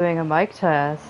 Doing a mic test.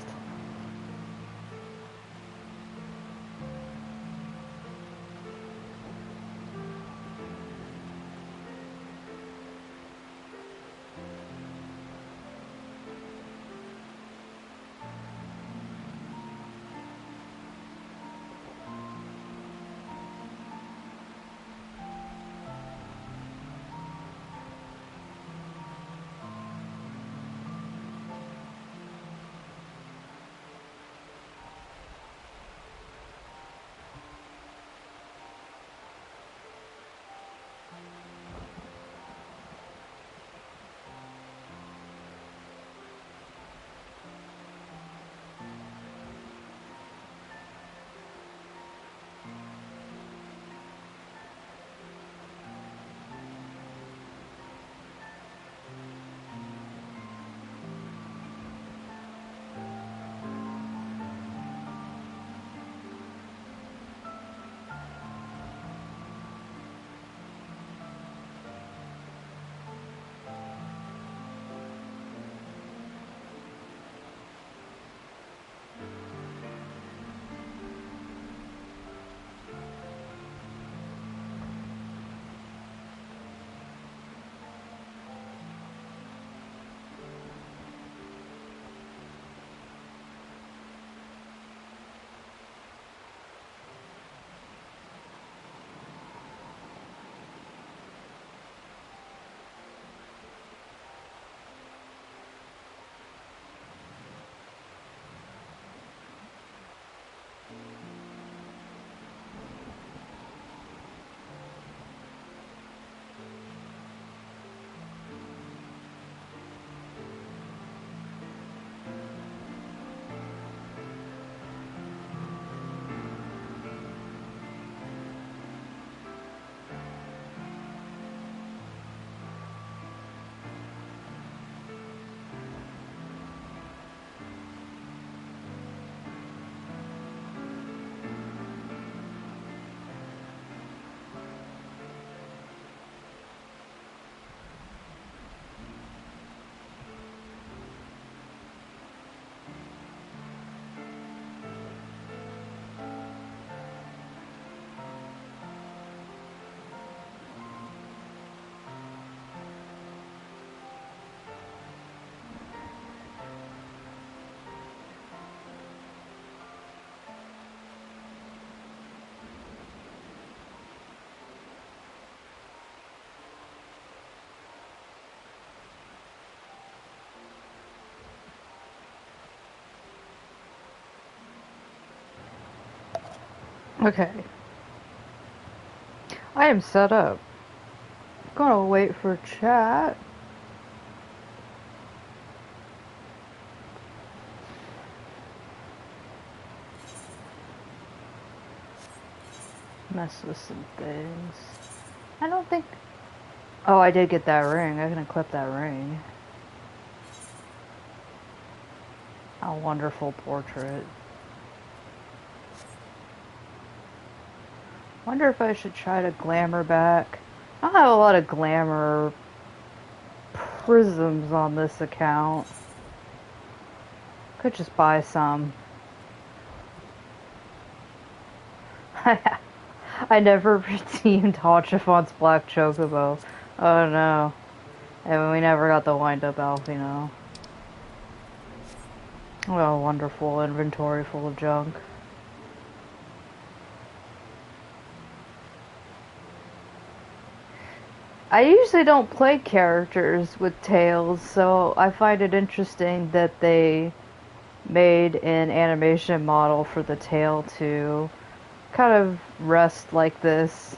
Okay. I am set up. Gonna wait for chat. Mess with some things. I don't think... Oh, I did get that ring. I can clip that ring. A wonderful portrait. Wonder if I should try to glamour back. I don't have a lot of glamour prisms on this account. Could just buy some. I never redeemed Hachifon's Black Chocobo. Oh no. And we never got the wind-up Alfino. Well, wonderful inventory full of junk. I usually don't play characters with tails, so I find it interesting that they made an animation model for the tail to kind of rest like this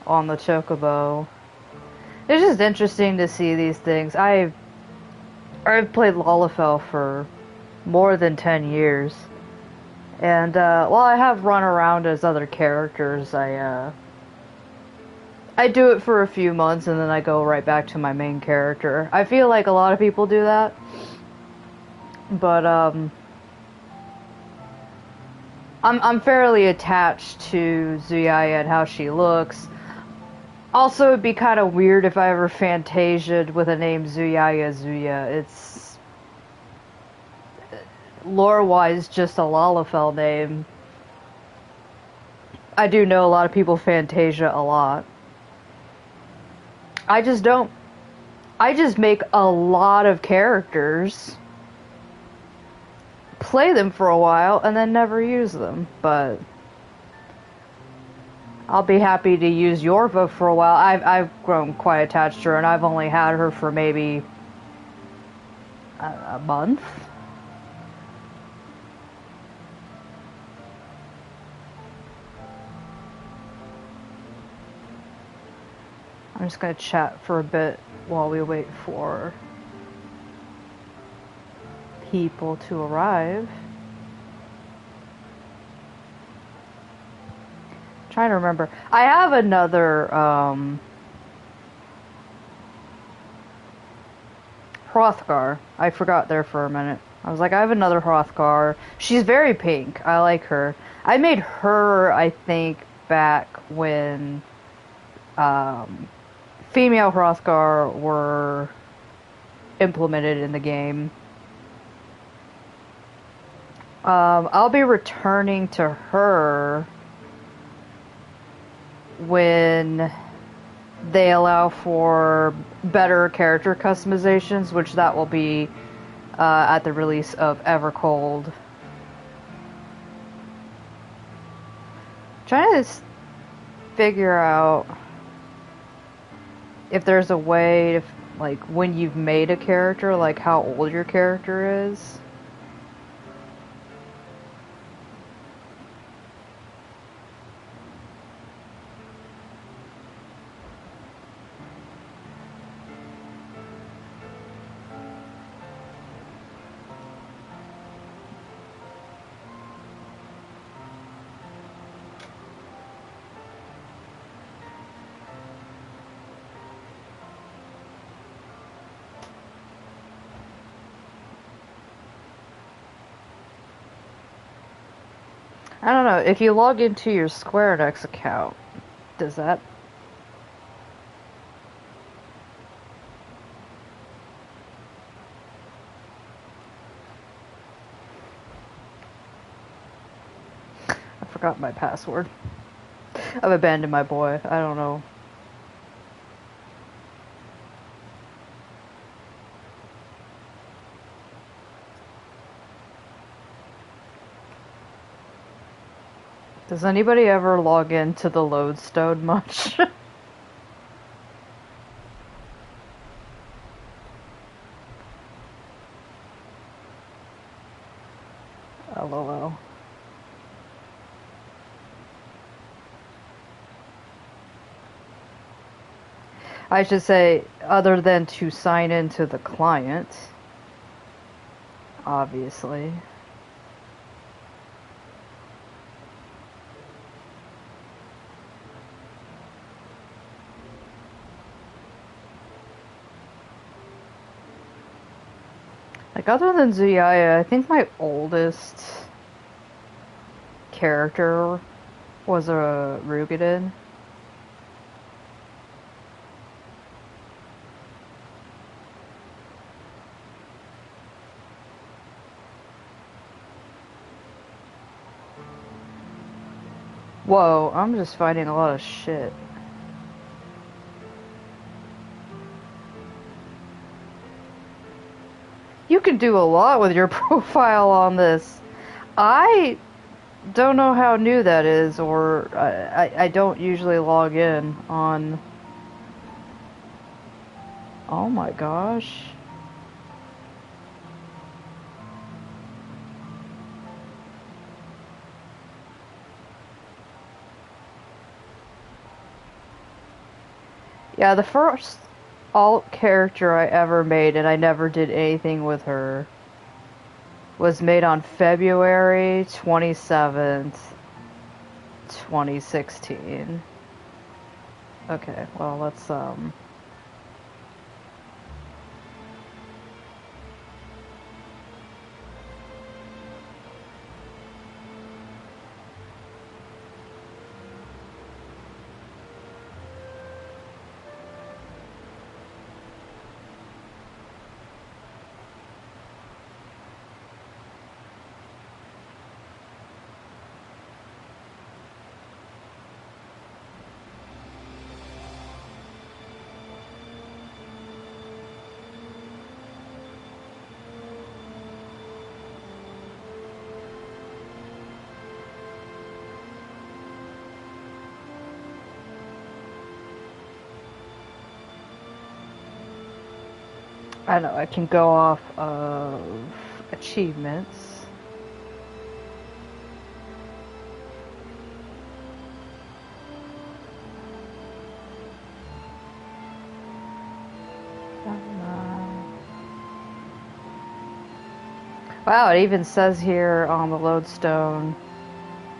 on the chocobo. It's just interesting to see these things. I've played Lalafell for more than 10 years. And while I have run around as other characters, I do it for a few months and then I go right back to my main character. I feel like a lot of people do that. But I'm fairly attached to Zuyaya and how she looks. Also, it'd be kind of weird if I ever fantasiaed with a name Zuyaya Zuya. lore-wise just a Lalafell name. I do know a lot of people Fantasia a lot. I just don't. I just make a lot of characters, play them for a while, and then never use them. But I'll be happy to use Yorva for a while. I've grown quite attached to her, and I've only had her for maybe a month. I'm just gonna chat for a bit while we wait for people to arrive. Trying to remember. I have another Hrothgar. I forgot there for a minute. I was like, I have another Hrothgar. She's very pink. I like her. I made her, I think, back when female Hrothgar were implemented in the game. I'll be returning to her when they allow for better character customizations, which that will be at the release of Evercold. Trying to figure out if there's a way to, like, when you've made a character, like how old your character is. I don't know, if you log into your Square Enix account, does that... I forgot my password. I've abandoned my boy. I don't know. Does anybody ever log into the Lodestone much? LOL. I should say, other than to sign into the client, obviously. Like, other than Zuyaya, I think my oldest character was a Rugadin. Whoa, I'm just finding a lot of shit. You can do a lot with your profile on this. I don't know how new that is, or I don't usually log in on... Oh my gosh. Yeah, the first alt character I ever made, and I never did anything with her, was made on February 27th, 2016. Okay, well, let's, I know I can go off of achievements. Wow, it even says here on the lodestone,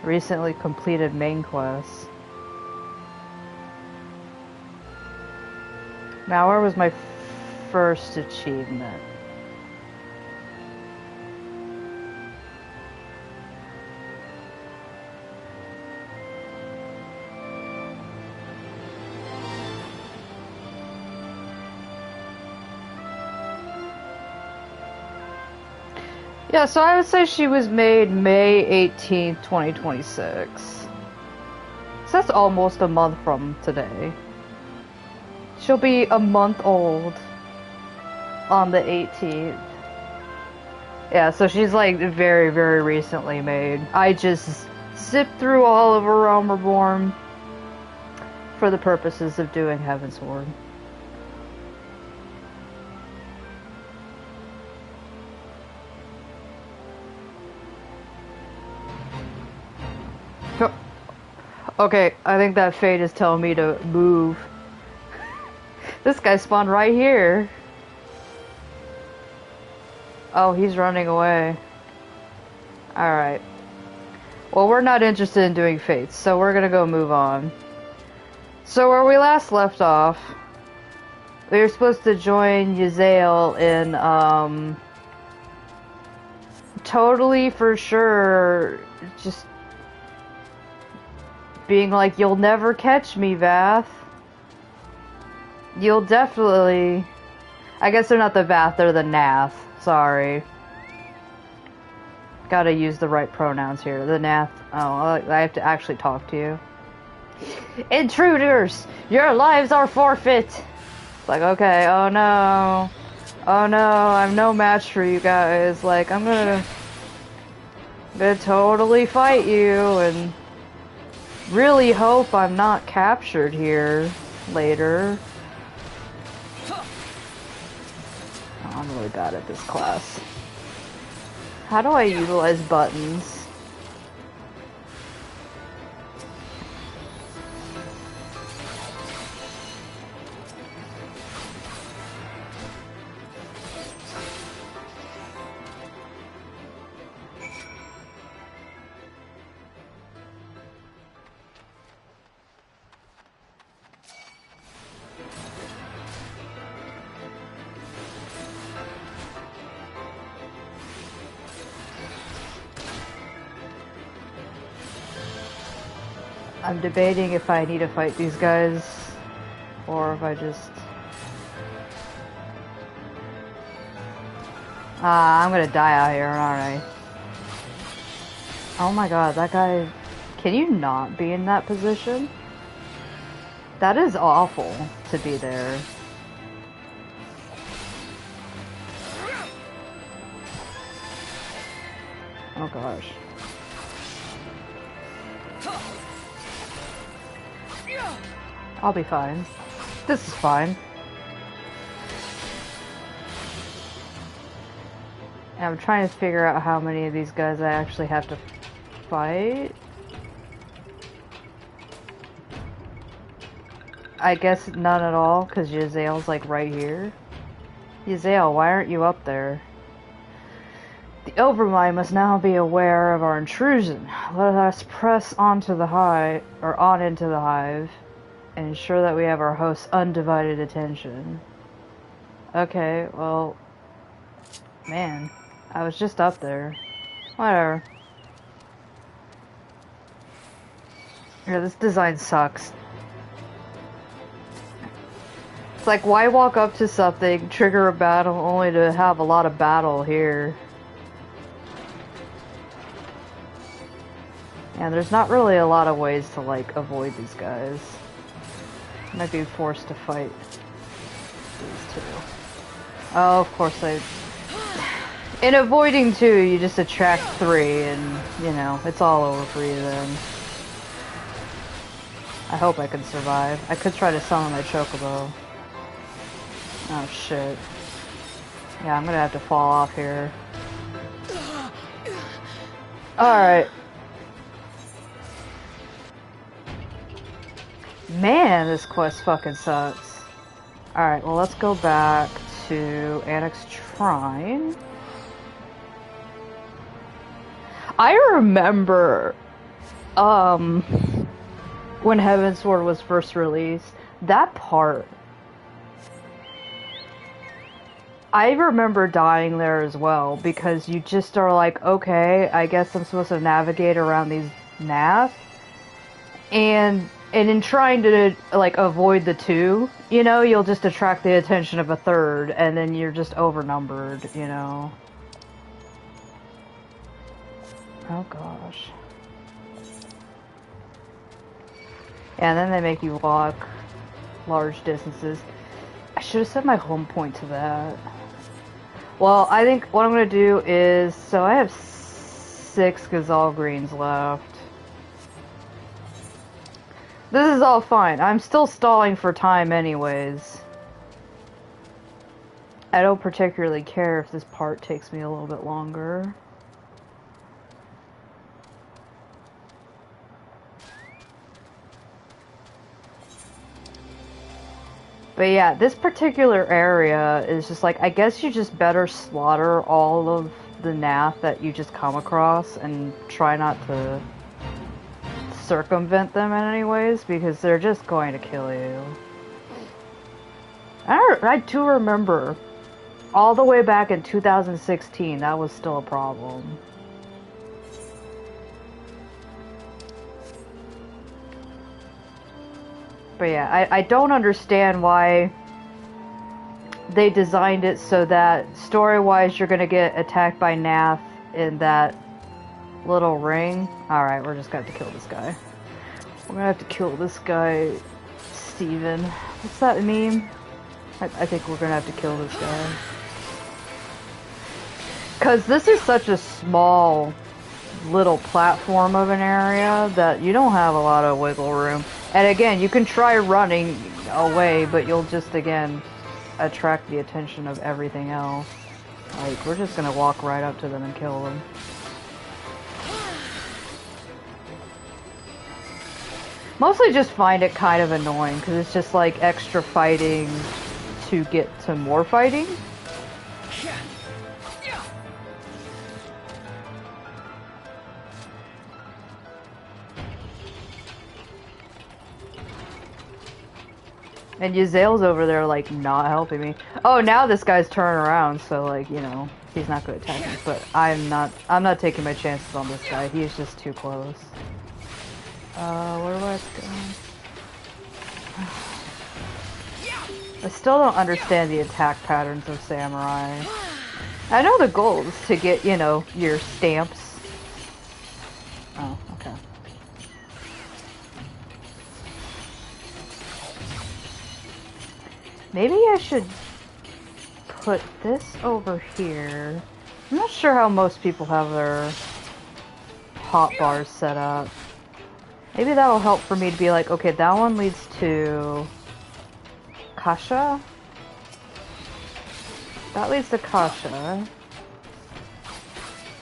recently completed main quest. Now, where was my first achievement? Yeah, so I would say she was made May 18th, 2026. So that's almost a month from today. She'll be a month old on the 18th. Yeah, so she's like very, very recently made. I just zipped through all of her Realm Reborn for the purposes of doing Heavensward. Okay, I think that fate is telling me to move. This guy spawned right here. Oh, he's running away. Alright. Well, we're not interested in doing fates, so we're gonna go move on. So where we last left off, we were supposed to join Yazael in, totally for sure, just being like, you'll never catch me, Vath. You'll definitely... I guess they're not the Vath, they're the Nath. Sorry. Gotta use the right pronouns here. The Nath. Oh, I have to actually talk to you. Intruders! Your lives are forfeit! It's like, okay, oh no. Oh no, I'm no match for you guys. Like, I'm gonna totally fight you and really hope I'm not captured here later. Oh, I'm really bad at this class. How do I utilize buttons? I'm debating if I need to fight these guys, or if I just... I'm gonna die out here, aren't I? Oh my god, that guy... Can you not be in that position? That is awful to be there. Oh gosh. I'll be fine. This is fine. And I'm trying to figure out how many of these guys I actually have to fight. I guess none at all, because Yazael's like right here. Yazael, why aren't you up there? The Overmind must now be aware of our intrusion. Let us press onto the hive, or on into the hive, and ensure that we have our host's undivided attention. Okay, well, man, I was just up there. Whatever. Yeah, this design sucks. It's like, why walk up to something, trigger a battle, only to have a lot of battle here? And there's not really a lot of ways to, like, avoid these guys. I might be forced to fight these two. Oh, of course in avoiding two, you just attract three, and, you know, it's all over for you then. I hope I can survive. I could try to summon my chocobo. Oh, shit. Yeah, I'm gonna have to fall off here. Alright. Man, this quest fucking sucks. Alright, well let's go back to Annex Shrine. I remember, when Heavensward was first released, that part, I remember dying there as well, because you just are like, okay, I guess I'm supposed to navigate around these naths, and in trying to, like, avoid the two, you know, you'll just attract the attention of a third, and then you're just overnumbered, you know. Oh gosh. And then they make you walk large distances. I should have set my home point to that. Well, I think what I'm going to do is... So I have 6 Gazelle Greens left. This is all fine. I'm still stalling for time anyways. I don't particularly care if this part takes me a little bit longer. But yeah, this particular area is just like, I guess you just better slaughter all of the nath that you just come across and try not to circumvent them in any ways, because they're just going to kill you. I do remember, all the way back in 2016, that was still a problem. But yeah, I don't understand why they designed it so that story-wise you're gonna get attacked by Nath in that little ring. Alright, we're just gonna have to kill this guy. We're gonna have to kill this guy, Steven. What's that meme? I think we're gonna have to kill this guy. Because this is such a small little platform of an area that you don't have a lot of wiggle room. And again, you can try running away, but you'll just, again, attract the attention of everything else. Like, we're just gonna walk right up to them and kill them. Mostly just find it kind of annoying, because it's just like extra fighting to get to more fighting. And Yazel's over there, like, not helping me. Oh, now this guy's turning around, so, like, you know, he's not going to attack me. But I'm not taking my chances on this guy. He's just too close. Where do I go? I still don't understand the attack patterns of samurai. I know the goal is to get, you know, your stamps. Oh, okay. Maybe I should put this over here. I'm not sure how most people have their hotbars set up. Maybe that'll help for me to be like, okay, that one leads to Kasha. That leads to Kasha.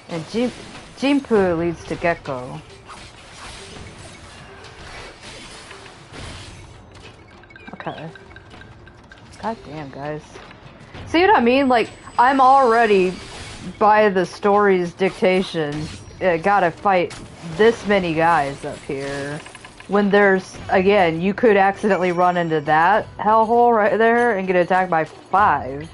And Jinpu leads to Gecko. Okay. God damn, guys. See what I mean? Like, I'm already, by the story's dictation, gotta fight this many guys up here. When there's, again, you could accidentally run into that hellhole right there and get attacked by 5.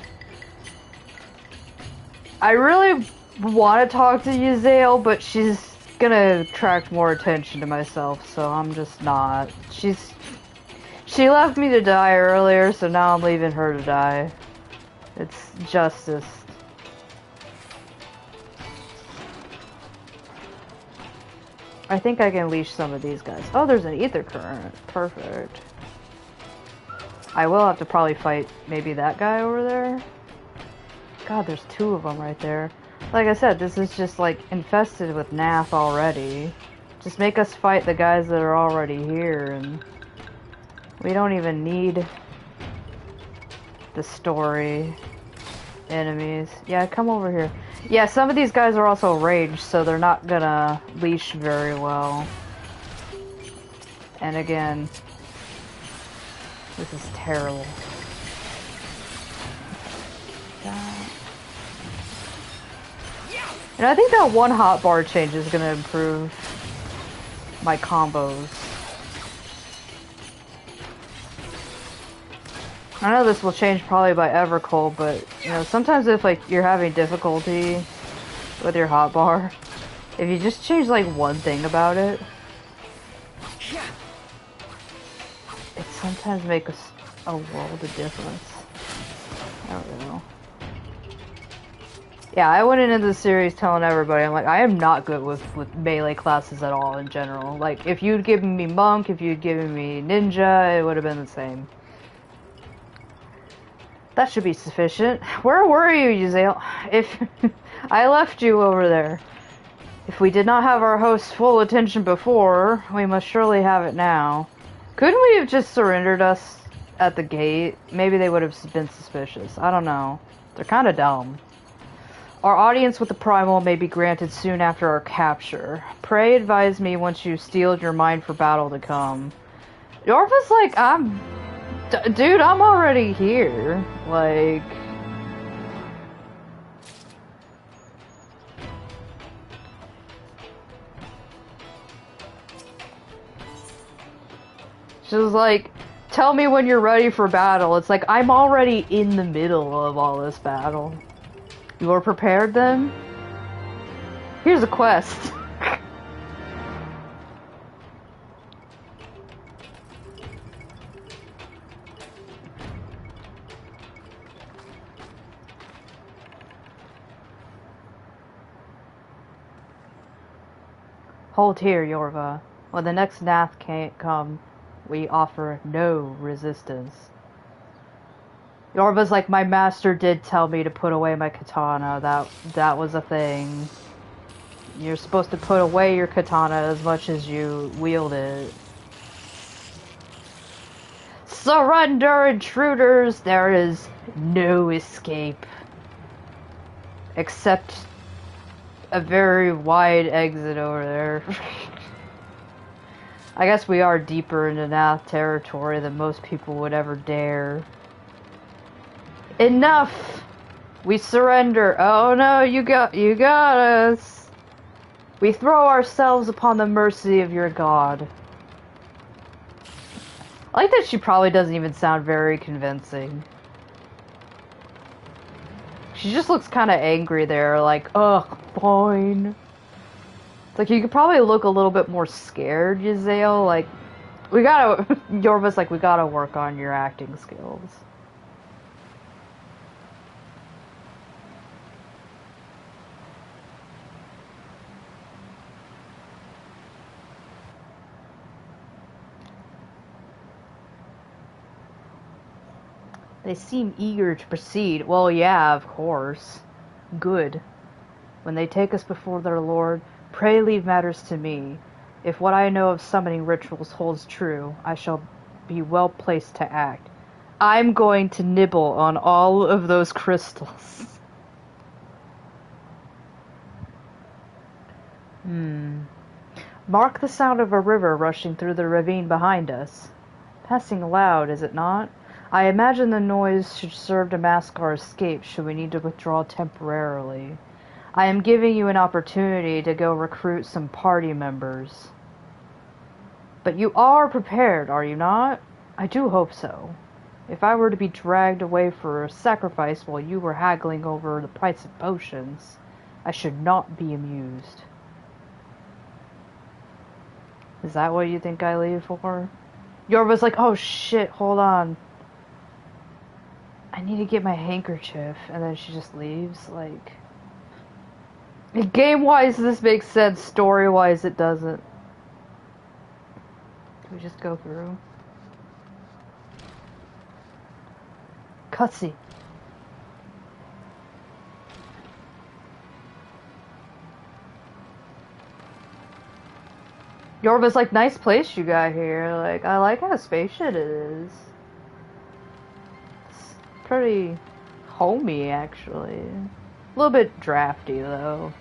I really want to talk to Yazel, but she's gonna attract more attention to myself, so I'm just not. She left me to die earlier, so now I'm leaving her to die. It's justice. I think I can leash some of these guys. Oh, there's an ether current. Perfect. I will have to probably fight maybe that guy over there. God, there's 2 of them right there. Like I said, this is just like infested with Nath already. Just make us fight the guys that are already here, and we don't even need the story. enemies. Yeah, come over here. Yeah, some of these guys are also ranged, so they're not gonna leash very well. And again, this is terrible. And I think that one hotbar change is gonna improve my combos. I know this will change probably by Evercold, but you know, sometimes if like you're having difficulty with your hotbar, if you just change like one thing about it, it sometimes makes a world of difference. I don't know. Yeah, I went into the series telling everybody, I'm like, I am not good with melee classes at all in general. Like, if you'd given me Monk, if you'd given me Ninja, it would have been the same. That should be sufficient. Where were you, Yuzael? If I left you over there. If we did not have our host's full attention before, we must surely have it now. Couldn't we have just surrendered us at the gate? Maybe they would have been suspicious. I don't know. They're kind of dumb. Our audience with the Primal may be granted soon after our capture. Pray advise me once you've steeled your mind for battle to come. Yorva's like, dude, I'm already here. Like... She was like, tell me when you're ready for battle. It's like, I'm already in the middle of all this battle. You are prepared then? Here's a quest. Hold here, Yorva. When the next Nath can't come, we offer no resistance. Yorva's like, my master did tell me to put away my katana. That was a thing. You're supposed to put away your katana as much as you wield it. Surrender, intruders! There is no escape. Except a very wide exit over there. I guess we are deeper into Nath territory than most people would ever dare. Enough! We surrender. Oh no, you got us. We throw ourselves upon the mercy of your god. I like that she probably doesn't even sound very convincing. She just looks kind of angry there, like, ugh, fine. It's like, you could probably look a little bit more scared, Yuzael. Like, we gotta... Yorva's like, we gotta work on your acting skills. They seem eager to proceed. Well, yeah, of course. Good. When they take us before their lord, pray leave matters to me. If what I know of summoning rituals holds true, I shall be well placed to act. I'm going to nibble on all of those crystals. Mark the sound of a river rushing through the ravine behind us. Passing loud, is it not? I imagine the noise should serve to mask our escape should we need to withdraw temporarily. I am giving you an opportunity to go recruit some party members. But you are prepared, are you not? I do hope so. If I were to be dragged away for a sacrifice while you were haggling over the price of potions, I should not be amused. Is that what you think I leave for? Yorva's like, oh shit, hold on. I need to get my handkerchief, and then she just leaves, like... Game-wise, this makes sense. Story-wise, it doesn't. Can we just go through? Cutscene. Yorva's like, nice place you got here. Like, I like how spacious it is. It's pretty homey, actually. A little bit drafty, though.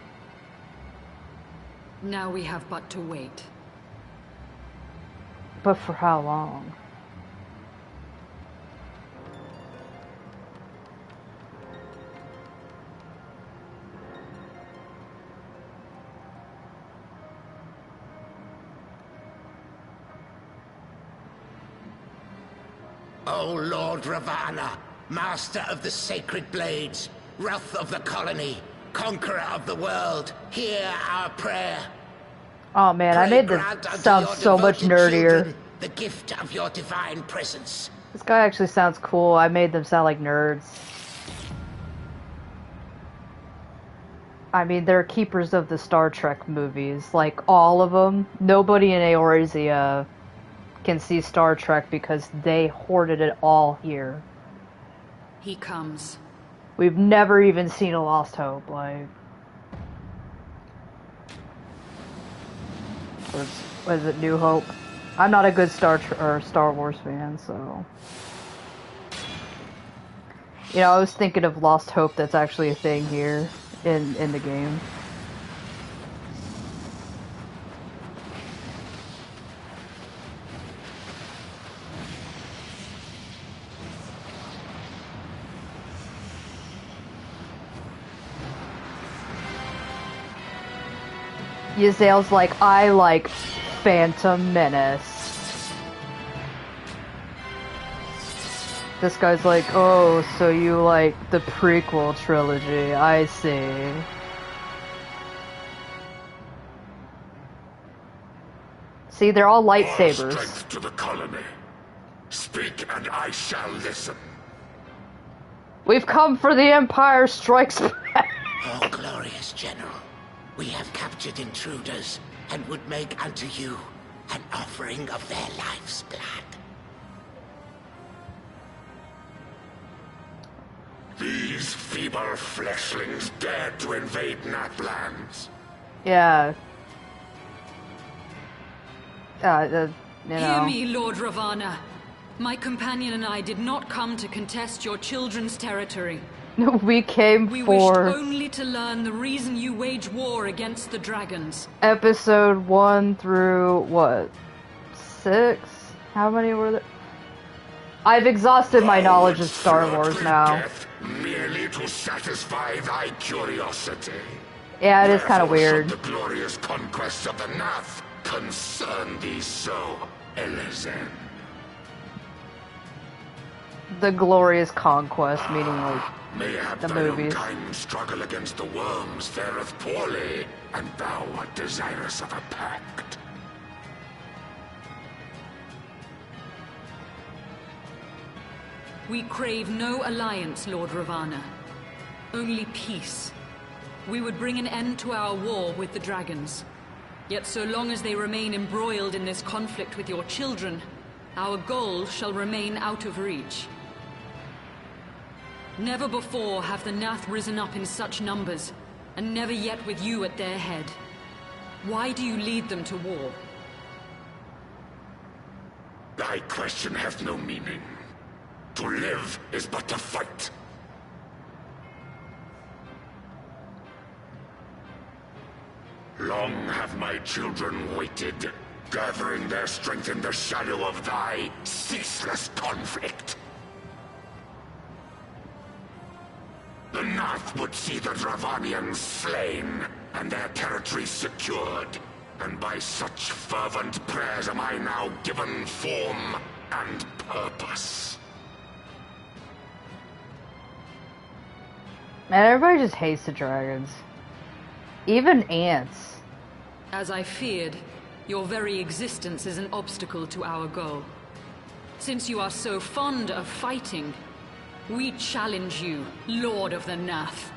Now we have but to wait. But for how long? O Lord Ravana, master of the sacred blades, wrath of the colony, conqueror of the world, hear our prayer. Oh man, I made this sound so much nerdier. The gift of your divine presence. This guy actually sounds cool. I made them sound like nerds. I mean, they're keepers of the Star Trek movies, like all of them. Nobody in Eorzea can see Star Trek because they hoarded it all here. He comes. We've never even seen a Lost Hope, like... What is it, New Hope? I'm not a good Star Wars fan, so... You know, I was thinking of Lost Hope that's actually a thing here in the game. Yazale's like, I like Phantom Menace. This guy's like, oh, so you like the prequel trilogy, I see. See, they're all lightsabers. Strength to the colony. Speak and I shall listen. We've come for the Empire Strikes Back. Oh, glorious General. We have captured intruders, and would make unto you an offering of their life's blood. These feeble fleshlings dared to invade Natlands. Yeah. You know. Hear me, Lord Ravana. My companion and I did not come to contest your children's territory. We came We for... wished only to learn the reason you wage war against the dragons. Episode 1 through, what? 6? How many were there? I've exhausted my knowledge of Star Wars now. Death merely to satisfy thy curiosity. Yeah, it is kind of weird. The glorious conquests of the Nath concern thee so, Elezen. The Glorious Conquest, meaning like Mayhap the thy own movies. kind struggle against the worms fareth poorly, and thou art desirous of a pact. We crave no alliance, Lord Ravana. Only peace. We would bring an end to our war with the dragons. Yet so long as they remain embroiled in this conflict with your children, our goal shall remain out of reach. Never before have the Nath risen up in such numbers, and never yet with you at their head. Why do you lead them to war? Thy question hath no meaning. To live is but to fight. Long have my children waited, gathering their strength in the shadow of thy ceaseless conflict. The Nath would see the Dravanians slain, and their territory secured. And by such fervent prayers am I now given form and purpose. Man, everybody just hates the dragons. Even ants. As I feared, your very existence is an obstacle to our goal. Since you are so fond of fighting, we challenge you, Lord of the Nath.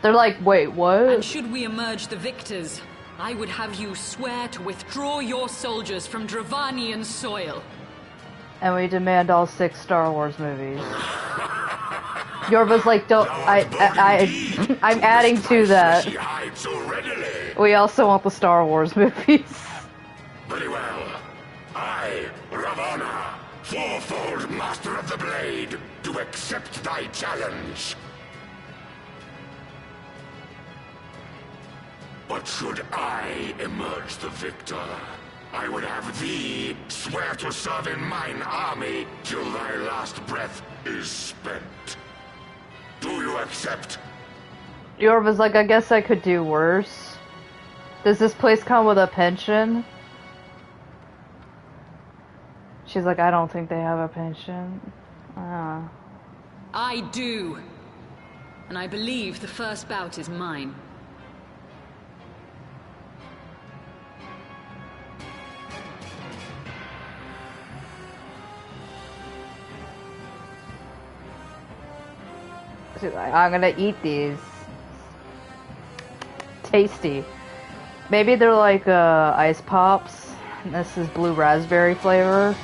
They're like, wait, what? And should we emerge the victors, I would have you swear to withdraw your soldiers from Dravanian soil. And we demand all 6 Star Wars movies. Yorva's like, don't, I'm adding to that. We also want the Star Wars movies. Very well. I, Ravana, fourfold accept thy challenge. But should I emerge the victor, I would have thee swear to serve in mine army till thy last breath is spent. Do you accept? Yorva's like, I guess I could do worse. Does this place come with a pension? She's like, I don't think they have a pension. I do. And I believe the first bout is mine. She's like, I'm gonna eat these. Tasty. Maybe they're like ice pops. This is blue raspberry flavor.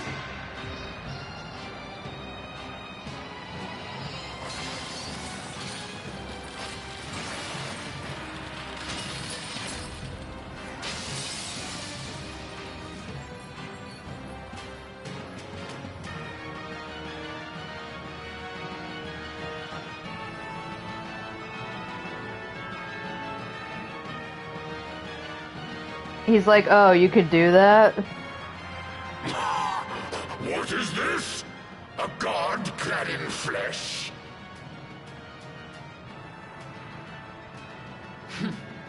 He's like, oh, you could do that? What is this? A god clad in flesh?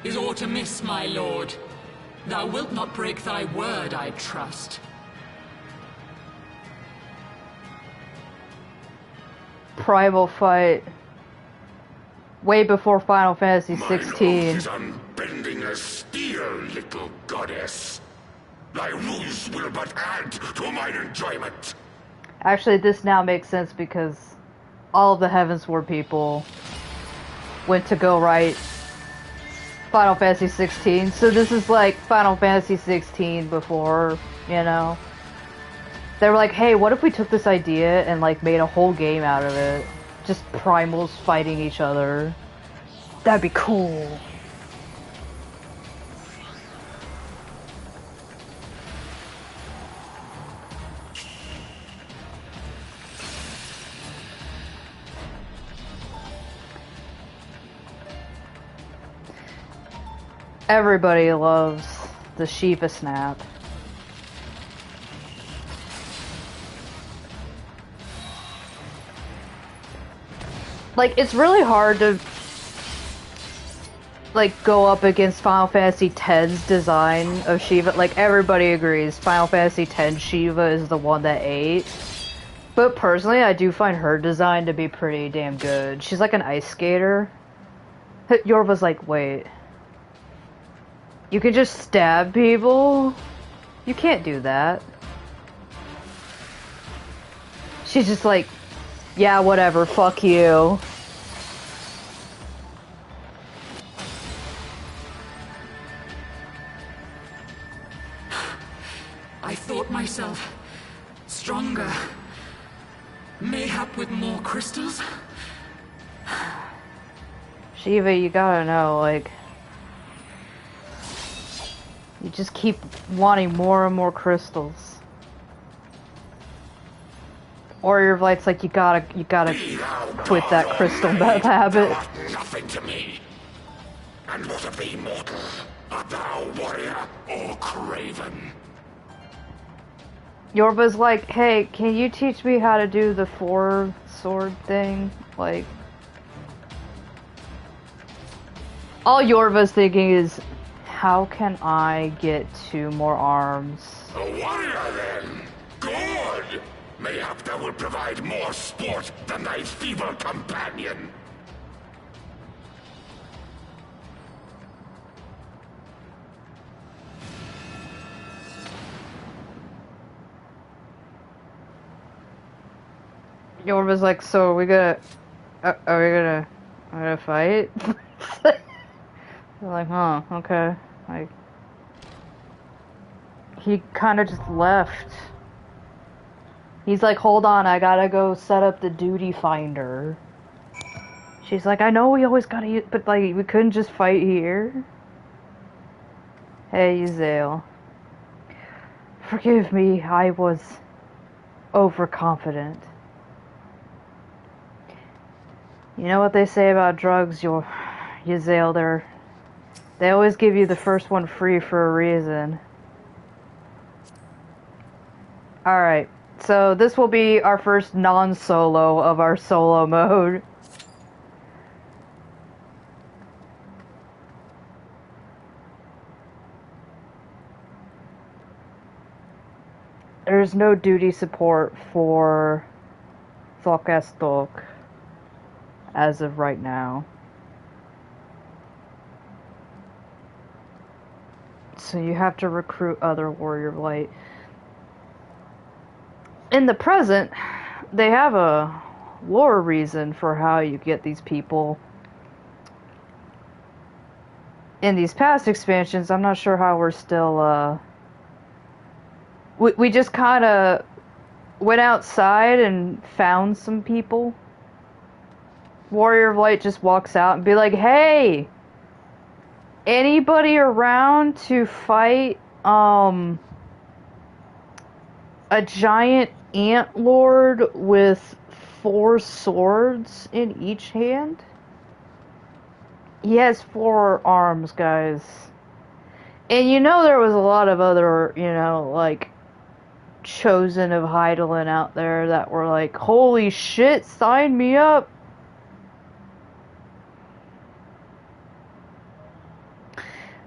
Is aught amiss, my lord? Thou wilt not break thy word, I trust. Primal fight. Way before Final Fantasy XVI. Mine oath is unbending as steel, little goddess. Thy ruse will but add to mine enjoyment. Actually, this now makes sense because all of the Heavensward people went to go write Final Fantasy XVI. So this is like Final Fantasy XVI before, you know. They were like, hey, what if we took this idea and like made a whole game out of it? Just primals fighting each other. That'd be cool. Everybody loves the Shiva snap. Like, it's really hard to like go up against Final Fantasy X's design of Shiva. Like, everybody agrees Final Fantasy X Shiva is the one that ate. But personally, I do find her design to be pretty damn good. She's like an ice skater. Yorva's like, wait. You can just stab people? You can't do that. She's just like, yeah, whatever, fuck you. I thought myself stronger. Mayhap with more crystals? Shiva, you gotta know, like, you just keep wanting more and more crystals. Or your light's like, you gotta quit that crystal meth habit. Nothing to me. And what of thee, mortal? Art thou warrior or craven? Yorva's like, hey, can you teach me how to do the 4-sword thing? Like, all Yorva's thinking is, how can I get 2 more arms? A warrior, then? Good! Mayhap thou will provide more sport than thy feeble companion. Yorva's like, so we gonna, are we gonna fight? They're like, huh, okay. Like, he kind of just left. He's like, hold on, I gotta go set up the duty finder. She's like, I know we always gotta use, but like, we couldn't just fight here. Hey, Zale. Forgive me, I was overconfident. You know what they say about drugs, Yazel, they always give you the first one free for a reason. Alright, so this will be our first non-solo of our solo mode. There's no duty support for Thokastok as of right now. So you have to recruit other Warrior of Light. In the present, they have a lore reason for how you get these people. In these past expansions, I'm not sure how we're still, we just kind of went outside and found some people. Warrior of Light just walks out and be like, hey, anybody around to fight, a giant ant lord with 4 swords in each hand? He has 4 arms, guys. And you know there was a lot of other, you know, like, chosen of Hydaelyn out there that were like, holy shit, sign me up.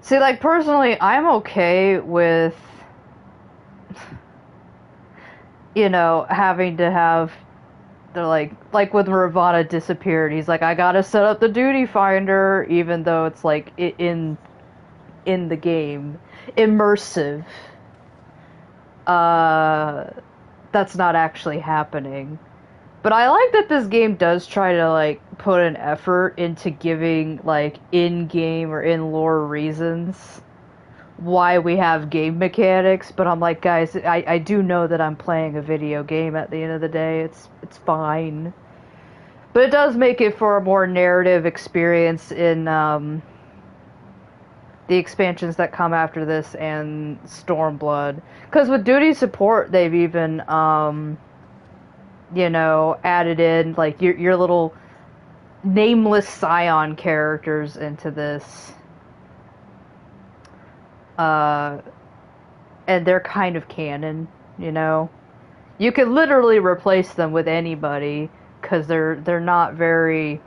See, like, personally, I'm okay with, you know, having to have, they're like when Ravana disappeared, he's like, I gotta set up the duty finder, even though it's like, in the game, immersive. That's not actually happening. But I like that this game does try to, like, put an effort into giving, like, in-game or in-lore reasons why we have game mechanics, but I'm like, guys, I do know that I'm playing a video game at the end of the day. It's fine. But it does make it for a more narrative experience in, the expansions that come after this and Stormblood. Because with duty support, they've even, you know, added in, like, your little nameless Scion characters into this. And they're kind of canon, you know. You could literally replace them with anybody, because they're not very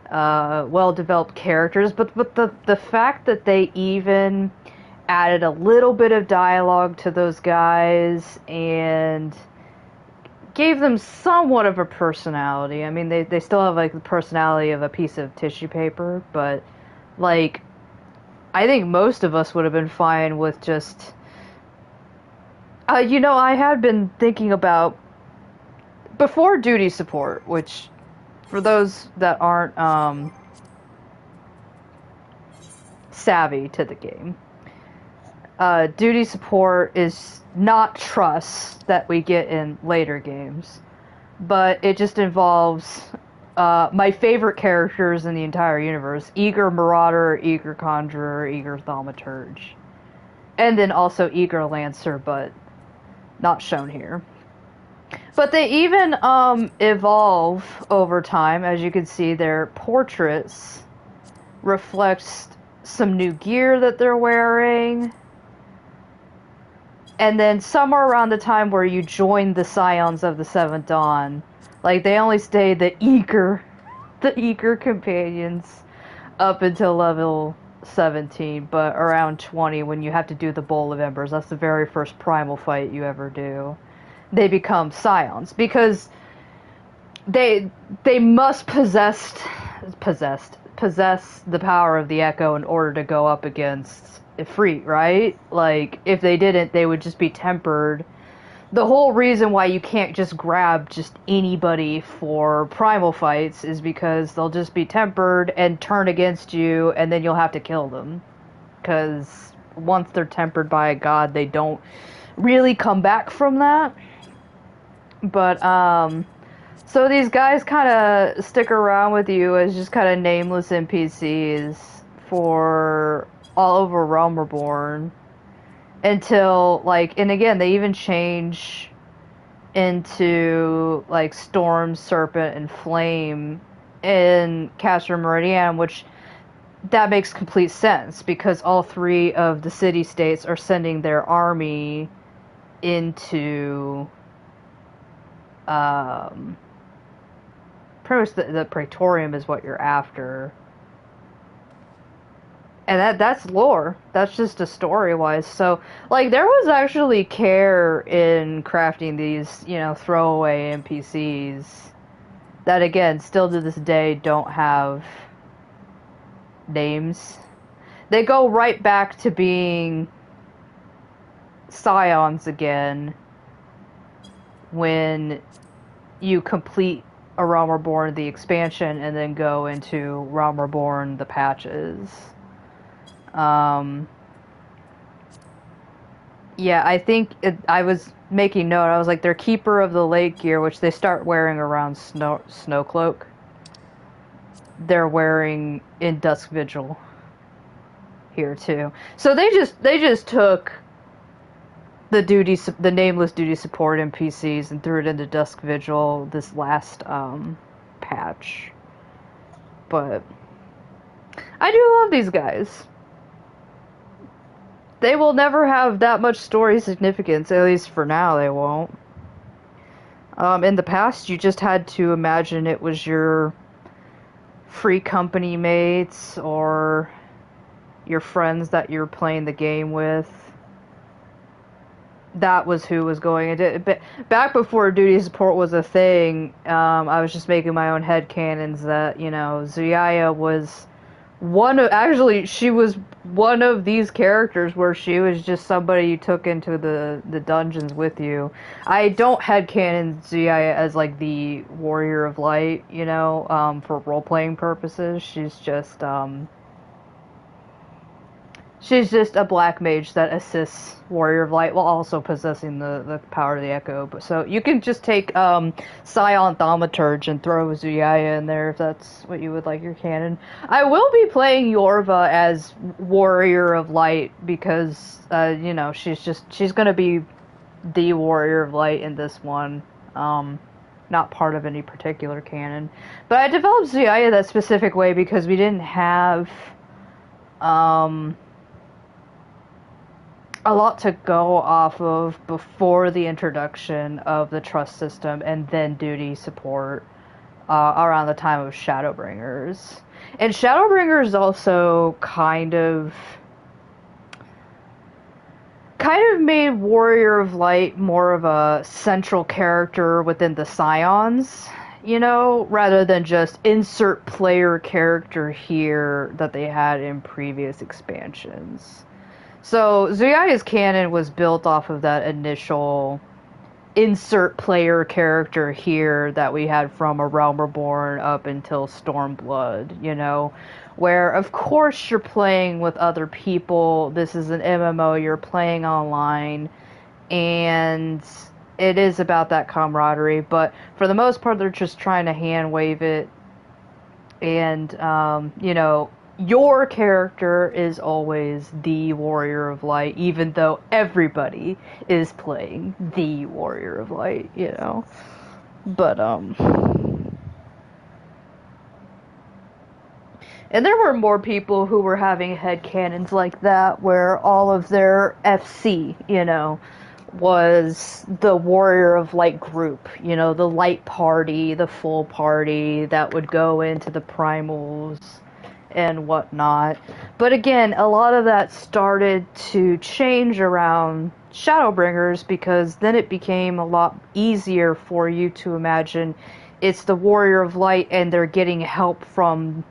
well-developed characters, but the fact that they even added a little bit of dialogue to those guys and gave them somewhat of a personality. I mean, they still have, like, the personality of a piece of tissue paper, but, like, I think most of us would have been fine with just... you know, I had been thinking about, before duty support, which, for those that aren't savvy to the game, duty support is not trust that we get in later games, but it just involves my favorite characters in the entire universe: Eager Marauder, Eager Conjurer, Eager Thaumaturge, and then also Eager Lancer, but not shown here. But they even evolve over time. As you can see, their portraits reflect some new gear that they're wearing. And then somewhere around the time where you join the Scions of the Seventh Dawn, like, they only stay the eager companions up until level 17, but around 20, when you have to do the Bowl of Embers, that's the very first primal fight you ever do, they become Scions, because they must possess the power of the Echo in order to go up against Ifrit, right? Like, if they didn't, they would just be tempered. The whole reason why you can't just grab just anybody for primal fights is because they'll just be tempered and turn against you, and then you'll have to kill them. Because once they're tempered by a god, they don't really come back from that. But, so these guys kind of stick around with you as just kind of nameless NPCs for all over Realm Reborn. Until, like, and again, they even change into, like, Storm, Serpent, and Flame in Castor Meridian, which that makes complete sense because all three of the city-states are sending their army into pretty much the Praetorium is what you're after. And that's lore. That's just a story-wise. So, like, there was actually care in crafting these, you know, throwaway NPCs that, again, still to this day don't have names. They go right back to being Scions again when you complete A Realm Reborn, the expansion, and then go into Realm Reborn, the patches. Yeah, I think I was making note. I was like, they're Keeper of the Lake gear, which they start wearing around Snowcloak. They're wearing in Dusk Vigil here too. So they just took the nameless duty support NPCs and threw it into Dusk Vigil this last patch. But I do love these guys. They will never have that much story significance, at least for now they won't. In the past, you just had to imagine it was your free company mates or your friends that you're playing the game with. That was who was going into it. Back before duty support was a thing, I was just making my own headcanons that, you know, Zuyaya was she was one of these characters where she was just somebody you took into the dungeons with you. I don't headcanon Zuyaya as, like, the Warrior of Light, you know, for role-playing purposes. She's just a black mage that assists Warrior of Light while also possessing the power of the Echo. But so you can just take Scion Thaumaturge and throw Zuyaya in there if that's what you would like your canon. I will be playing Yorva as Warrior of Light because you know, she's gonna be the Warrior of Light in this one. Not part of any particular canon. But I developed Zuyaya that specific way because we didn't have a lot to go off of before the introduction of the trust system and then duty support around the time of Shadowbringers. And Shadowbringers also kind of made Warrior of Light more of a central character within the Scions, you know, rather than just insert player character here that they had in previous expansions. So, Zuyaya's canon was built off of that initial insert player character here that we had from A Realm Reborn up until Stormblood, you know, where, of course, you're playing with other people. This is an MMO, you're playing online, and it is about that camaraderie, but for the most part, they're just trying to hand-wave it, and, you know, your character is always the Warrior of Light, even though everybody is playing the Warrior of Light, you know. But, and there were more people who were having headcanons like that, where all of their FC, you know, was the Warrior of Light group, you know, the light party, the full party that would go into the primals and whatnot. But again, a lot of that started to change around Shadowbringers because then it became a lot easier for you to imagine it's the Warrior of Light and they're getting help from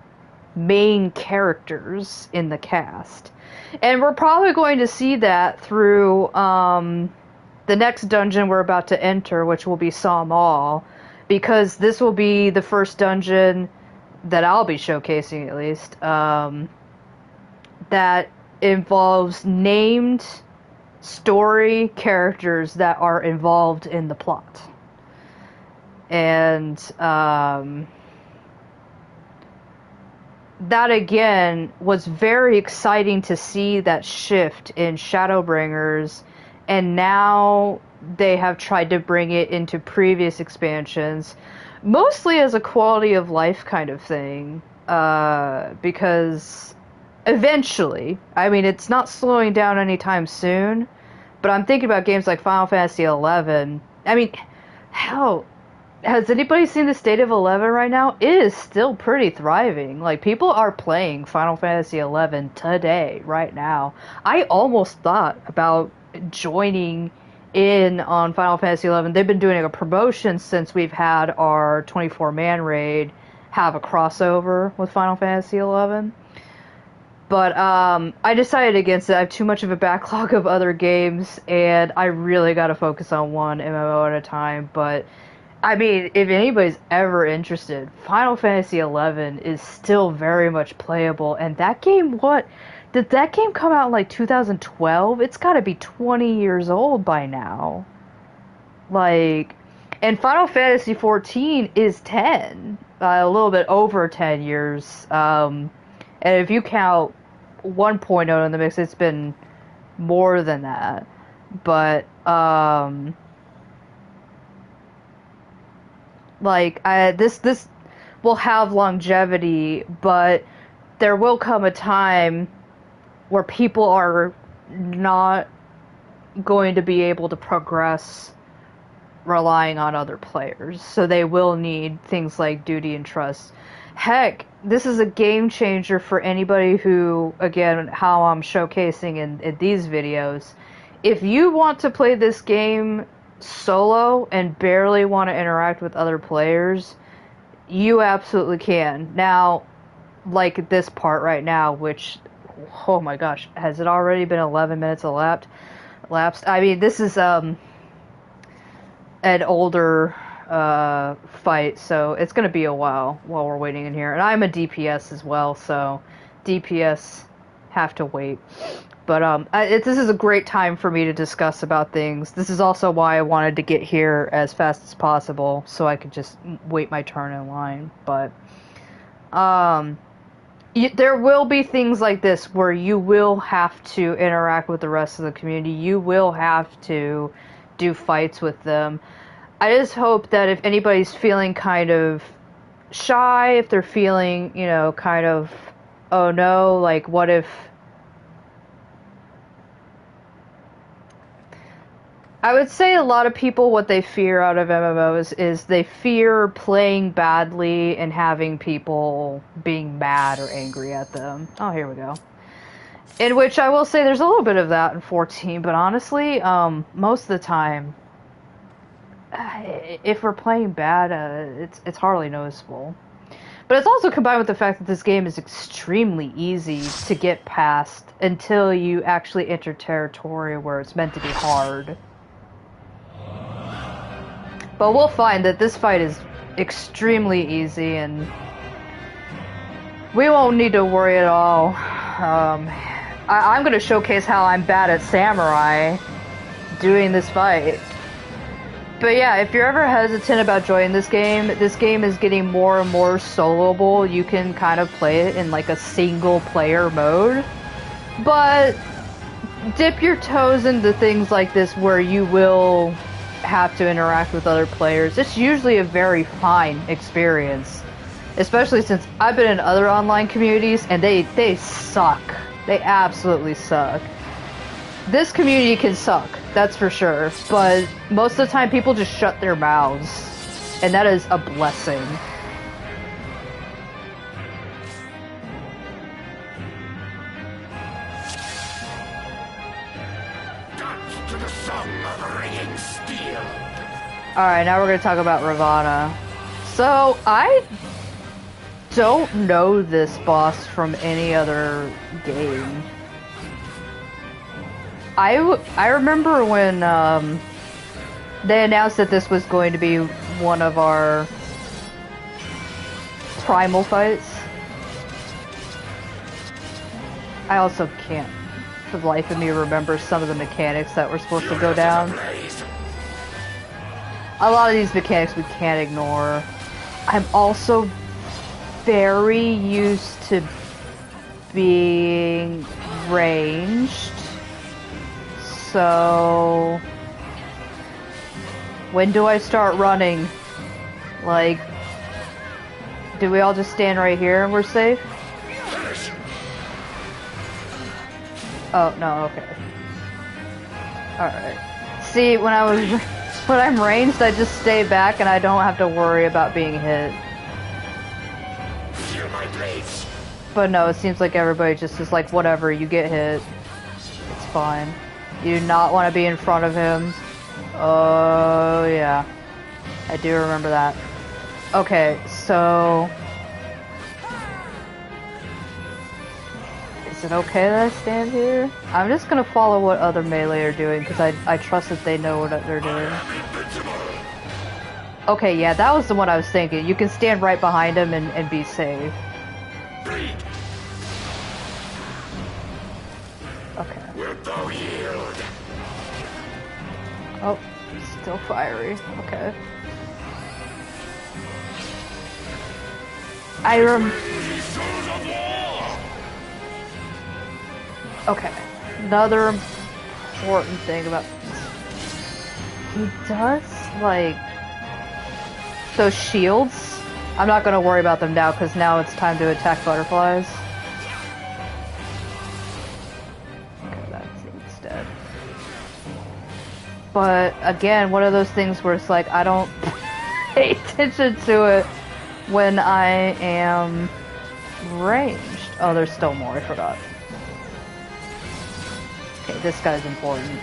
main characters in the cast. And we're probably going to see that through the next dungeon we're about to enter, which will be Samal, because this will be the first dungeon that I'll be showcasing, at least, that involves named story characters that are involved in the plot. And that, again, was very exciting to see that shift in Shadowbringers, and now they have tried to bring it into previous expansions, mostly as a quality of life kind of thing, because eventually, I mean, it's not slowing down anytime soon, but I'm thinking about games like Final Fantasy XI. I mean, hell, has anybody seen the state of 11 right now? It is still pretty thriving. Like, people are playing Final Fantasy XI today, right now. I almost thought about joining in on Final Fantasy XI. They've been doing a promotion since we've had our 24-man raid have a crossover with Final Fantasy XI. But I decided against it. I have too much of a backlog of other games, and I really got to focus on one MMO at a time. But, I mean, if anybody's ever interested, Final Fantasy XI is still very much playable. And that game, did that game come out in, like, 2012? It's got to be 20 years old by now. Like, and Final Fantasy XIV is 10. A little bit over 10 years. And if you count 1.0 in the mix, it's been more than that. But, this will have longevity, but there will come a time where people are not going to be able to progress relying on other players. So they will need things like duty and trust. Heck, this is a game changer for anybody who, again, how I'm showcasing in these videos. If you want to play this game solo and barely want to interact with other players, you absolutely can. Now, like this part right now, which, oh my gosh, has it already been 11 minutes elapsed? I mean, this is an older fight, so it's gonna be a while we're waiting in here. And I'm a DPS as well, so DPS have to wait. But this is a great time for me to discuss about things. This is also why I wanted to get here as fast as possible, so I could just wait my turn in line. But there will be things like this where you will have to interact with the rest of the community. You will have to do fights with them. I just hope that if anybody's feeling kind of shy, if they're feeling, you know, kind of, oh no, like what if... I would say a lot of people, what they fear out of MMOs is they fear playing badly and having people being mad or angry at them. Oh, here we go. In which I will say there's a little bit of that in 14, but honestly, most of the time, if we're playing bad, it's hardly noticeable. But it's also combined with the fact that this game is extremely easy to get past until you actually enter territory where it's meant to be hard. But we'll find that this fight is extremely easy, and we won't need to worry at all. I'm going to showcase how I'm bad at Samurai doing this fight. But yeah, if you're ever hesitant about joining this game is getting more and more soloable. You can kind of play it in like a single player mode. But dip your toes into things like this where you will have to interact with other players. It's usually a very fine experience. Especially since I've been in other online communities and they suck. They absolutely suck. This community can suck, that's for sure, but most of the time people just shut their mouths, and that is a blessing. Dance to the song of ringing steel. Alright, now we're going to talk about Ravana. So, I don't know this boss from any other game. I remember when they announced that this was going to be one of our primal fights. I also can't, for the life of me, remember some of the mechanics that were supposed to go down. A lot of these mechanics we can't ignore. I'm also very used to being ranged. So When do I start running? Like, do we all just stand right here and we're safe? Oh, no, okay. Alright. See, when I'm ranged, I just stay back and I don't have to worry about being hit. Feel my blades. But no, it seems like everybody just is like, whatever, you get hit. It's fine. You do not want to be in front of him. Oh, yeah. I do remember that. Okay, so... Is it okay that I stand here? I'm just gonna follow what other melee are doing, because I trust that they know what they're doing. Okay, yeah, that was the one I was thinking. You can stand right behind him and be safe. Okay. Wilt thou yield? Oh, still fiery. Okay. Okay. Another important thing about this. He does, like, those shields. I'm not gonna worry about them now, because now it's time to attack butterflies. Okay, that seems dead. But, again, one of those things where it's like, I don't pay attention to it when I am ranged. Oh, there's still more, I forgot. Okay, this guy's important.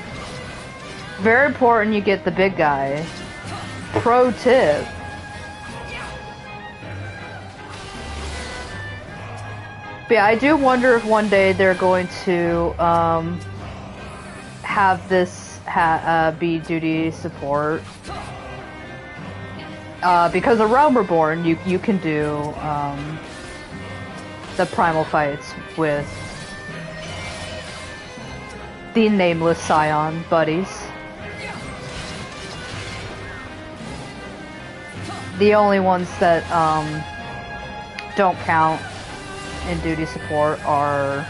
Very important you get the big guy. Pro tip. But yeah, I do wonder if one day they're going to have this be duty support. Because of Realm Reborn, you can do the primal fights with the nameless Scion buddies. The only ones that don't count in duty support are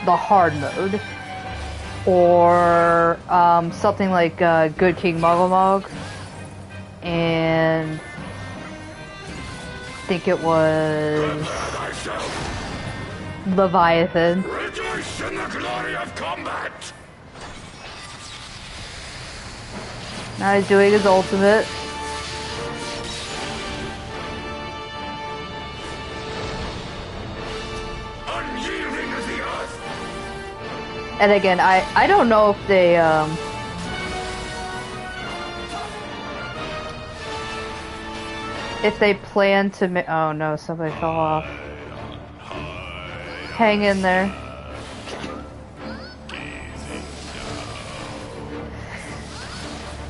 the hard mode, or something like Good King Muggle and I think it was Leviathan. Rejoice in the glory of combat. Now he's doing his ultimate. Unyielding as the earth. And again, I don't know if they plan to oh no, somebody fell off. Hang in there.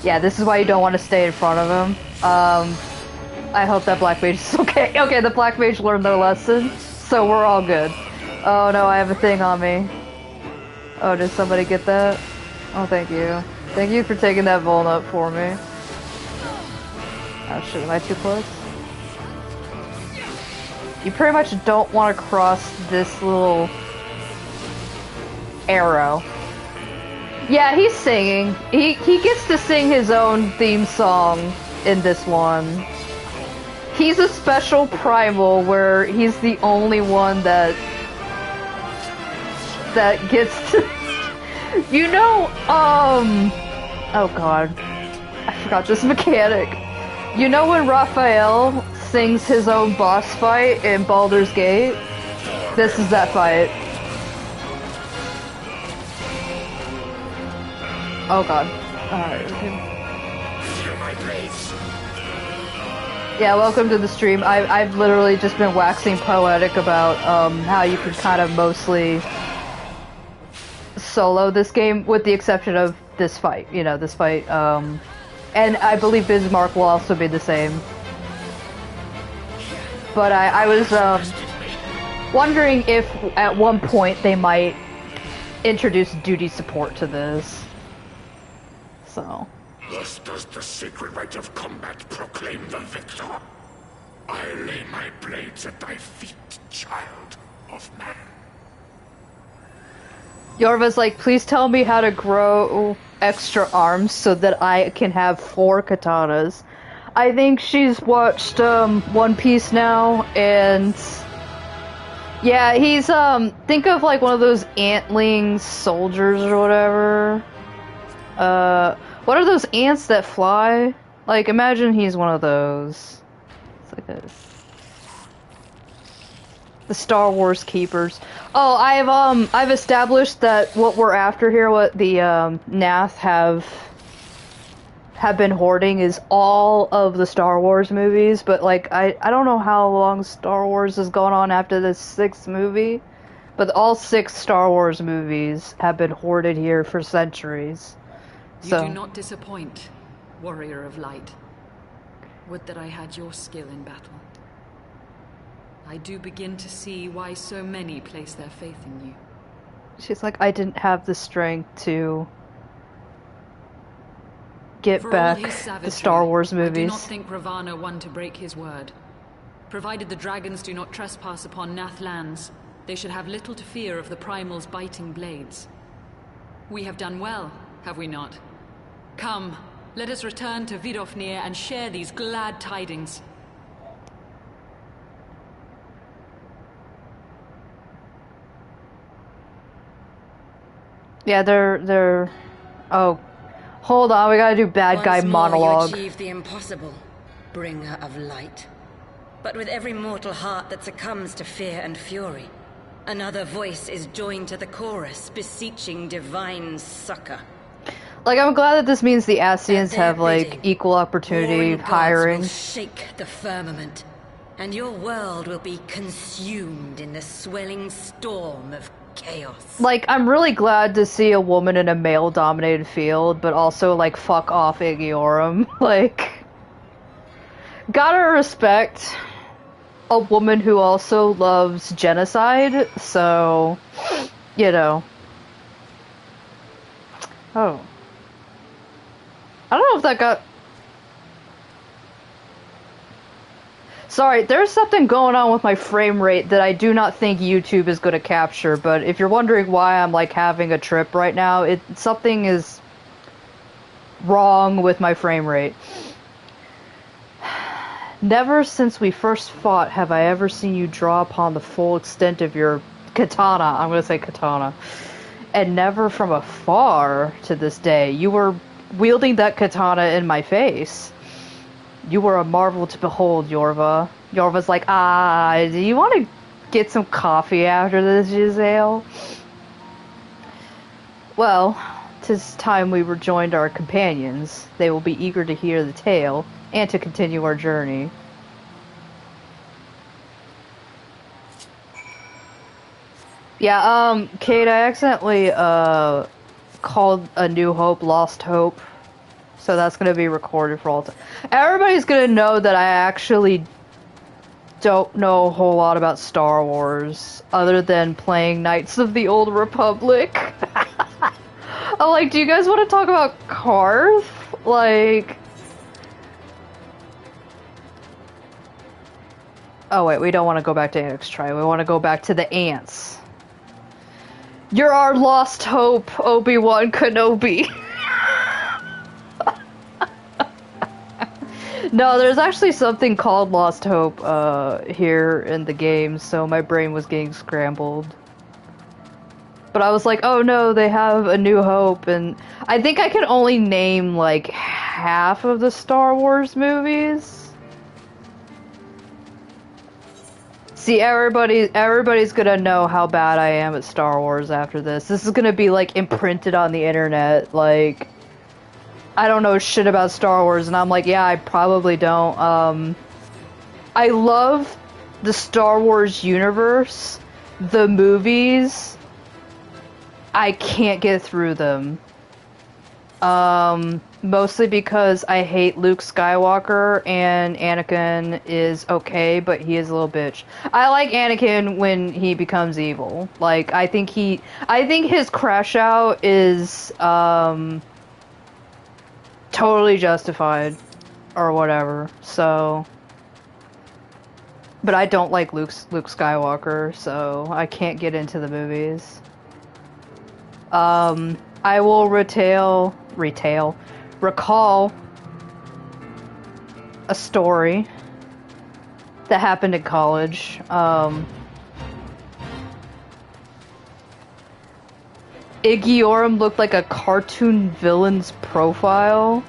Yeah, this is why you don't want to stay in front of him. I hope that Black Mage is okay. Okay, the Black Mage learned their lesson, so we're all good. Oh no, I have a thing on me. Oh, did somebody get that? Oh, thank you. Thank you for taking that vuln up for me. Oh shit, am I too close? You pretty much don't want to cross this little arrow. Yeah, he's singing. He gets to sing his own theme song in this one. He's a special primal where he's the only one that gets to... You know, oh god. I forgot this mechanic. You know when Raphael sings his own boss fight in Baldur's Gate? This is that fight. Oh god. Alright, okay. Yeah, welcome to the stream. I've literally just been waxing poetic about how you can kind of mostly solo this game, with the exception of this fight. You know, this fight, and I believe Bismarck will also be the same. But I was wondering if at one point they might introduce duty support to this. So. Thus does the sacred rite of combat proclaim the victor. I lay my blades at thy feet, child of man. Yorva's like, please tell me how to grow extra arms so that I can have 4 katanas. I think she's watched One Piece now, and yeah, he's think of like one of those antling soldiers or whatever. What are those ants that fly? Like, imagine he's one of those. It's like the Star Wars keepers. Oh, I've established that what we're after here, what the Nath have been hoarding, is all of the Star Wars movies. But like, I don't know how long Star Wars has gone on after this 6th movie, but all 6 Star Wars movies have been hoarded here for centuries. You So. do not disappoint, warrior of light. Would that I had your skill in battle. I do begin to see why so many place their faith in you. She's like, I didn't have the strength to get For back all his savagery, the Star Wars I do movies. not think Ravana one to break his word. Provided the dragons do not trespass upon Nath lands, they should have little to fear of the Primal's biting blades. We have done well, have we not? Come, let us return to Vidofnir and share these glad tidings. Yeah, they're... Oh, hold on, we gotta do bad guy Once more monologue. you achieve the impossible, bringer of light. But with every mortal heart that succumbs to fear and fury, another voice is joined to the chorus, beseeching divine succor. Like, I'm glad that this means the Ascians At their have, like, bidding, equal opportunity warring gods hiring. will shake the firmament, and your world will be consumed in the swelling storm of chaos. Like, I'm really glad to see a woman in a male-dominated field, but also, like, fuck off Igiorum. Like, gotta respect a woman who also loves genocide, so, you know. Oh. I don't know if that got... Sorry, there's something going on with my frame rate that I do not think YouTube is going to capture, but if you're wondering why I'm, like, having a trip right now, something is wrong with my frame rate. Never since we first fought have I ever seen you draw upon the full extent of your katana. I'm going to say katana. And never from afar to this day. You were wielding that katana in my face. You were a marvel to behold, Yorva. Yorva's like, do you want to get some coffee after this, Giselle? Well, 'tis time we rejoined our companions. They will be eager to hear the tale, and to continue our journey. Yeah, Kate, I accidentally, called A New Hope Lost Hope. So that's gonna be recorded for all time. Everybody's gonna know that I actually don't know a whole lot about Star Wars, other than playing Knights of the Old Republic. I'm like, do you guys want to talk about Karth? Like... Oh wait, we don't want to go back to Annex Tri. We want to go back to the ants. You're our lost hope, Obi-Wan Kenobi. No, there's actually something called Lost Hope here in the game, so my brain was getting scrambled. But I was like, oh no, they have A New Hope, and I think I can only name like half of the Star Wars movies. See, everybody's gonna know how bad I am at Star Wars after this. This is gonna be like imprinted on the internet, like... I don't know shit about Star Wars, and I'm like, yeah, I probably don't. I love the Star Wars universe, the movies. I can't get through them. Mostly because I hate Luke Skywalker, and Anakin is okay, but he is a little bitch. I like Anakin when he becomes evil. Like, I think his crash out is, totally justified, or whatever, so... But I don't like Luke Skywalker, so I can't get into the movies. I will recall a story that happened in college. Igiorum looked like a cartoon villain's profile.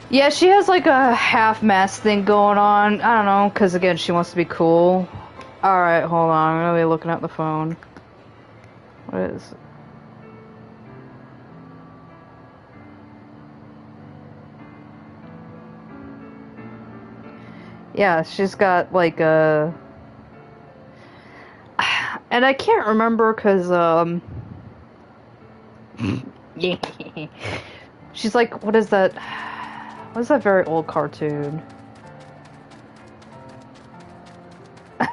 Yeah, she has like a half-mast thing going on. I don't know, because again, she wants to be cool. Alright, hold on. I'm gonna be looking at the phone. What is it? Yeah, she's got like a... And I can't remember because, she's like, what is that? What is that very old cartoon?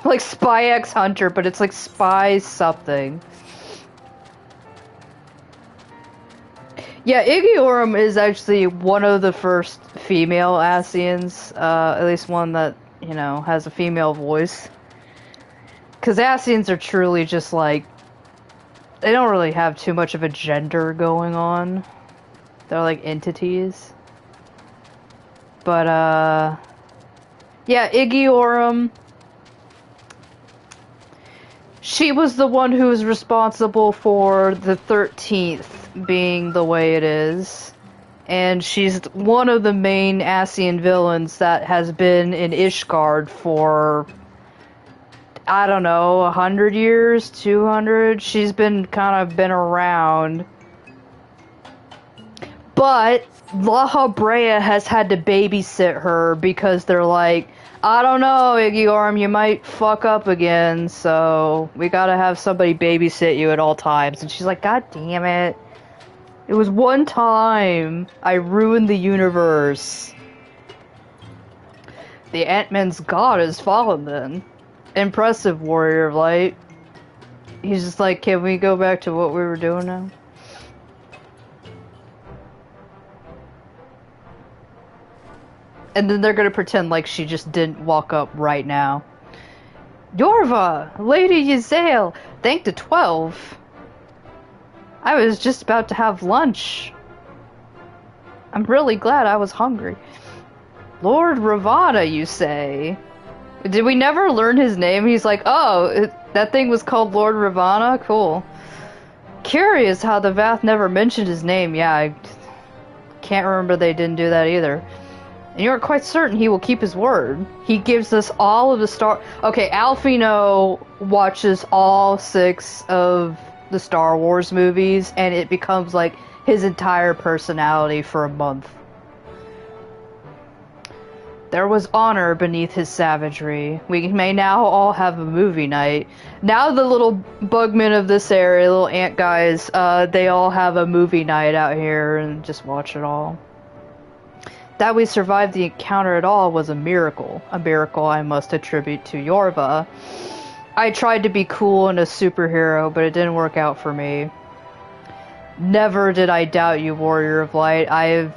Like Spy X Hunter, but it's like Spy something. Yeah, Igiorum is actually one of the first female Ascians, at least one that, you know, has a female voice. Because Ascians are truly just like, they don't really have too much of a gender going on. They're like entities. But, yeah, Igiorum, she was the one who was responsible for the 13th being the way it is. And she's one of the main Ascian villains that has been in Ishgard for, I don't know, 100 years, 200? She's been around. But La Habrea has had to babysit her because they're like, I don't know, Igiorum, you might fuck up again, so we gotta have somebody babysit you at all times. And she's like, God damn it. It was one time. I ruined the universe. The Ant-Man's god has fallen then. Impressive, Warrior of Light. He's just like, can we go back to what we were doing now? And then they're gonna pretend like she just didn't walk up right now. Yorva! Lady Yzael! Thank the 12! I was just about to have lunch. I'm really glad I was hungry. Lord Ravana, you say? Did we never learn his name? He's like, oh, that thing was called Lord Ravana? Cool. Curious how the Vath never mentioned his name. Yeah, I can't remember they didn't do that either. And you're quite certain he will keep his word. He gives us all of the Star... Okay, Alfino watches all 6 of the Star Wars movies, and it becomes like his entire personality for a month. There was honor beneath his savagery. We may now all have a movie night. Now the little bugmen of this area, little ant guys, they all have a movie night out here and just watch it all. That we survived the encounter at all was a miracle. A miracle I must attribute to Yorva. I tried to be cool and a superhero, but it didn't work out for me. Never did I doubt you, Warrior of Light. I've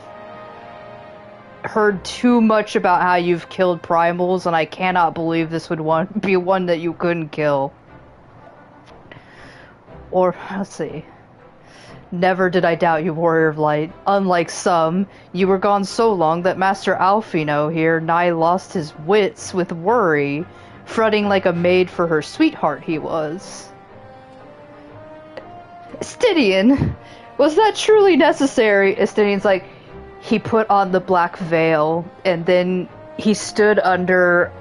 heard too much about how you've killed primals, and I cannot believe this would be one that you couldn't kill. Or, let's see. Never did I doubt you, Warrior of Light. Unlike some, you were gone so long that Master Alfino here nigh lost his wits with worry, fretting like a maid for her sweetheart he was. Estidian, was that truly necessary? Estidian's like, he put on the black veil, and then he stood under,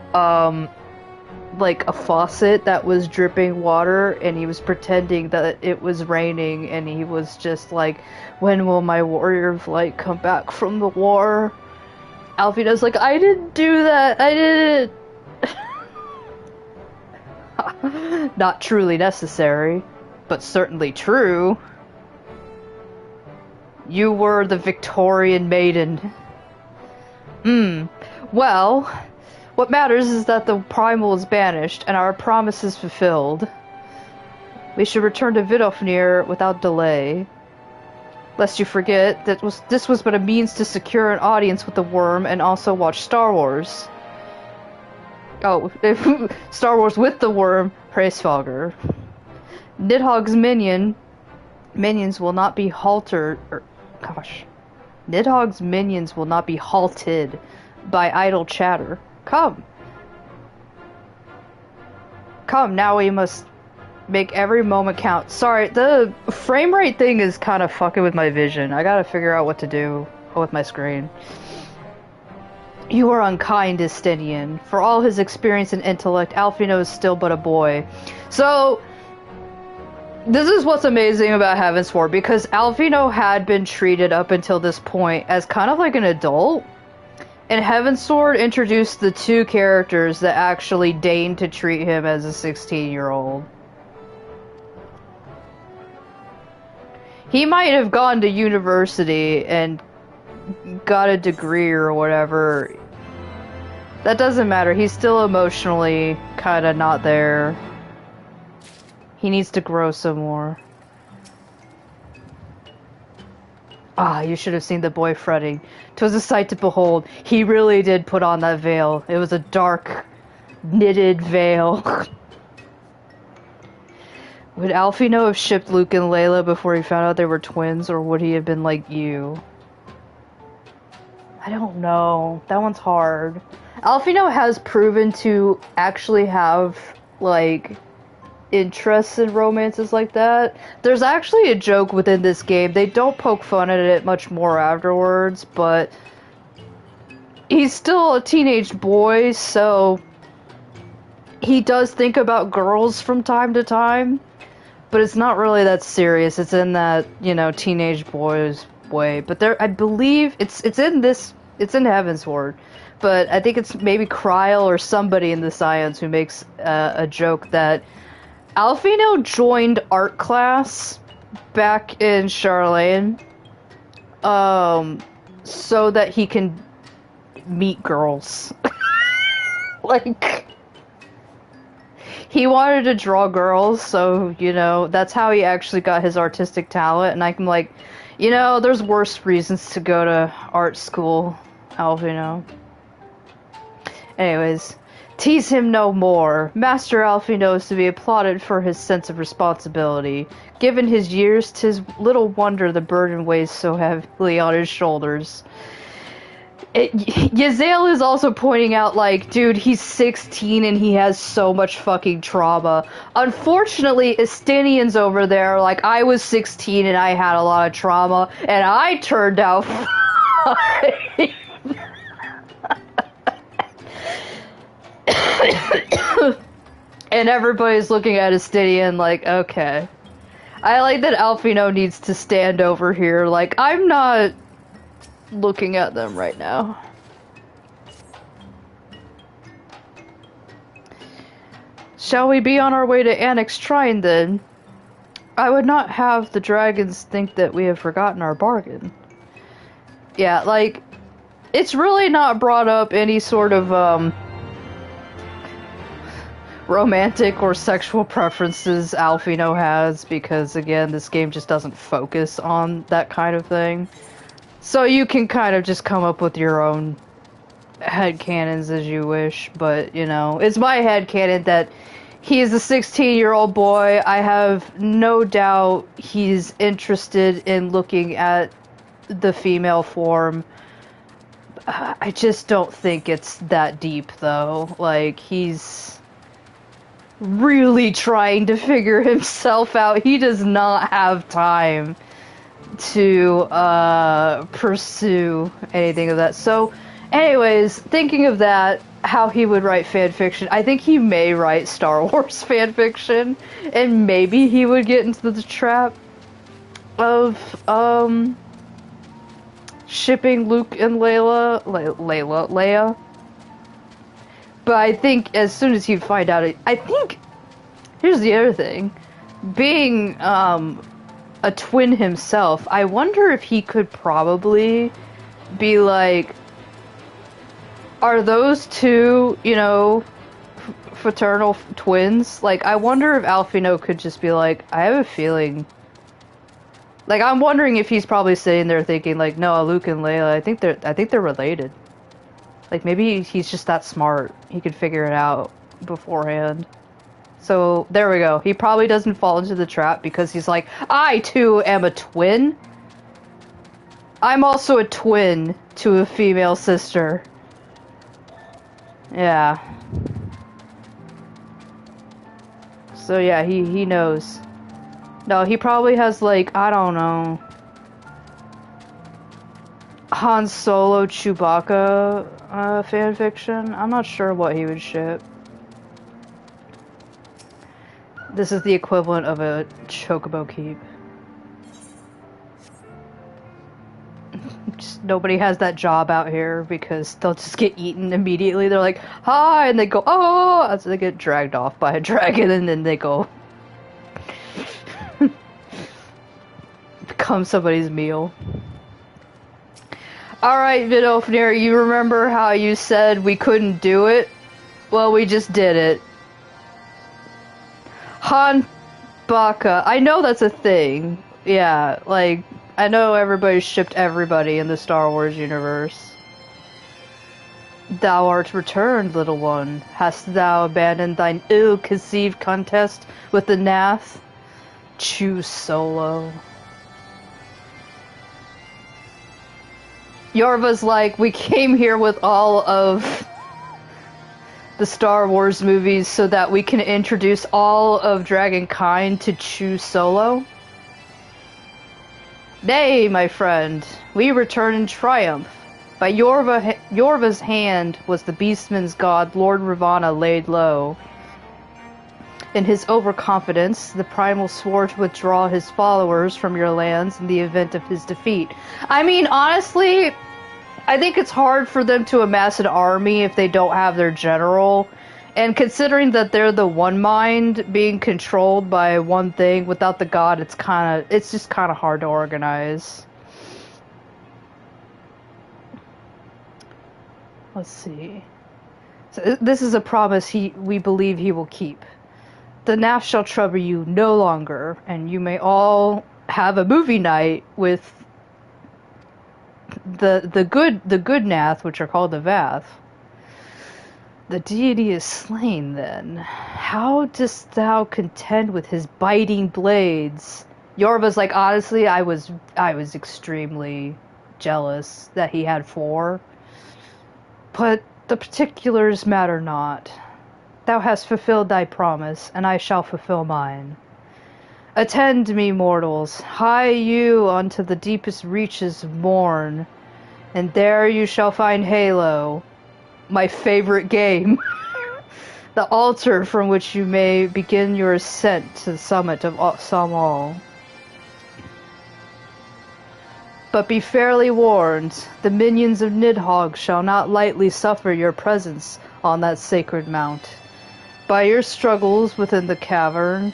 like a faucet that was dripping water, and he was pretending that it was raining, and he was just like, when will my Warrior of Light come back from the war? Alfino's like, I didn't do that, I didn't. Not truly necessary, but certainly true. You were the Victorian maiden. Well, what matters is that the primal is banished, and our promise is fulfilled. We should return to Vidofnir without delay. Lest you forget, this was but a means to secure an audience with the worm and also watch Star Wars. Oh, Star Wars with the worm, Hraesvalgr. Nidhogg's minion, minions will not be halted, Nidhogg's minions will not be halted by idle chatter. Come. Come, now we must make every moment count. Sorry, the frame rate thing is kind of fucking with my vision. I gotta figure out what to do with my screen. You are unkind, Estinian. For all his experience and intellect, Alfino is still but a boy. So, this is what's amazing about Heavensward, because Alfino had been treated up until this point as kind of like an adult. And Heavensward introduced the two characters that actually deigned to treat him as a 16-year-old. He might have gone to university and got a degree or whatever. That doesn't matter. He's still emotionally kind of not there. He needs to grow some more. Ah, you should have seen the boy fretting. 'Twas a sight to behold. He really did put on that veil. It was a dark, knitted veil. Would Alfino have shipped Luke and Layla before he found out they were twins, or would he have been like you? I don't know. That one's hard. Alfino has proven to actually have, like, interests in romances like that. There's actually a joke within this game. They don't poke fun at it much more afterwards, but he's still a teenage boy, so he does think about girls from time to time, but it's not really that serious. It's in that, you know, teenage boys way. But there, I believe it's in Heavensward, but I think it's maybe Kryl or somebody in the Scions who makes a joke that Alfino joined art class back in Charlene, so that he can meet girls. Like, he wanted to draw girls, so, you know, that's how he actually got his artistic talent, and I'm like, you know, there's worse reasons to go to art school, Alfino. Anyways, tease him no more. Master Alfino is to be applauded for his sense of responsibility. Given his years, 'tis little wonder the burden weighs so heavily on his shoulders. Yazael is also pointing out, like, dude, he's 16 and he has so much fucking trauma. Unfortunately, Estinians over there, like, I was 16 and I had a lot of trauma, and I turned out fine. And everybody's looking at Estinian like, okay. I like that Alfino needs to stand over here, like, I'm not looking at them right now. Shall we be on our way to Annex Shrine then? I would not have the dragons think that we have forgotten our bargain. Yeah, like, it's really not brought up any sort of, romantic or sexual preferences Alfino has, because, again, this game just doesn't focus on that kind of thing. So you can kind of just come up with your own headcanons as you wish, but, you know, it's my headcanon that he's a 16-year-old boy. I have no doubt he's interested in looking at the female form. I just don't think it's that deep, though. Like, he's really trying to figure himself out. He does not have time to pursue anything of that. So, anyways, thinking of that, how he would write fanfiction, I think he may write Star Wars fanfiction, and maybe he would get into the trap of shipping Luke and Leia. But I think as soon as you find out, I think, here's the other thing, being a twin himself, I wonder if he could probably be like, are those two, you know, fraternal twins? Like, I wonder if Alfino could just be like, I have a feeling. Like, I'm wondering if he's probably sitting there thinking, like, no, Luke and Leia, I think they're related. Like, maybe he's just that smart. He could figure it out beforehand. So, there we go. He probably doesn't fall into the trap because he's like, I too am a twin. I'm also a twin to a female sister. Yeah. So yeah, he knows. No, he probably has like, I don't know, Han Solo Chewbacca fanfiction. I'm not sure what he would ship. This is the equivalent of a Chocobo keep. Just, nobody has that job out here because they'll just get eaten immediately. They're like, hi, and they go, oh, as they get dragged off by a dragon, and then they go become somebody's meal. Alright, Vidofnir, you remember how you said we couldn't do it? Well, we just did it. Han Baka. I know that's a thing. Yeah, like, I know everybody shipped everybody in the Star Wars universe. Thou art returned, little one. Hast thou abandoned thine ill-conceived contest with the Nath? Choose Solo. Yorva's like, we came here with all of the Star Wars movies so that we can introduce all of Dragonkind to choose Solo. Nay, my friend, we return in triumph. By Yorva's hand was the beastman's god Lord Ravana laid low. In his overconfidence, the primal swore to withdraw his followers from your lands in the event of his defeat. I mean, honestly, I think it's hard for them to amass an army if they don't have their general. And considering that they're the one mind being controlled by one thing without the god, it's just kind of hard to organize. Let's see. So this is a promise we believe he will keep. The Nath shall trouble you no longer, and you may all have a movie night with the good Nath, which are called the Vath. The deity is slain, then. How dost thou contend with his biting blades? Yorva's like, honestly, I was extremely jealous that he had 4. But the particulars matter not. Thou hast fulfilled thy promise, and I shall fulfill mine. Attend me, mortals. Hie you unto the deepest reaches of morn, and there you shall find Halo, my favorite game. The altar from which you may begin your ascent to the summit of Samal. But be fairly warned, the minions of Nidhogg shall not lightly suffer your presence on that sacred mount. By your struggles within the cavern,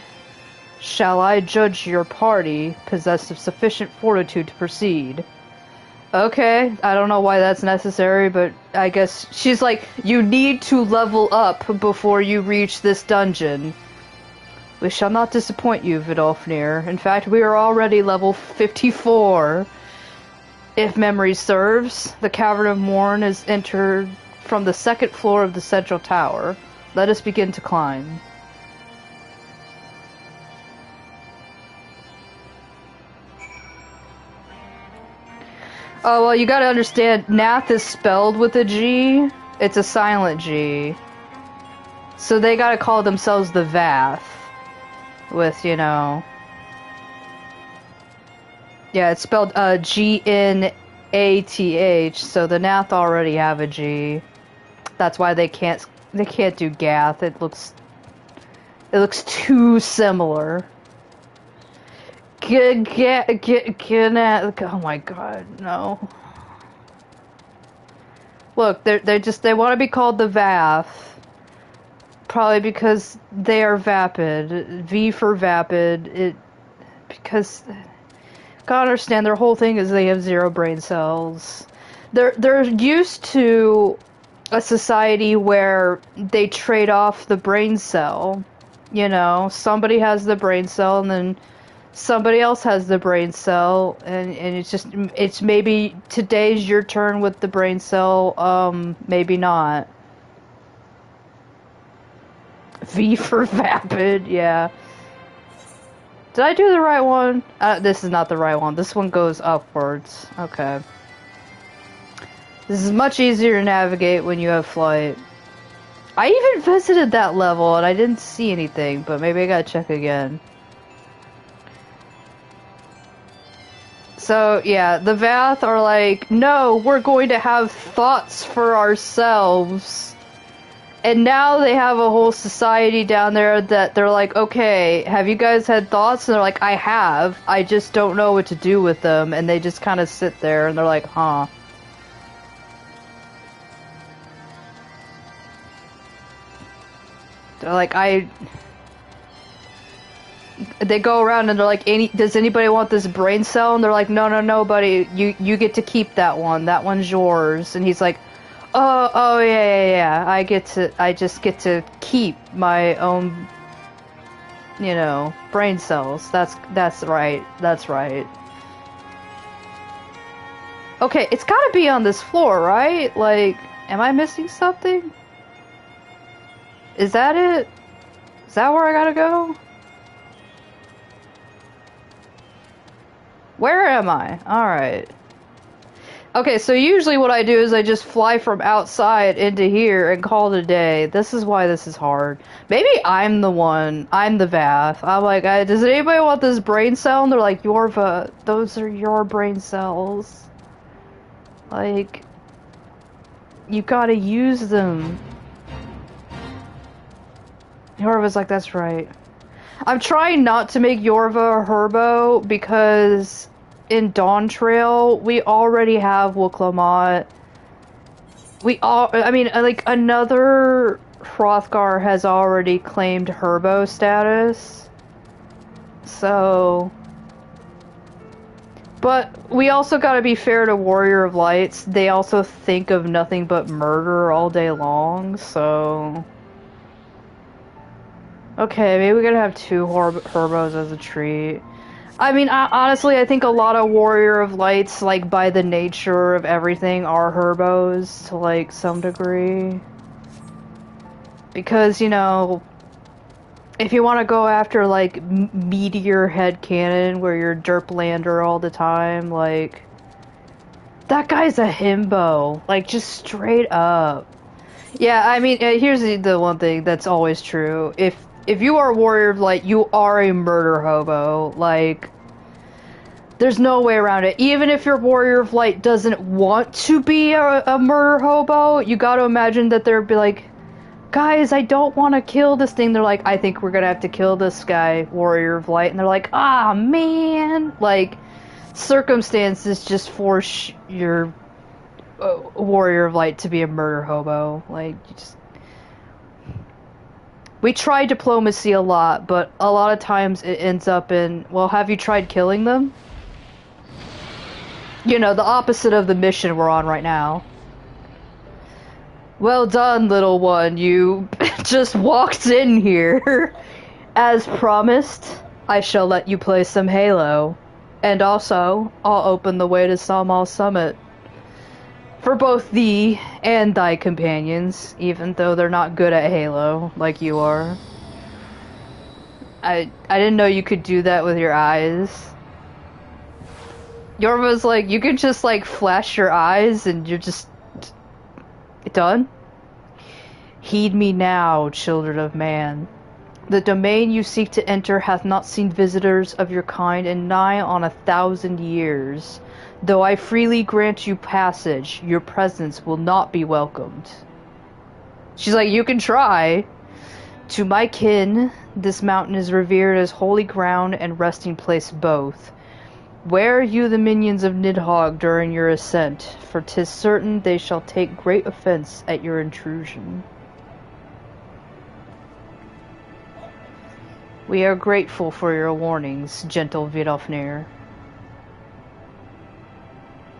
shall I judge your party possessed of sufficient fortitude to proceed. Okay, I don't know why that's necessary, but I guess she's like, you need to level up before you reach this dungeon. We shall not disappoint you, Vidofnir. In fact, we are already level 54. If memory serves, the Cavern of Morn is entered from the 2nd floor of the central tower. Let us begin to climb. Oh, well, you gotta understand, Nath is spelled with a G. It's a silent G. So they gotta call themselves the Vath. With, you know... Yeah, it's spelled G-N-A-T-H, so the Nath already have a G. That's why they can't do Gath. It looks too similar. Oh my god, no. Look, they want to be called the Vath. Probably because they are vapid. V for vapid. Because gotta understand, their whole thing is they have 0 brain cells. They're used to a society where they trade off the brain cell. You know, somebody has the brain cell and then somebody else has the brain cell, and it's maybe today's your turn with the brain cell, maybe not. V for vapid, yeah. Did I do the right one? This is not the right one. This one goes upwards. Okay. This is much easier to navigate when you have flight. I even visited that level and I didn't see anything, but maybe I gotta check again. So, yeah, the Vath are like, no, we're going to have thoughts for ourselves. And now they have a whole society down there that they're like, okay, have you guys had thoughts? And they're like, I have. I just don't know what to do with them. And they just kind of sit there and they're like, huh. They're like, they go around and they're like, does anybody want this brain cell? And they're like, no, buddy, you get to keep that one. That one's yours. And he's like, oh, yeah. I just get to keep my own, you know, brain cells. That's right. That's right. Okay, it's gotta be on this floor, right? Like, am I missing something? Is that it? Is that where I gotta go? Where am I? Alright. Okay, so usually what I do is I just fly from outside into here and call it a day. This is why this is hard. Maybe I'm the Vath. I'm like, does anybody want this brain cell? And they're like, Yorva, those are your brain cells. Like, you gotta use them. Yorva's like, that's right. I'm trying not to make Yorva a herbo because in Dawn Trail we already have Wuklamot. Like another Hrothgar has already claimed herbo status. So, but we also gotta be fair to Warrior of Lights. They also think of nothing but murder all day long, so... Okay, maybe we're gonna have two herbos as a treat. I mean, honestly, I think a lot of Warrior of Lights, like, by the nature of everything, are herbos to, like, some degree. Because, you know, if you want to go after, like, meteor headcanon, where you're derplander all the time, like, that guy's a himbo. Like, just straight up. Yeah, I mean, here's the one thing that's always true. If you are a Warrior of Light, you are a murder hobo. Like, there's no way around it. Even if your Warrior of Light doesn't want to be a murder hobo, you gotta imagine that they'd be like, guys, I don't want to kill this thing. They're like, I think we're gonna have to kill this guy, Warrior of Light. And they're like, ah, man. Like, circumstances just force your Warrior of Light to be a murder hobo. Like, you just... We try diplomacy a lot, but a lot of times it ends up in, well, have you tried killing them? You know, the opposite of the mission we're on right now. Well done, little one. You just walked in here. As promised, I shall let you play some Halo. And also, I'll open the way to Salmal Summit. For both thee and thy companions, even though they're not good at Halo, like you are. I didn't know you could do that with your eyes. Yorva's like, you can just, like, flash your eyes and you're just... done? Heed me now, children of man. The domain you seek to enter hath not seen visitors of your kind in nigh on 1,000 years. Though I freely grant you passage, your presence will not be welcomed. She's like, you can try. To my kin, this mountain is revered as holy ground and resting place both. Ware you the minions of Nidhogg during your ascent, for 'tis certain they shall take great offense at your intrusion. We are grateful for your warnings, gentle Vidofnir.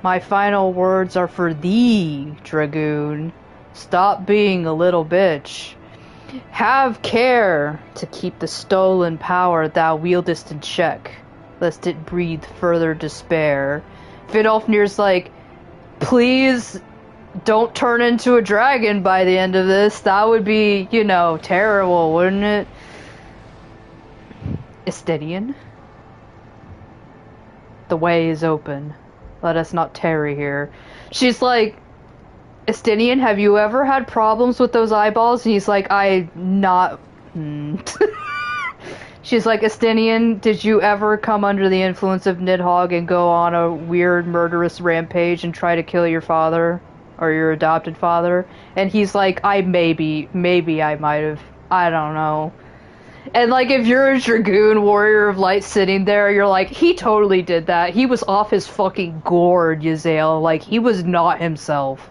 My final words are for thee, Dragoon. Stop being a little bitch. Have care to keep the stolen power thou wieldest in check, lest it breathe further despair. Vidofnir's like, please don't turn into a dragon by the end of this. That would be, you know, terrible, wouldn't it? Estinian? The way is open. Let us not tarry here. She's like, Estinian, have you ever had problems with those eyeballs? And he's like, She's like, Estinian, did you ever come under the influence of Nidhogg and go on a weird murderous rampage and try to kill your father? Or your adopted father? And he's like, maybe I might have. I don't know. And like, if you're a Dragoon Warrior of Light sitting there, you're like, he totally did that. He was off his fucking gourd, Yazael. Like, he was not himself.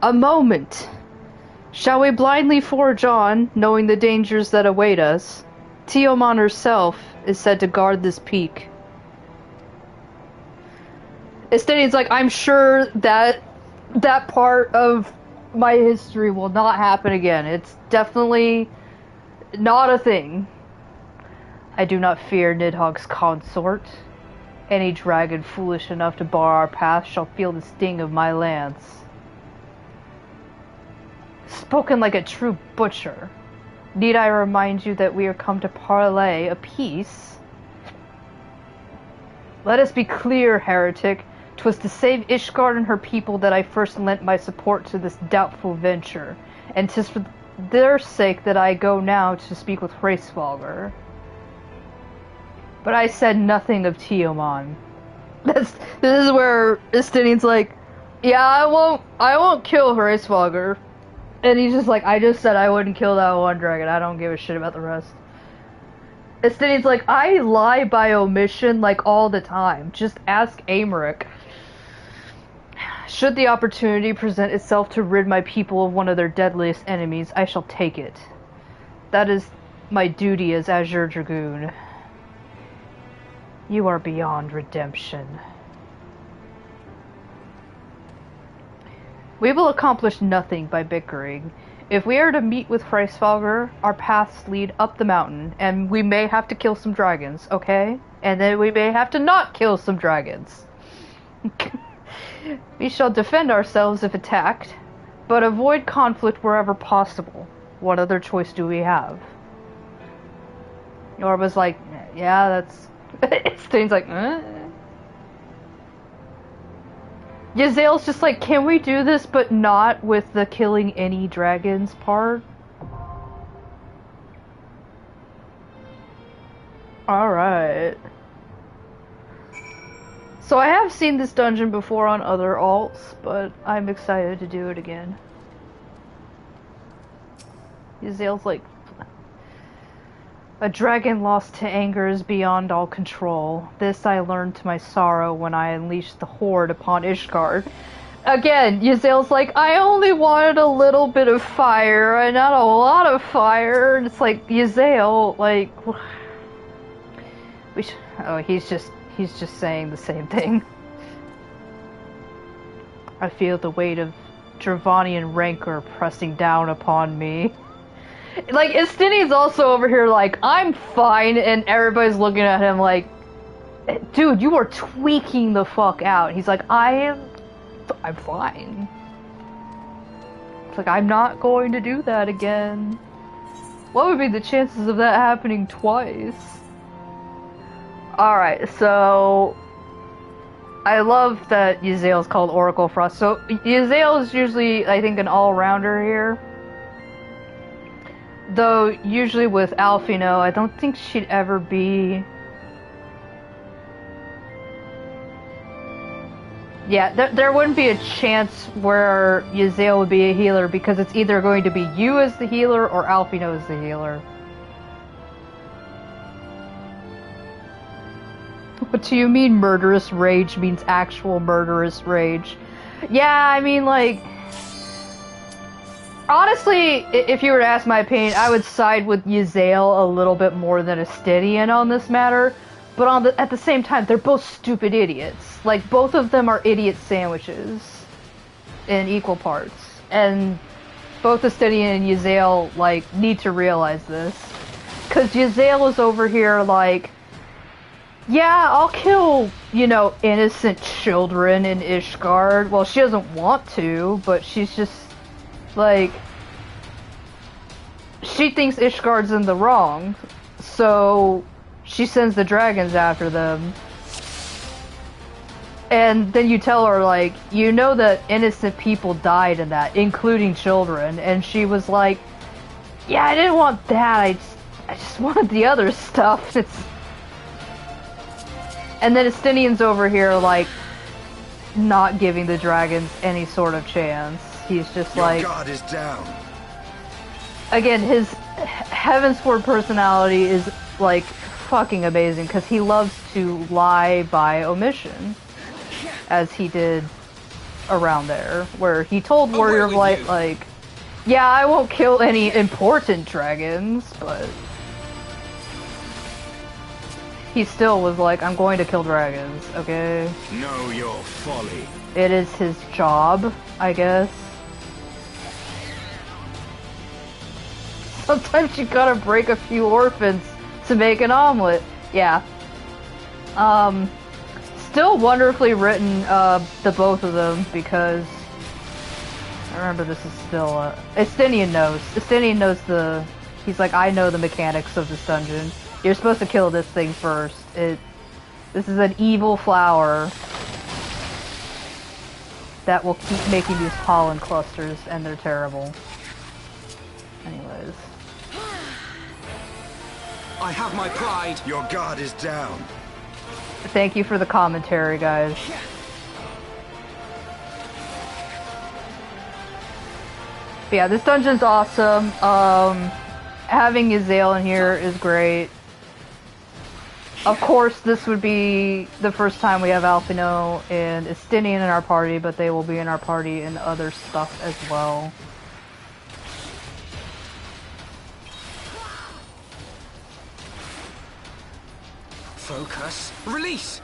A moment. Shall we blindly forge on, knowing the dangers that await us? Tiamat herself is said to guard this peak. Estinian's like, I'm sure that that part of my history will not happen again. It's definitely not a thing. I do not fear Nidhogg's consort. Any dragon foolish enough to bar our path shall feel the sting of my lance. Spoken like a true butcher. Need I remind you that we are come to parley a peace? Let us be clear, heretic. 'Twas to save Ishgard and her people that I first lent my support to this doubtful venture, and 'tis for their sake that I go now to speak with Hraesvelgr. But I said nothing of Tiamat. This is where Estinian's like, yeah, I won't kill Hraesvelgr. And he's just like, I just said I wouldn't kill that one dragon. I don't give a shit about the rest. Estinian's like, I lie by omission like all the time. Just ask Aymeric. Should the opportunity present itself to rid my people of one of their deadliest enemies, I shall take it. That is my duty as Azure Dragoon. You are beyond redemption. We will accomplish nothing by bickering. If we are to meet with Hraesvelgr, our paths lead up the mountain, and we may have to kill some dragons, okay? And then we may have to not kill some dragons. We shall defend ourselves if attacked, but avoid conflict wherever possible. What other choice do we have? Yorva's like, yeah, that's... Stain's like, Yazael's just like, can we do this but not with the killing any dragons part? Alright. So I have seen this dungeon before on other alts, but I'm excited to do it again. Yazael's like, a dragon lost to anger is beyond all control. This I learned to my sorrow when I unleashed the horde upon Ishgard. Again, Yazael's like, I only wanted a little bit of fire, and not a lot of fire. And it's like, Yazael, like, oh, he's just saying the same thing. I feel the weight of Dravanian rancor pressing down upon me. Like, Estinian's also over here like, I'm fine, and everybody's looking at him like, dude, you are tweaking the fuck out. He's like, I'm fine. It's like, I'm not going to do that again. What would be the chances of that happening twice? Alright, so I love that Yazael's called Oracle Frost. So Yazael is usually, I think, an all-rounder here. Though, usually with Alphino, I don't think she'd ever be... Yeah, there wouldn't be a chance where Yazael would be a healer, because it's either going to be you as the healer or Alphino as the healer. What do you mean murderous rage means actual murderous rage? Yeah, I mean, like... Honestly, if you were to ask my opinion, I would side with Yazael a little bit more than Estinian on this matter. But at the same time, they're both stupid idiots. Like, both of them are idiot sandwiches. In equal parts. And both Estinian and Yazael, like, need to realize this. Because Yazael is over here, like... Yeah, I'll kill, you know, innocent children in Ishgard. Well, she doesn't want to, but she's just, like, she thinks Ishgard's in the wrong, so she sends the dragons after them. And then you tell her, like, you know that innocent people died in that, including children, and she was like, yeah, I didn't want that, I just wanted the other stuff. And then Estinian's over here, like, not giving the dragons any sort of chance. He's just like... Your god is down. Again, his Heavensward personality is, like, fucking amazing, because he loves to lie by omission. As he did around there, where he told Warrior of Light, like, yeah, I won't kill any important dragons, but... he still was like, I'm going to kill dragons, okay? Know your folly. It is his job, I guess. Sometimes you gotta break a few orphans to make an omelet. Yeah. Still wonderfully written, the both of them, because... I remember this is still, Estinian knows. Estinian knows the... He's like, I know the mechanics of this dungeon. You're supposed to kill this thing first. This is an evil flower that will keep making these pollen clusters, and they're terrible. Anyways. I have my pride. Your guard is down. Thank you for the commentary, guys. But yeah, this dungeon's awesome. Having Yzael in here is great. Of course, this would be the first time we have Alphino and Estinian in our party, but they will be in our party in other stuff as well. Focus. Release!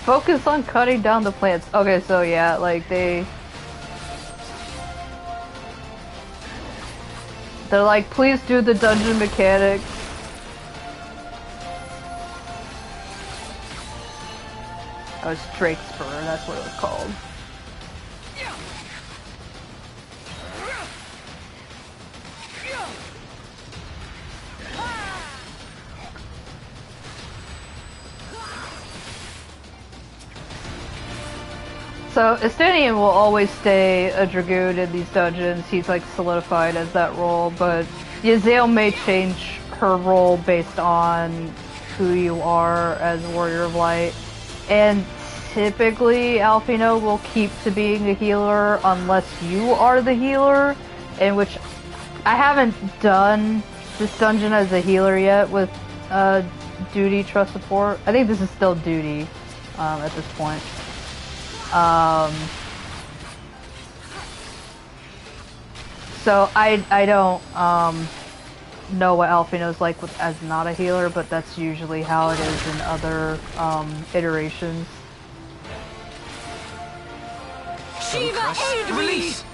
Focus on cutting down the plants. Okay, so yeah, like they're like, please do the dungeon mechanics. Oh, it's Drake's Spur, that's what it was called. So, Estinian will always stay a Dragoon in these dungeons. He's like solidified as that role, but Yzael may change her role based on who you are as Warrior of Light. And typically, Alphino will keep to being a healer unless you are the healer, in which I haven't done this dungeon as a healer yet with Duty, Trust, Support. I think this is still Duty at this point. So I don't know what Alphino's like as not a healer, but that's usually how it is in other iterations. Shiva, aid me! Release!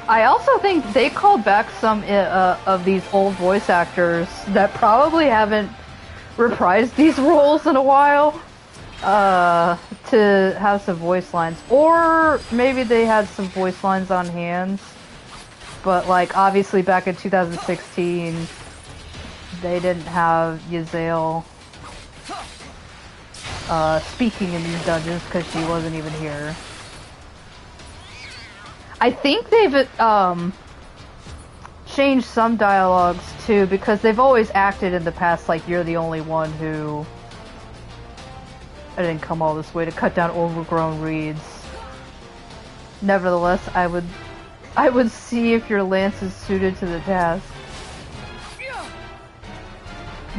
I also think they called back some of these old voice actors that probably haven't reprised these roles in a while to have some voice lines, or maybe they had some voice lines on hand, but like obviously back in 2016 they didn't have Yzael speaking in these dungeons because she wasn't even here. I think they've changed some dialogues too, because they've always acted in the past like you're the only one who... I didn't come all this way to cut down overgrown reeds. Nevertheless, I would see if your lance is suited to the task.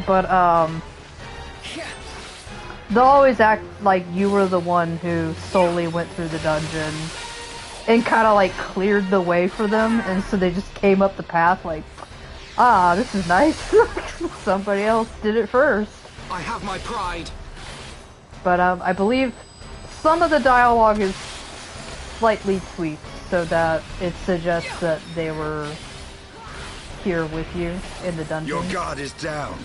But they'll always act like you were the one who solely went through the dungeon. and kind of like cleared the way for them, and so they just came up the path like, ah, this is nice. Somebody else did it first. I have my pride. But I believe some of the dialogue is slightly tweaked so that it suggests that they were here with you in the dungeon. Your guard is down.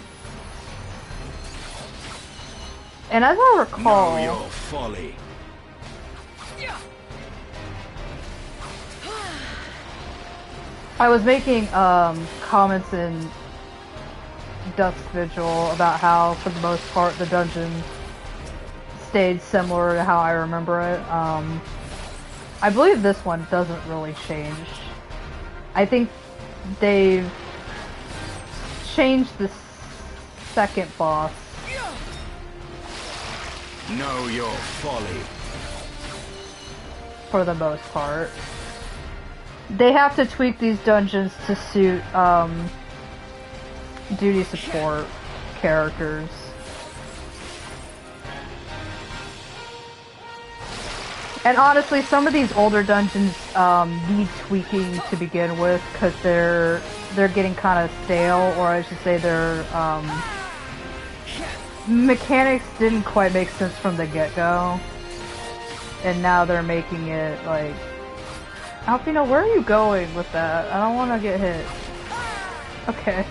And as I recall, Know your folly. I was making comments in Dusk Vigil about how, for the most part, the dungeon stayed similar to how I remember it. I believe this one doesn't really change. I think they've changed the second boss. Know your folly. For the most part. They have to tweak these dungeons to suit duty support characters. And honestly, some of these older dungeons need tweaking to begin with because they're getting kind of stale, or I should say their mechanics didn't quite make sense from the get-go, and now they're making it like, Alpino, where are you going with that? I don't want to get hit. Okay.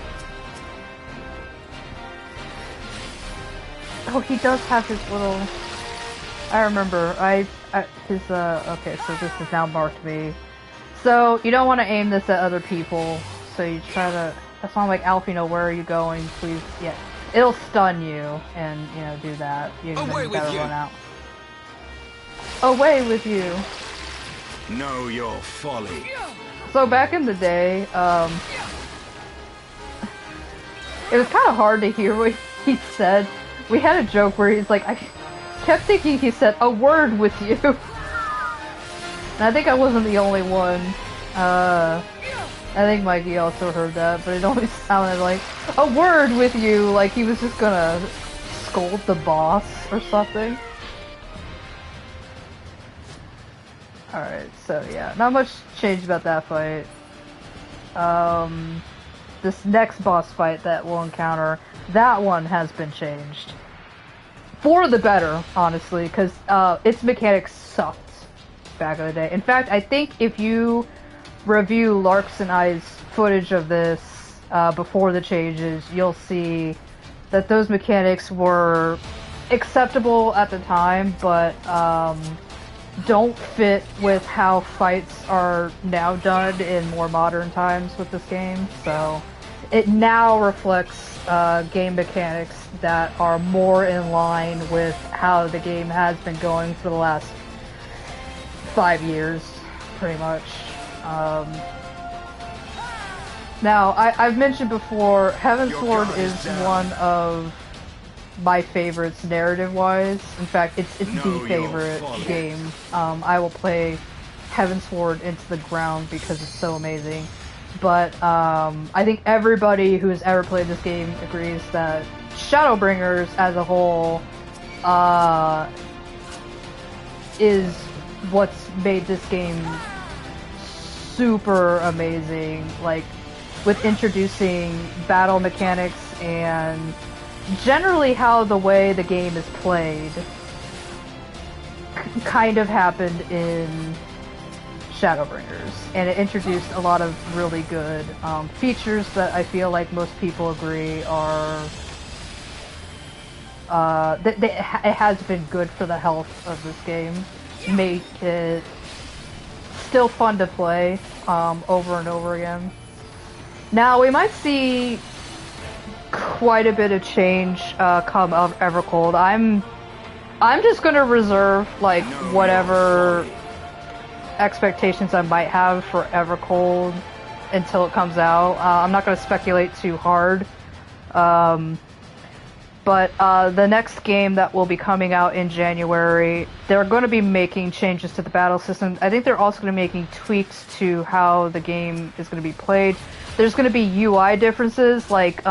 Oh, he does have his little... I remember. Okay, so this is now marked me. So, you don't want to aim this at other people, so you try to... That's why I'm like, Alpino, where are you going? Please, yeah. It'll stun you, and, you know, do that. You gotta run out. Away with you! Know your folly. So back in the day, it was kind of hard to hear what he said. We had a joke where he's like, I kept thinking he said, a word with you. And I think I wasn't the only one. I think Mikey also heard that, but it always sounded like, a word with you, like he was just gonna scold the boss or something. Alright, so yeah, not much changed about that fight. This next boss fight that we'll encounter, that one has been changed. For the better, honestly, because its mechanics sucked back in the day. In fact, I think if you review Larks and I's footage of this before the changes, you'll see that those mechanics were acceptable at the time, but don't fit with how fights are now done in more modern times with this game. So it now reflects game mechanics that are more in line with how the game has been going for the last 5 years, pretty much. Now, I've mentioned before, Heavensward is one of my favorites narrative-wise. In fact, it's the favorite game. I will play Heavensward into the ground because it's so amazing. But I think everybody who has ever played this game agrees that Shadowbringers as a whole is what's made this game super amazing. Like, with introducing battle mechanics and generally how the way the game is played kind of happened in Shadowbringers, and it introduced a lot of really good features that I feel like most people agree are it has been good for the health of this game. Make it still fun to play over and over again. Now we might see quite a bit of change come of Evercold. I'm just gonna reserve like whatever expectations I might have for Evercold until it comes out. I'm not gonna speculate too hard. But the next game that will be coming out in January, they're going to be making changes to the battle system. I think they're also going to be making tweaks to how the game is going to be played. There's going to be UI differences, like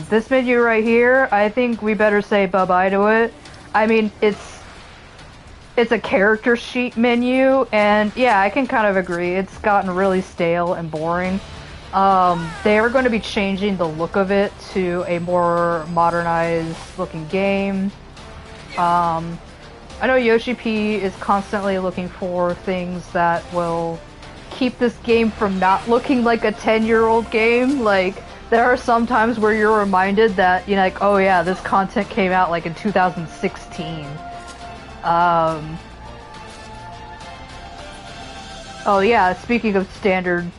this menu right here. I think we better say bye-bye to it. I mean, it's it's a character sheet menu, and yeah, I can kind of agree. It's gotten really stale and boring. They are going to be changing the look of it to a more modernized looking game. I know Yoshi P is constantly looking for things that will keep this game from not looking like a 10-year-old game. Like, there are some times where you're reminded that, you know, like, oh yeah, this content came out like in 2016. Oh yeah, speaking of standard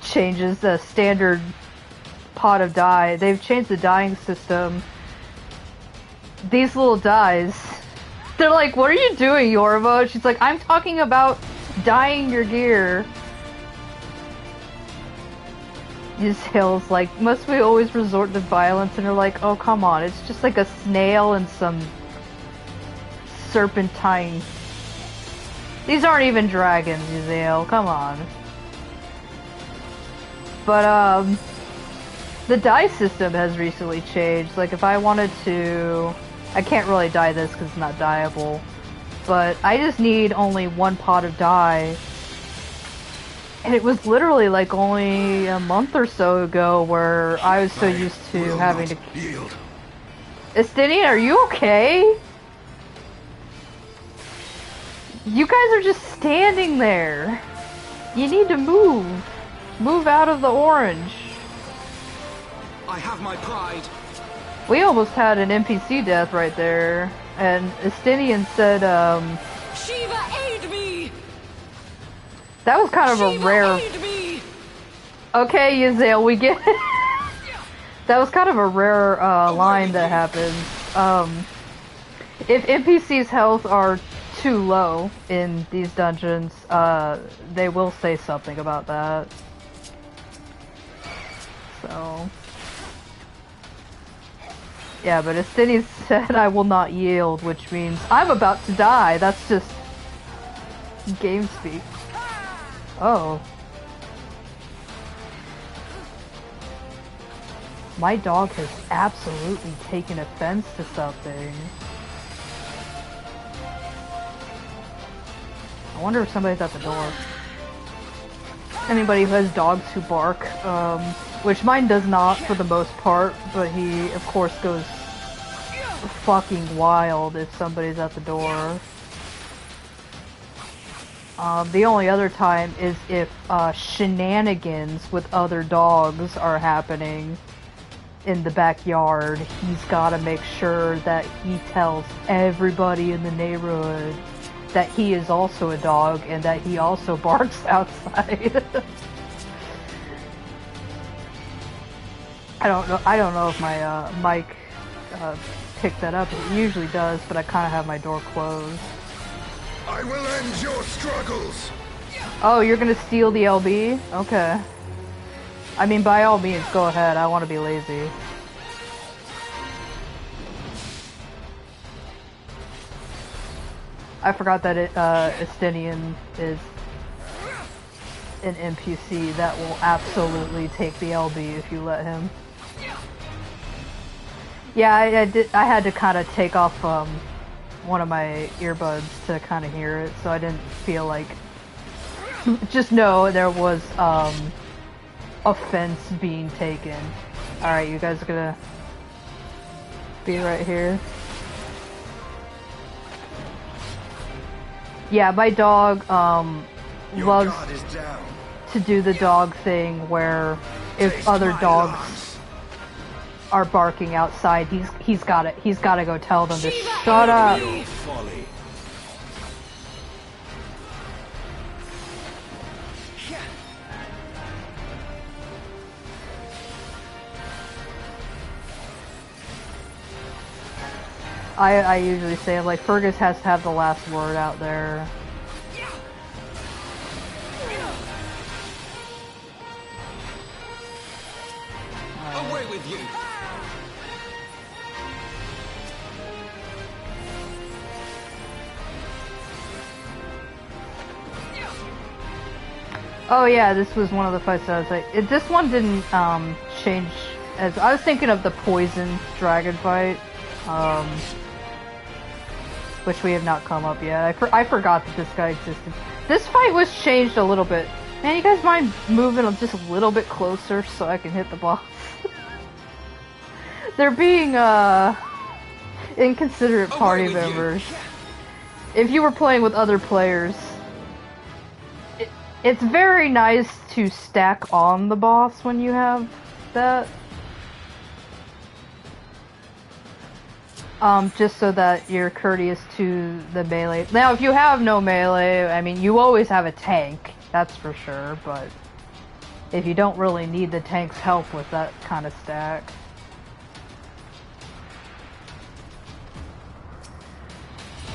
changes, the standard pot of dye, they've changed the dyeing system. These little dyes, they're like, what are you doing, Yorva? She's like, I'm talking about dyeing your gear. These hills, like, must we always resort to violence? And they're like, oh, come on, it's just like a snail and some serpentine. These aren't even dragons, Yuzael, come on. But, the dye system has recently changed. Like, if I wanted to... I can't really dye this because it's not dyeable. But I just need only one pot of dye. And it was literally like only a month or so ago where I was so used to having to... Yield. Estinian, are you okay? You guys are just standing there. You need to move. Move out of the orange. I have my pride. We almost had an NPC death right there. And Estinian said, Shiva, aid me! that was kind of a rare... Aid me! Okay, Yuzael, we get it. That was kind of a rare line that happens. If NPCs' health are too low in these dungeons, they will say something about that. So... yeah, but Estinian said I will not yield, which means I'm about to die. That's just... game speak. Oh. My dog has absolutely taken offense to something. I wonder if somebody's at the door. Anybody who has dogs who bark, which mine does not for the most part, but he of course goes fucking wild if somebody's at the door. The only other time is if shenanigans with other dogs are happening in the backyard. He's gotta make sure that he tells everybody in the neighborhood that he is also a dog and that he also barks outside. I don't know if my mic picked that up. It usually does, but I kind of have my door closed. I will end your struggles. Oh, you're gonna steal the LB? Okay. I mean, by all means, go ahead. I want to be lazy. I forgot that Estinian is an NPC that will absolutely take the LB if you let him. Yeah, I had to kind of take off one of my earbuds to kind of hear it, so I didn't feel like... just know there was offense being taken. Alright, you guys are gonna be right here. Yeah, my dog loves to do the dog thing where if other dogs are barking outside, he's gotta go tell them to shut up. I usually say, like, Fergus has to have the last word out there. Away with you! Oh yeah, this was one of the fights that I was like... this one didn't change as... I was thinking of the poison dragon fight. which we have not come up yet. I forgot that this guy existed. This fight was changed a little bit. Man, you guys mind moving just a little bit closer so I can hit the boss? They're being, inconsiderate party members. If you were playing with other players, it's very nice to stack on the boss when you have that. Just so that you're courteous to the melee. Now, if you have no melee, I mean, you always have a tank, that's for sure, but if you don't really need the tank's help with that kind of stack.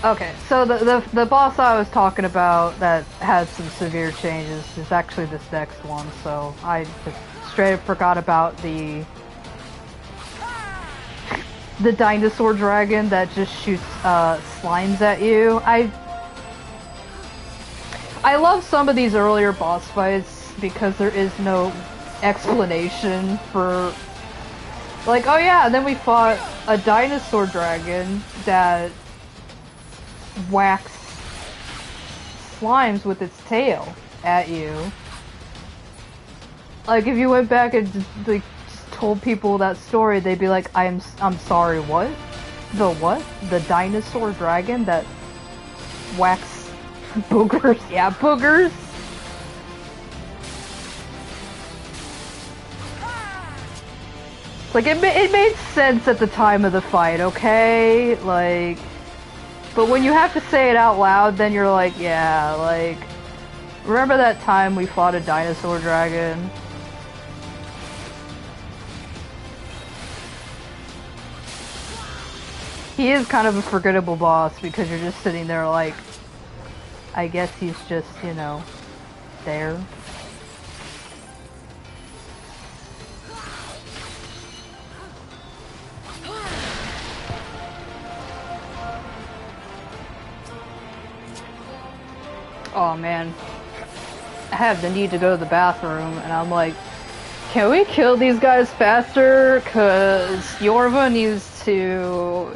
Okay, so the boss I was talking about that had some severe changes is actually this next one, so I just straight up forgot about the dinosaur dragon that just shoots slimes at you. I love some of these earlier boss fights because there is no explanation for, like, oh yeah, and then we fought a dinosaur dragon that whacks slimes with its tail at you. Like, if you went back and like told people that story, they'd be like, I'm sorry, what? The what? The dinosaur dragon that whacks boogers? Yeah, boogers! Like, it made sense at the time of the fight, okay? Like, but when you have to say it out loud, then you're like, yeah, like, remember that time we fought a dinosaur dragon? He is kind of a forgettable boss because you're just sitting there like, I guess he's just, you know, there. Oh man, I have the need to go to the bathroom and I'm like, can we kill these guys faster? Cause Yorva needs to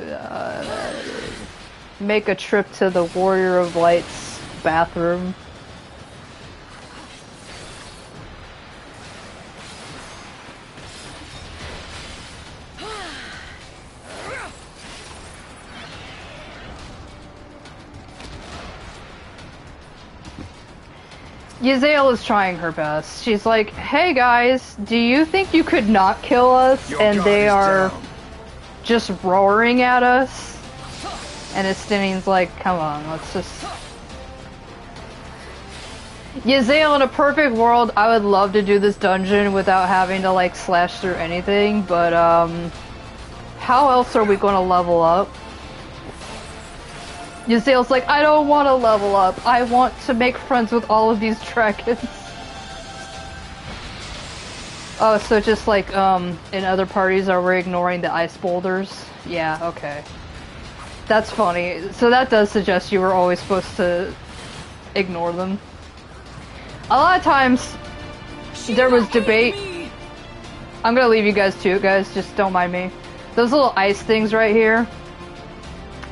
make a trip to the Warrior of Light's bathroom. Yazael is trying her best. She's like, hey guys, do you think you could not kill us? And they are just roaring at us. And Estinian's like, come on, let's just... Yazael, in a perfect world, I would love to do this dungeon without having to, like, slash through anything, but, how else are we gonna level up? Yazael's like, I don't want to level up. I want to make friends with all of these dragons. Oh, so just like, in other parties, are we ignoring the ice boulders? Yeah, okay. That's funny. So that does suggest you were always supposed to ignore them. A lot of times, there was debate. I'm gonna leave you guys too, guys. Just don't mind me. Those little ice things right here.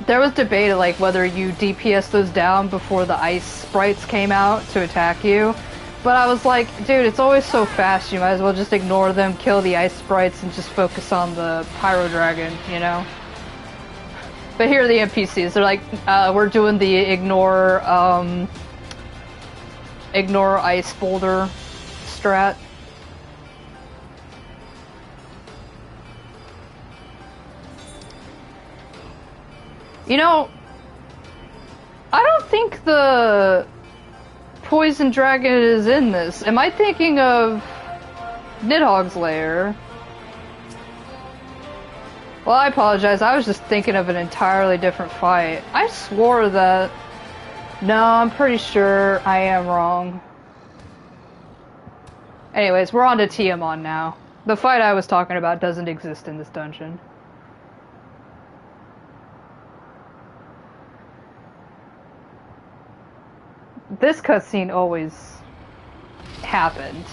There was debate like whether you DPS those down before the ice sprites came out to attack you. But I was like, dude, it's always so fast, you might as well just ignore them, kill the ice sprites, and just focus on the pyro dragon, you know? But here are the NPCs. They're like, we're doing the ignore ice boulder strat. You know, I don't think the poison dragon is in this. Am I thinking of Nidhogg's lair? Well, I apologize. I was just thinking of an entirely different fight. I swore that... No, I'm pretty sure I am wrong. Anyways, we're on to Tiamat now. The fight I was talking about doesn't exist in this dungeon. This cutscene always happened.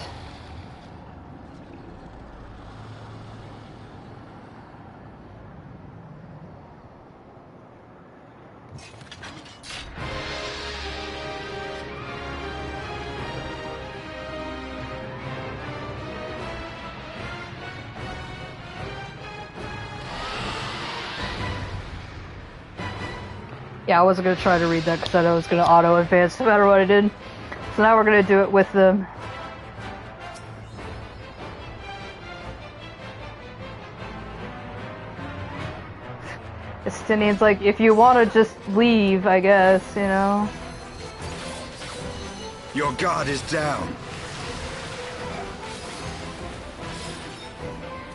Yeah, I wasn't gonna try to read that because I know it was gonna auto advance no matter what I did. So now we're gonna do it with them. Estinian's like, if you want to just leave, I guess, you know? Your guard is down.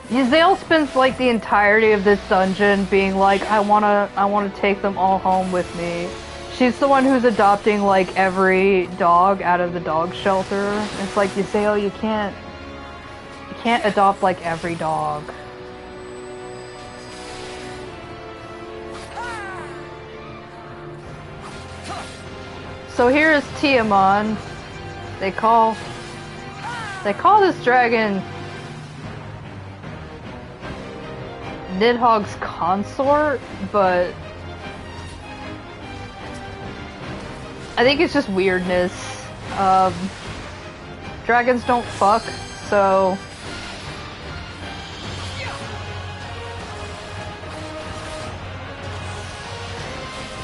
Yzael spends like the entirety of this dungeon being like, I wanna take them all home with me. She's the one who's adopting like every dog out of the dog shelter. It's like, Yzael, you can't adopt like every dog. So here is Tiamat. They call this dragon Nidhogg's consort, but I think it's just weirdness. Dragons don't fuck, so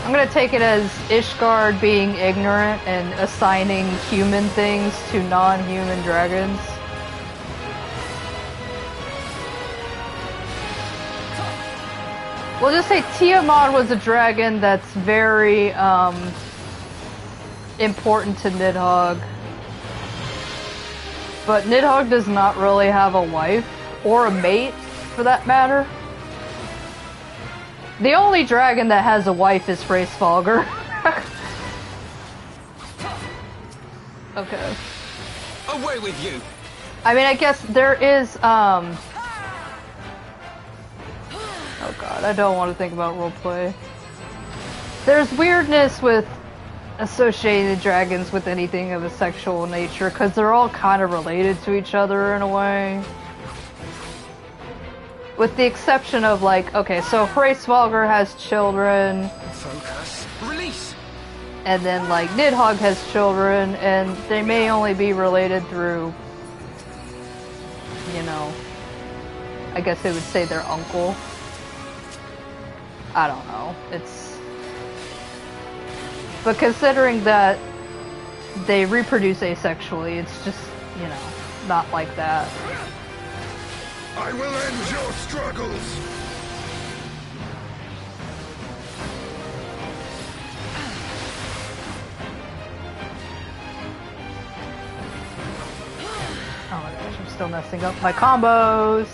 I'm gonna take it as Ishgard being ignorant and assigning human things to non-human dragons. We'll just say Tiamat was a dragon that's very important to Nidhogg. But Nidhogg does not really have a wife, or a mate, for that matter. The only dragon that has a wife is Hraesvelgr. Okay. Away with you! I mean, I guess there is, oh god, I don't want to think about roleplay. There's weirdness with associating the dragons with anything of a sexual nature, because they're all kind of related to each other in a way. With the exception of, like, okay, so Hraesvelgr has children. Focus. Release! And then, like, Nidhogg has children, and they may only be related through, you know, I guess they would say their uncle. I don't know. It's... But considering that they reproduce asexually, it's just, you know, not like that. I will end your struggles! Oh my gosh, I'm still messing up my combos!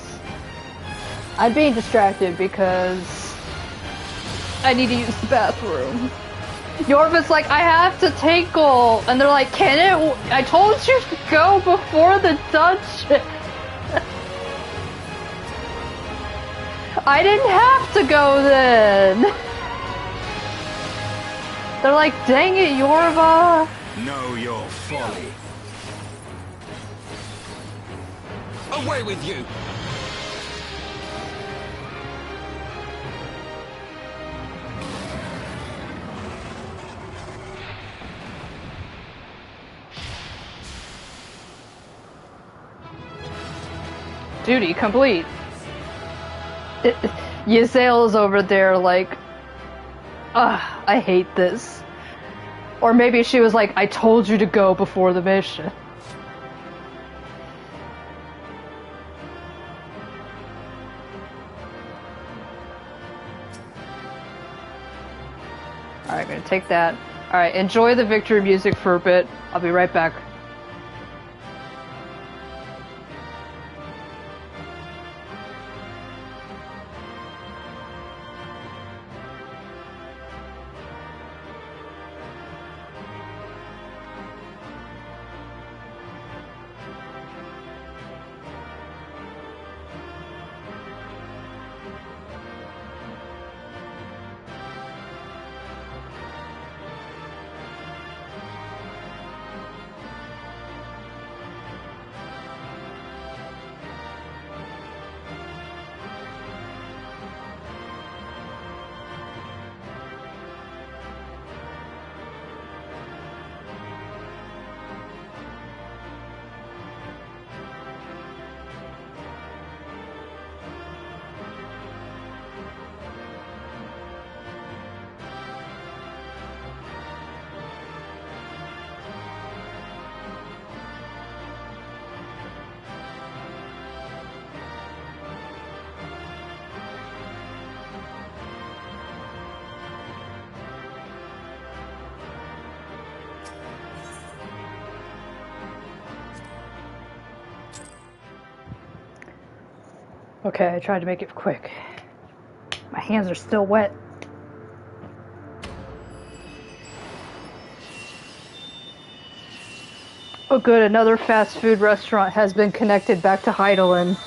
I'm being distracted because I need to use the bathroom. Yorva's like, I have to tinkle! And they're like, can it? I told you to go before the dungeon! I didn't have to go then! They're like, dang it, Yorva! Know your folly. Away with you! Duty complete. Yzael is over there like, ugh, I hate this. Or maybe she was like, I told you to go before the mission. Alright, I'm gonna take that. Alright, enjoy the victory music for a bit. I'll be right back. Okay, I tried to make it quick. My hands are still wet. Oh good, another fast food restaurant has been connected back to Heidelin.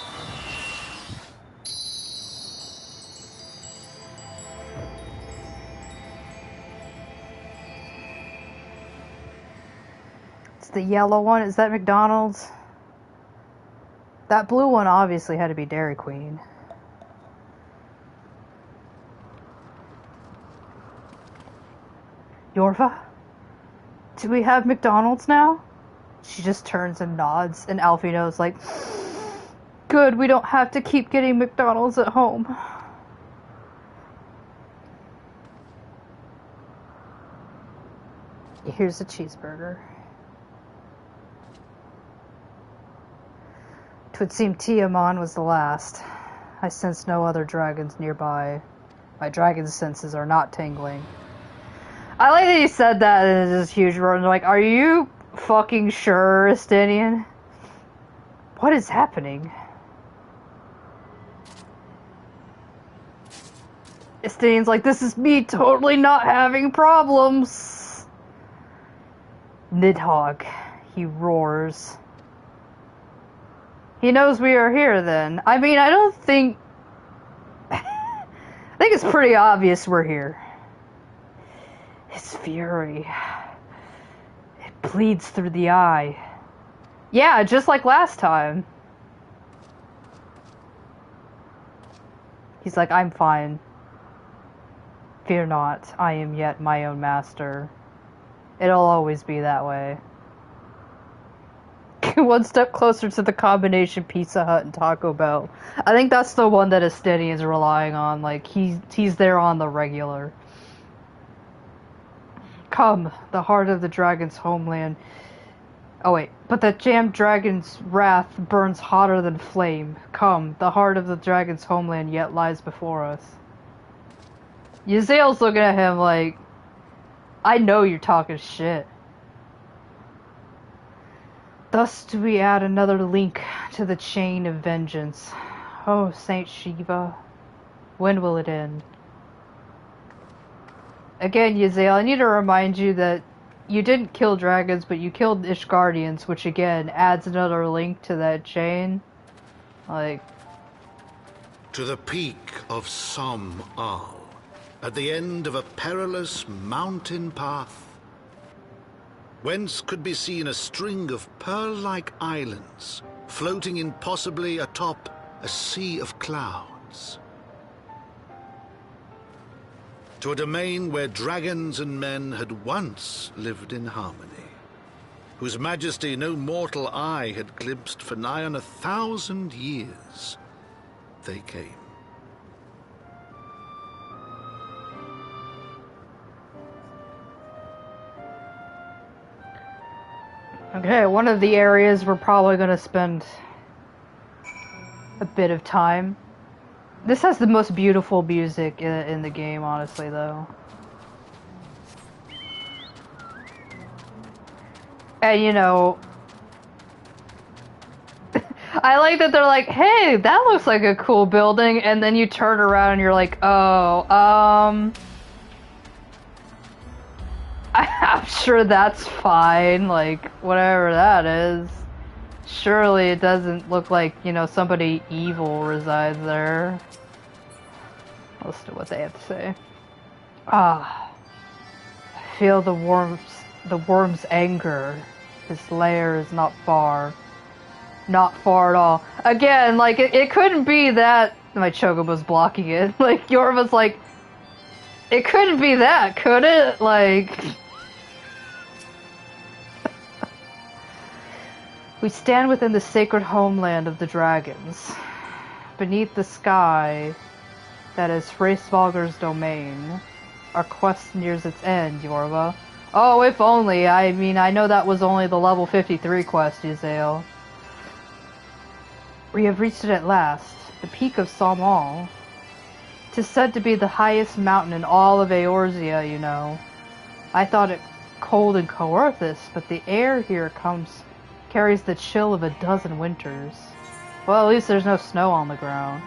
It's the yellow one, is that McDonald's? That blue one obviously had to be Dairy Queen. Yorva? Do we have McDonald's now? She just turns and nods, and Alfino's like, good, we don't have to keep getting McDonald's at home. Here's a cheeseburger. Twould seem Tiamat was the last. I sense no other dragons nearby. My dragon senses are not tingling. I like that he said that in this huge roar. Like, are you fucking sure, Estinian? What is happening? Estinian's like, this is me totally not having problems. Nidhogg, he roars. He knows we are here then. I mean, I don't think... I think it's pretty obvious we're here. His fury. It bleeds through the eye. Yeah, just like last time. He's like, I'm fine. Fear not, I am yet my own master. It'll always be that way. One step closer to the combination Pizza Hut and Taco Bell. I think that's the one that Estinian's relying on. Like, he's there on the regular. Come, the heart of the dragon's homeland. Oh wait, but the jammed dragon's wrath burns hotter than flame. Come, the heart of the dragon's homeland yet lies before us. Yaziel's looking at him like, I know you're talking shit. Thus do we add another link to the chain of vengeance. Oh, Saint Shiva, when will it end? Again, Yaziel, I need to remind you that you didn't kill dragons, but you killed Ishgardians, which again adds another link to that chain. Like... To the peak of Som Al, at the end of a perilous mountain path, whence could be seen a string of pearl-like islands, floating impossibly atop a sea of clouds. To a domain where dragons and men had once lived in harmony, whose majesty no mortal eye had glimpsed for nigh on 1,000 years, they came. Okay, one of the areas we're probably going to spend a bit of time. This has the most beautiful music in the game, honestly, though. And, you know... I like that they're like, hey, that looks like a cool building, and then you turn around and you're like, oh, I'm sure that's fine, like, whatever that is. Surely it doesn't look like, you know, somebody evil resides there. Listen to what they have to say. Ah. I feel the worm's anger. His lair is not far. Not far at all. Again, like, it couldn't be that... My Chocobo's blocking it. Like, Yorva's like... It couldn't be that, could it? Like... We stand within the sacred homeland of the dragons. Beneath the sky that is Freysvalger's domain. Our quest nears its end, Yorva. Oh, if only. I mean, I know that was only the level 53 quest, Yaziel. We have reached it at last. The peak of Samal. 'Tis said to be the highest mountain in all of Eorzea, you know. I thought it cold and Coerthus, but the air here carries the chill of a dozen winters. Well, at least there's no snow on the ground.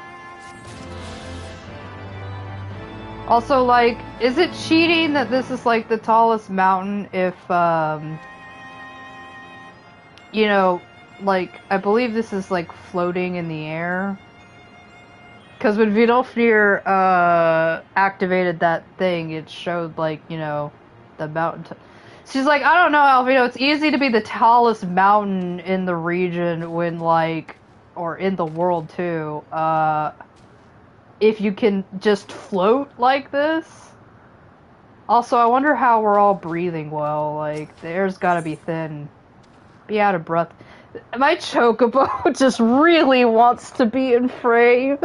Also, like, is it cheating that this is, like, the tallest mountain if, you know, like, I believe this is, like, floating in the air? Because when Vidofnir, activated that thing, it showed, like, you know, the mountain. She's like, I don't know, Alvino, it's easy to be the tallest mountain in the region when, like, or in the world, too, if you can just float like this. Also, I wonder how we're all breathing well. Like, the air's gotta be thin. Be out of breath. My chocobo just really wants to be in frame.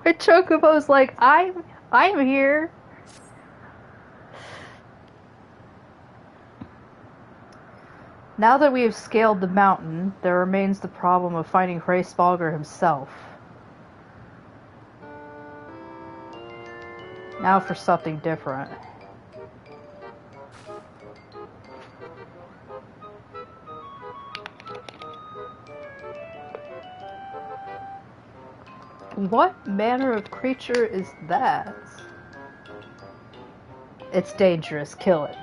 My chocobo's like, I'm here. Now that we have scaled the mountain, there remains the problem of finding Hraesvalgr himself. Now for something different. What manner of creature is that? It's dangerous. Kill it.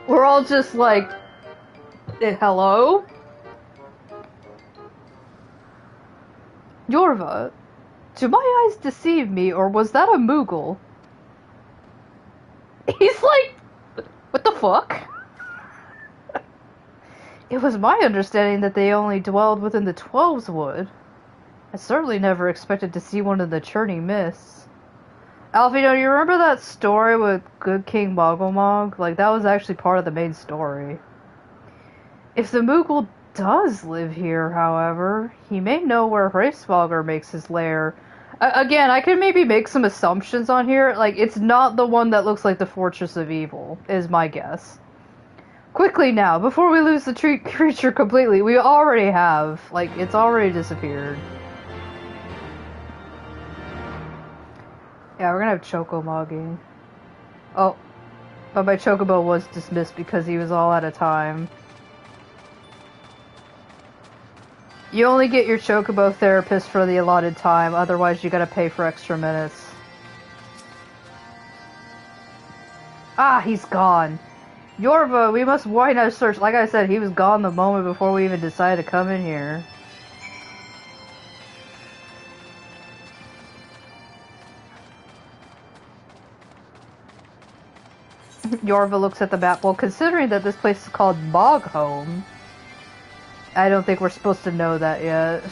We're all just like, hello? Yorva, do my eyes deceive me, or was that a Moogle? He's like, what the fuck? It was my understanding that they only dwelled within the Twelves Wood. I certainly never expected to see one in the churning mists. Alfino, do you remember that story with Good King Mogglemog? Like, that was actually part of the main story. If the Moogle does live here, however, he may know where Hraesvalgr makes his lair. Again, I could maybe make some assumptions on here. Like, it's not the one that looks like the Fortress of Evil, is my guess. Quickly now, before we lose the creature completely. We already have. Like, it's already disappeared. Yeah, we're gonna have Chocomogging. Oh, but my Chocobo was dismissed because he was all out of time. You only get your Chocobo therapist for the allotted time, otherwise you gotta pay for extra minutes. Ah, he's gone. Yorva, we must widen our search. Like I said, he was gone the moment before we even decided to come in here. Yorva looks at the map. Well, considering that this place is called Moghome, I don't think we're supposed to know that yet.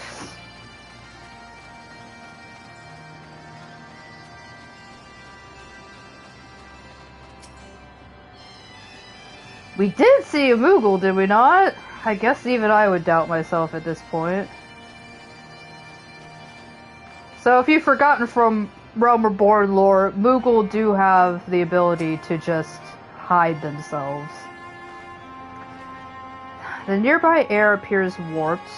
We did see a Moogle, did we not? I guess even I would doubt myself at this point. So if you've forgotten from Realm Reborn lore, Moogle do have the ability to just hide themselves. The nearby air appears warped.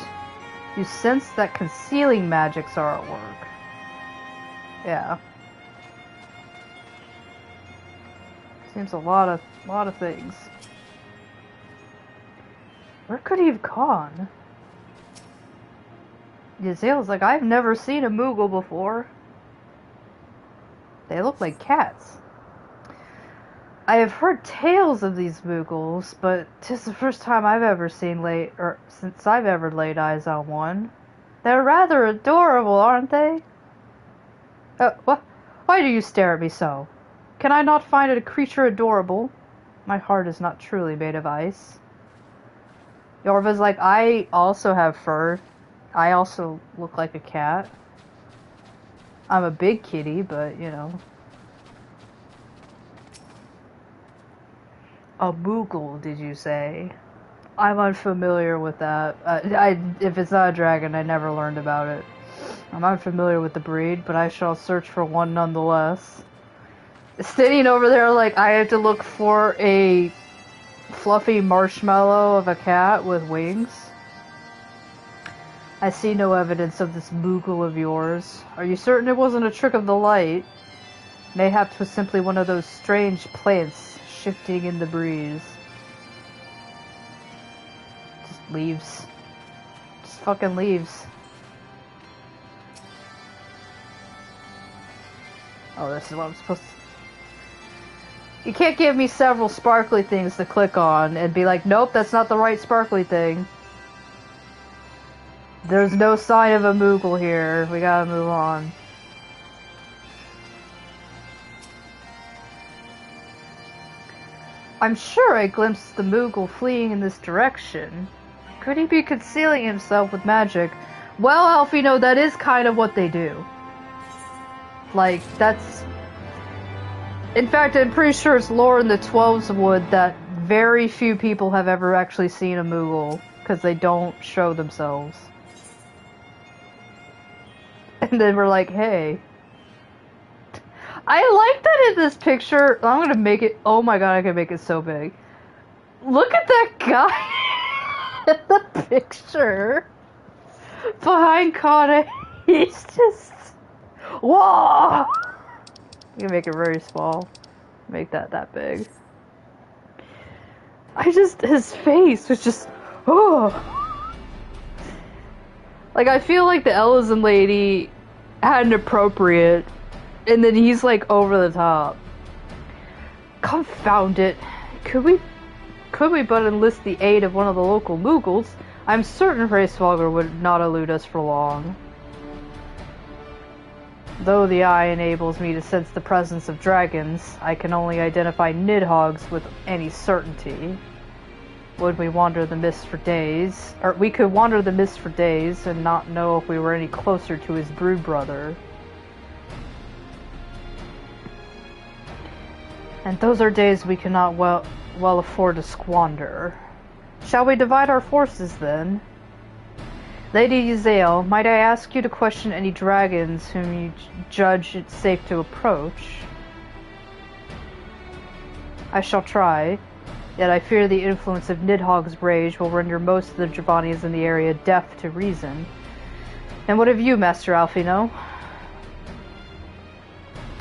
You sense that concealing magics are at work. Yeah. Seems a lot of things. Where could he have gone? Yazale's like, I've never seen a Moogle before. They look like cats. I have heard tales of these Moogles, but 'tis the first time I've ever seen since I've ever laid eyes on one. They're rather adorable, aren't they? What? Why do you stare at me so? Can I not find a creature adorable? My heart is not truly made of ice. Yorva's like, I also have fur. I also look like a cat. I'm a big kitty, but, you know. A Moogle, did you say? I'm unfamiliar with that. If it's not a dragon, I never learned about it. I'm unfamiliar with the breed, but I shall search for one nonetheless. Sitting over there like I have to look for a fluffy marshmallow of a cat with wings. I see no evidence of this Moogle of yours. Are you certain it wasn't a trick of the light? Mayhap 'twas simply one of those strange plants shifting in the breeze. leaves. Just fucking leaves. Oh, this is what I'm supposed to... You can't give me several sparkly things to click on and be like, nope, that's not the right sparkly thing. There's no sign of a Moogle here. We gotta move on. I'm sure I glimpsed the Moogle fleeing in this direction. Could he be concealing himself with magic? Well, Alfino, that is kind of what they do. Like, that's... In fact, I'm pretty sure it's lore in the Twelveswood that very few people have ever actually seen a Moogle, because they don't show themselves. And then we're like, hey. I like that in this picture. I'm gonna make it... Oh my god, I can make it so big. Look at that guy in the picture. Behind Kane. He's just... Whoa! You can make it very small. Make that big. His face was just... Oh! Like, I feel like the Ellison lady had an appropriate... And then he's like over the top. Confound it. Could we but enlist the aid of one of the local Moogles? I'm certain Hraesvelgr would not elude us for long. Though the eye enables me to sense the presence of dragons, I can only identify Nidhogg's with any certainty. Would we wander the mist for days? Or we could wander the mist for days and not know if we were any closer to his brood brother. And those are days we cannot well afford to squander. Shall we divide our forces, then? Lady Yzael, might I ask you to question any dragons whom you judge it safe to approach? I shall try, yet I fear the influence of Nidhogg's rage will render most of the Dravanians in the area deaf to reason. And what of you, Master Alfino?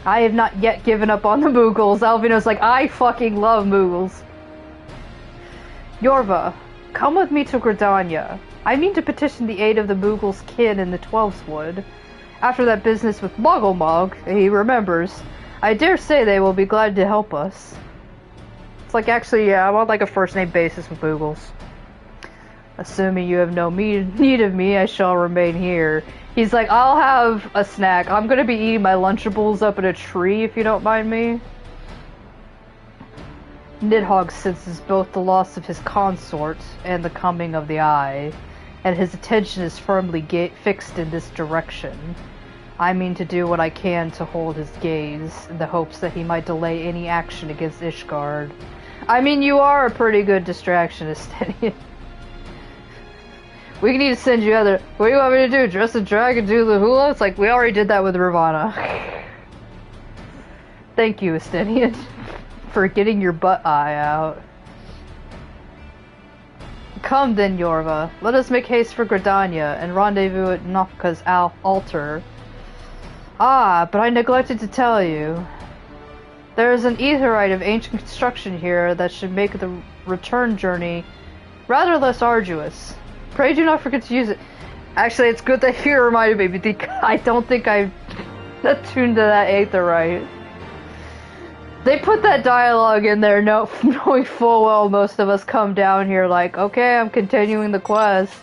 I have not yet given up on the Moogles. Alvino's like, I fucking love Moogles. Yorva, come with me to Gridania. I mean to petition the aid of the Moogles' kin in the Twelveswood. After that business with Mogglmog, he remembers. I dare say they will be glad to help us. It's like, actually, yeah, I'm on like a first-name basis with Moogles. Assuming you have no need of me, I shall remain here. He's like, I'll have a snack. I'm gonna be eating my Lunchables up in a tree, if you don't mind me. Nidhogg senses both the loss of his consort and the coming of the eye, and his attention is firmly fixed in this direction. I mean to do what I can to hold his gaze, in the hopes that he might delay any action against Ishgard. I mean, you are a pretty good distraction, Estinian. We need to send you other... What do you want me to do? Dress a dragon, do the hula? It's like, we already did that with Ravana. Thank you, Estinian, for getting your butt eye out. Come then, Yorva. Let us make haste for Gridania, and rendezvous at Nofka's altar. Ah, but I neglected to tell you. There is an aetheryte of ancient construction here that should make the return journey rather less arduous. Pray do not forget to use it. Actually, it's good that you reminded me, because I don't think I've attuned to that aetheryte. They put that dialogue in there knowing full well most of us come down here like, okay, I'm continuing the quest.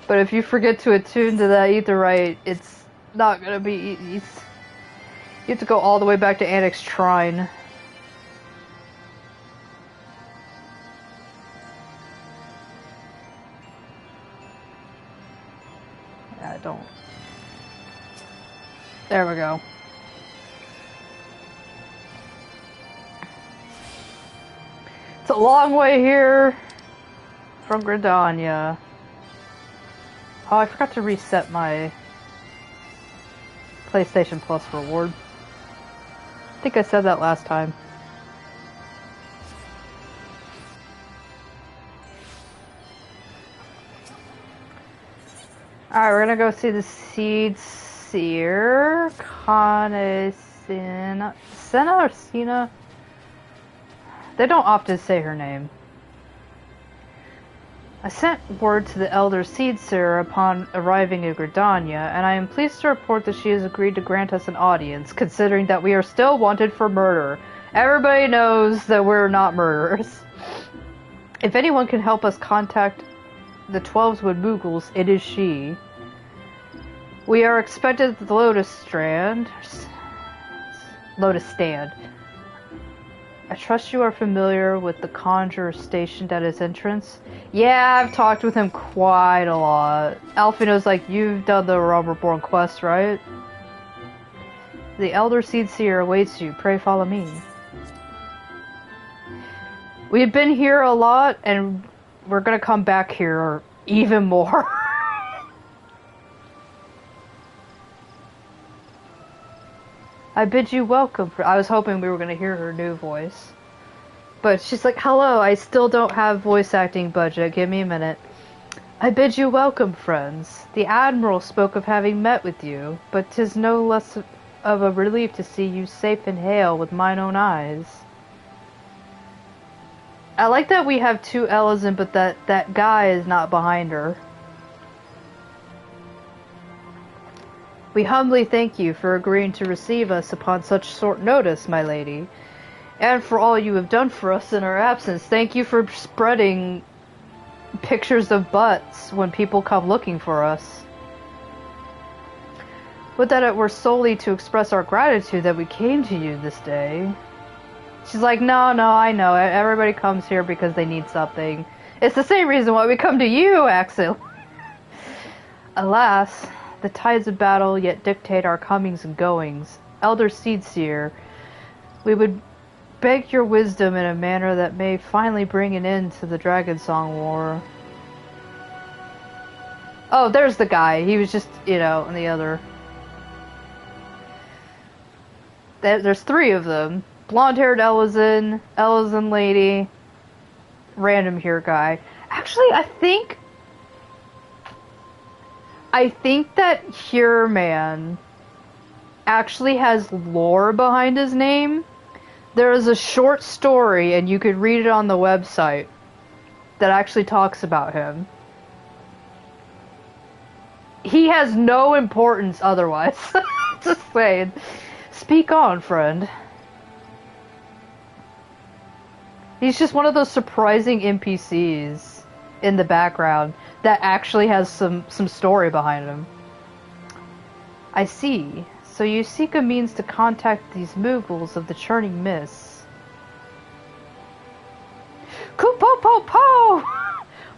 But if you forget to attune to that aetheryte, it's not gonna be easy. You have to go all the way back to Annex Shrine. I don't. There we go. It's a long way here from Gridania. Oh, I forgot to reset my PlayStation Plus reward. I think I said that last time. Alright, we're gonna go see the Seed Seer. Senna or Sina? They don't often say her name. I sent word to the Elder Seedseer upon arriving in Gridania, and I am pleased to report that she has agreed to grant us an audience, considering that we are still wanted for murder. Everybody knows that we're not murderers. If anyone can help us contact the 12wood Moogles, it is she. We are expected at the Lotus Stand. I trust you are familiar with the conjurer stationed at his entrance. Yeah, I've talked with him quite a lot. Alfino's like, you've done the Realm Reborn quest, right? The Elder Seedseer awaits you. Pray follow me. We've been here a lot, and we're gonna come back here even more. I bid you welcome. I was hoping we were going to hear her new voice. But she's like, hello, I still don't have voice acting budget. Give me a minute. I bid you welcome, friends. The Admiral spoke of having met with you, but 'tis no less of a relief to see you safe and hale with mine own eyes. I like that we have two Ellison, but that guy is not behind her. We humbly thank you for agreeing to receive us upon such short notice, my lady, and for all you have done for us in our absence. Thank you for spreading pictures of butts when people come looking for us. Would that it were solely to express our gratitude that we came to you this day. She's like, no, I know. Everybody comes here because they need something. It's the same reason why we come to you, Axel. Alas, the tides of battle yet dictate our comings and goings. Elder Seedseer, we would beg your wisdom in a manner that may finally bring an end to the Dragon Song War. Oh, there's the guy. He was just, in the other. There's three of them. Blonde-haired Ellison lady, random here guy. Actually, I think that Here Man actually has lore behind his name. There is a short story, and you could read it on the website, that actually talks about him. He has no importance otherwise. Just saying. Speak on, friend. He's just one of those surprising NPCs in the background that actually has some story behind him. I see. So you seek a means to contact these Moogles of the Churning Mists. Kupo po po!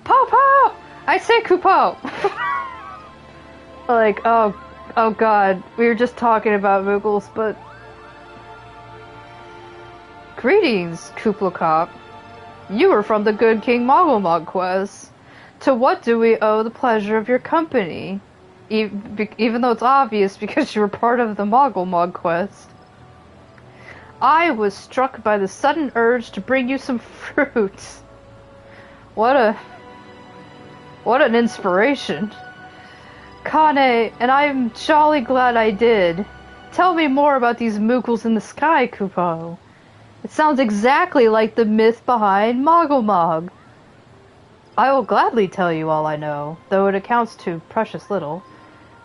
Po po! I say Kupo! Like, oh god, we were just talking about Moogles, but... Greetings, Kuplokop. You are from the Good King Mogulmog quest. To what do we owe the pleasure of your company? Even though it's obvious because you were part of the Mogulmog quest. I was struck by the sudden urge to bring you some fruits. What an inspiration. Kane, and I'm jolly glad I did. Tell me more about these Moogles in the sky, Kupo. It sounds exactly like the myth behind Mogulmog. I will gladly tell you all I know, though it accounts to precious little.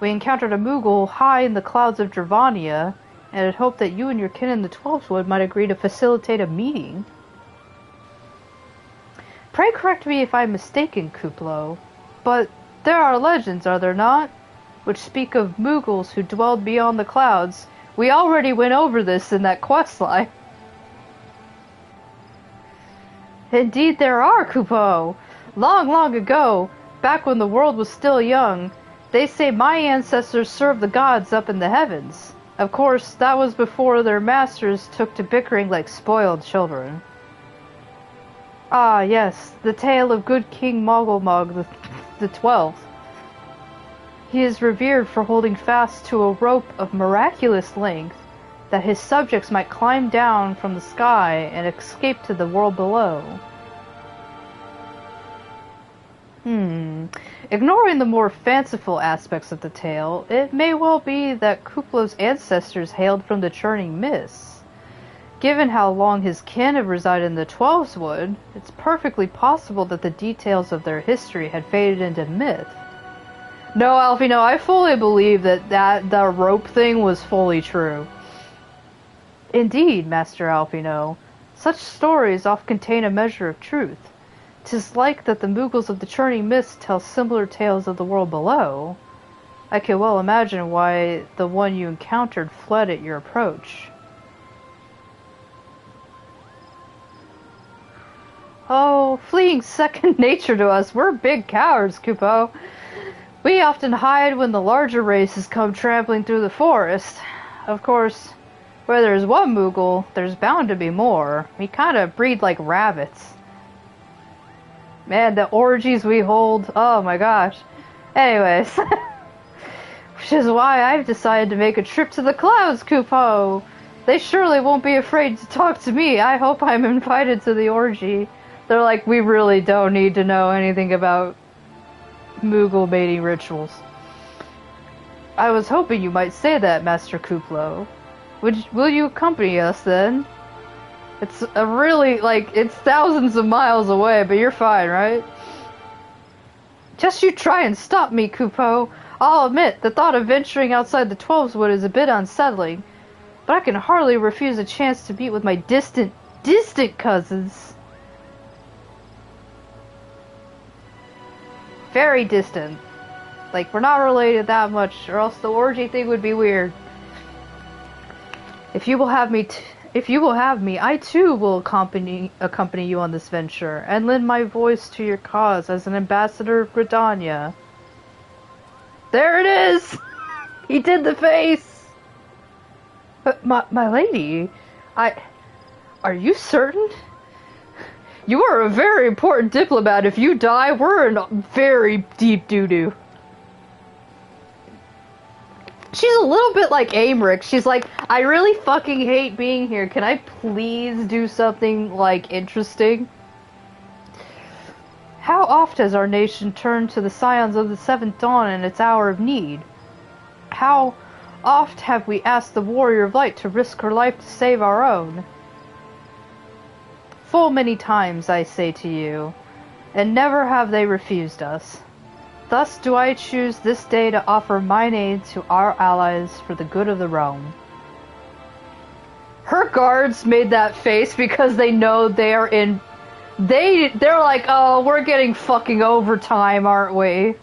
We encountered a Moogle high in the clouds of Dravania, and had hoped that you and your kin in the 12wood might agree to facilitate a meeting. Pray correct me if I'm mistaken, Kuplo, but there are legends, are there not, which speak of Moogles who dwelled beyond the clouds. We already went over this in that quest line. Indeed there are, Kupo! Long, long ago, back when the world was still young, they say my ancestors served the gods up in the heavens. Of course, that was before their masters took to bickering like spoiled children. Ah, yes, the tale of good King Mogulmog the 12th. He is revered for holding fast to a rope of miraculous length, that his subjects might climb down from the sky and escape to the world below. Ignoring the more fanciful aspects of the tale, it may well be that Kuplo's ancestors hailed from the Churning Mists. Given how long his kin have resided in the Twelveswood, it's perfectly possible that the details of their history had faded into myth. No, Alfie, no, I fully believe that the rope thing was fully true. Indeed, Master Alfino, such stories often contain a measure of truth. 'Tis like that the Moogles of the Churning Mist tell similar tales of the world below. I can well imagine why the one you encountered fled at your approach. Oh, fleeing's second nature to us. We're big cowards, Kupo. We often hide when the larger races come trampling through the forest. Of course, where there's one Moogle, there's bound to be more. We kind of breed like rabbits. Man, the orgies we hold, oh my gosh. Anyways, which is why I've decided to make a trip to the clouds, Kupo. They surely won't be afraid to talk to me. I hope I'm invited to the orgy. They're like, we really don't need to know anything about Moogle mating rituals. I was hoping you might say that, Master Kuplo. Will you accompany us then? It's a really, it's thousands of miles away, but you're fine, right? Just you try and stop me, Kupo. I'll admit, the thought of venturing outside the Twelveswood is a bit unsettling, but I can hardly refuse a chance to meet with my distant cousins. Very distant. Like, we're not related that much, or else the orgy thing would be weird. If you will have me, I too will accompany you on this venture, and lend my voice to your cause as an ambassador of Gridania. There it is! He did the face! But, my lady, are you certain? You are a very important diplomat. If you die, we're in very deep doo-doo. She's a little bit like Amric. She's like, I really fucking hate being here. Can I please do something, like, interesting? How oft has our nation turned to the scions of the Seventh Dawn in its hour of need? How oft have we asked the Warrior of Light to risk her life to save our own? Full many times, I say to you, and never have they refused us. Thus do I choose this day to offer mine aid to our allies for the good of the realm. Her guards made that face because they know they are in... They're like, oh, we're getting fucking overtime, aren't we?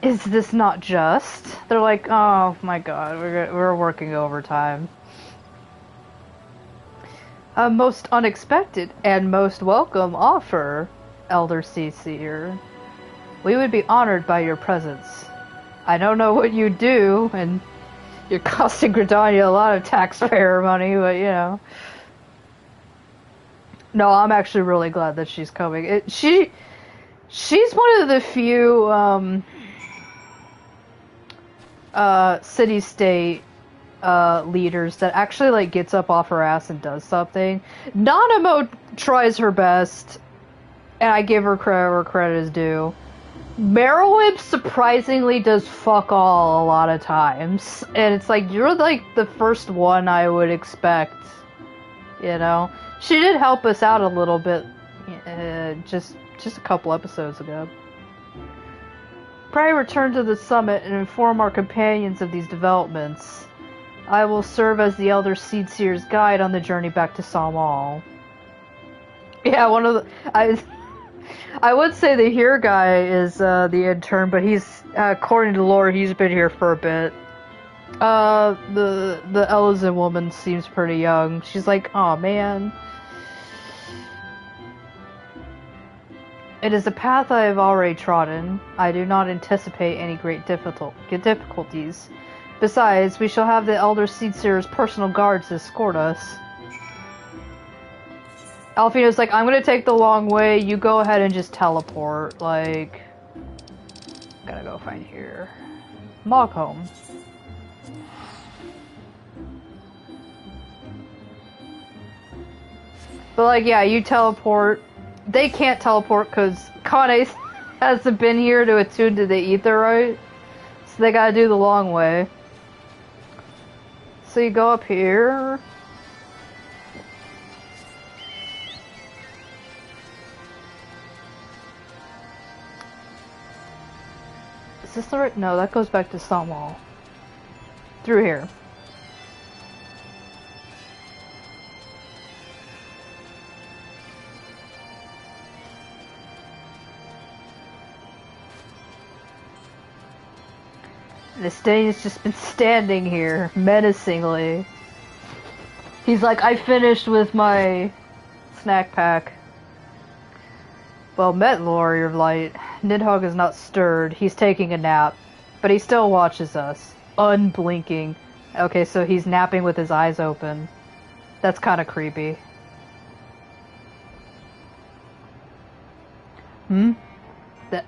Is this not just? They're like, oh my god, we're working overtime. A most unexpected and most welcome offer, Elder Seer. We would be honored by your presence. I don't know what you do, and you're costing Gridania a lot of taxpayer money, but you know. No, I'm actually really glad that she's coming. She's one of the few city-state leaders that actually like gets up off her ass and does something. Nanamo tries her best, and I give her credit where credit is due. Merowib surprisingly does fuck all a lot of times, and it's like, you're like the first one I would expect, you know? She did help us out a little bit, just a couple episodes ago. Pray return to the summit and inform our companions of these developments. I will serve as the Elder Seedseer's guide on the journey back to Salmal. Yeah, one of the... I would say the here guy is the intern, but he's, according to lore, he's been here for a bit. The Ellison woman seems pretty young. She's like, oh man. It is a path I have already trodden. I do not anticipate any great difficulties. Besides, we shall have the Elder Seedseer's personal guards escort us. Alfino's like, I'm gonna take the long way, you go ahead and just teleport, like... Gotta go find here. Mogholm. But like, yeah, you teleport. They can't teleport because Kane hasn't been here to attune to the ether, right? So they gotta do the long way. So you go up here. Is this the right? No, that goes back to Stonewall. Through here. The Stain's just been standing here, menacingly. He's like, I finished with my snack pack. Well met, Warrior of Light. Nidhogg is not stirred. He's taking a nap. But he still watches us. Unblinking. Okay, so he's napping with his eyes open. That's kind of creepy. The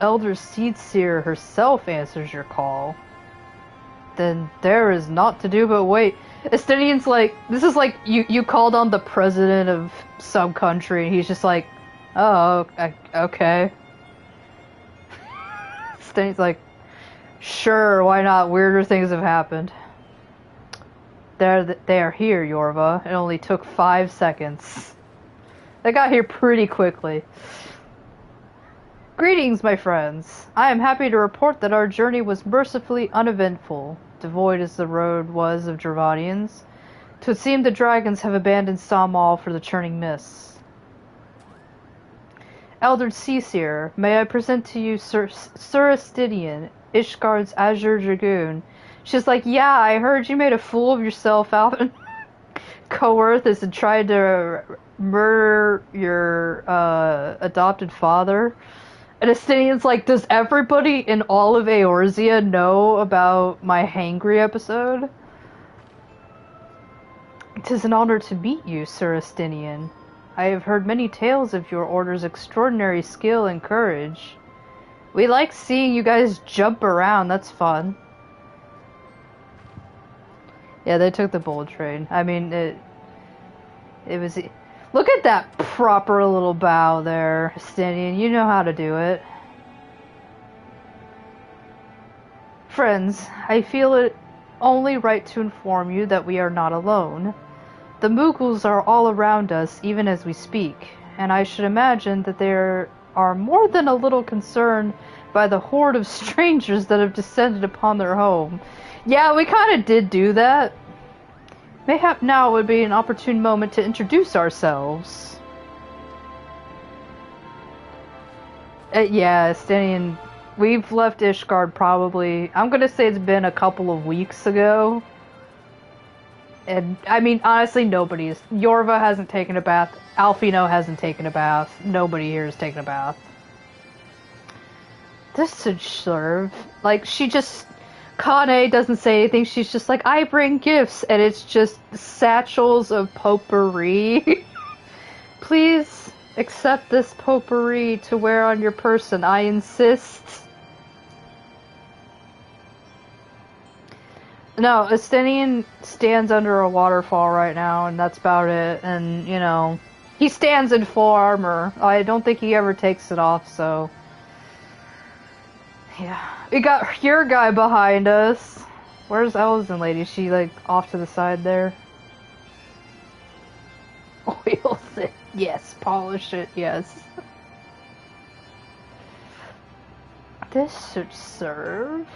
Elder Seed Seer herself answers your call. Then there is naught to do but wait. Estinian's like, this is like, you called on the president of some country, and he's just like, oh, okay. Estinian's like, sure, why not? Weirder things have happened. They are here, Yorva. It only took 5 seconds. They got here pretty quickly. Greetings, my friends. I am happy to report that our journey was mercifully uneventful, devoid as the road was of Dravanians. 'Twould seem the dragons have abandoned Stonewall for the churning mists. Elder Seaseer, may I present to you Suristidian, Ishgard's Azure Dragoon. She's like, yeah, I heard you made a fool of yourself out in Coerthas and tried to murder your adopted father. And Estinian's like, does everybody in all of Eorzea know about my hangry episode? It is an honor to meet you, Sir Estinian. I have heard many tales of your order's extraordinary skill and courage. We like seeing you guys jump around, that's fun. Yeah, they took the bull train. I mean, it was... Look at that proper little bow there, Estinian. You know how to do it. Friends, I feel it only right to inform you that we are not alone. The Mughals are all around us, even as we speak, and I should imagine that they are more than a little concerned by the horde of strangers that have descended upon their home. Yeah, we kind of did do that. Mayhap now would be an opportune moment to introduce ourselves. Yeah, Estinian, we've left Ishgard probably, I'm gonna say it's been a couple of weeks ago. And, I mean, honestly, Yorva hasn't taken a bath, Alfino hasn't taken a bath, nobody here has taken a bath. This should serve. Like, she just... Kane doesn't say anything, she's just like, I bring gifts, and it's just satchels of potpourri. Please accept this potpourri to wear on your person, I insist. No, Estinian stands under a waterfall right now, and that's about it, and, you know, he stands in full armor. I don't think he ever takes it off, so... Yeah. We got your guy behind us. Where's Elzen lady? Is she, like, off to the side there? Oils it. Yes. Polish it. Yes. This should serve.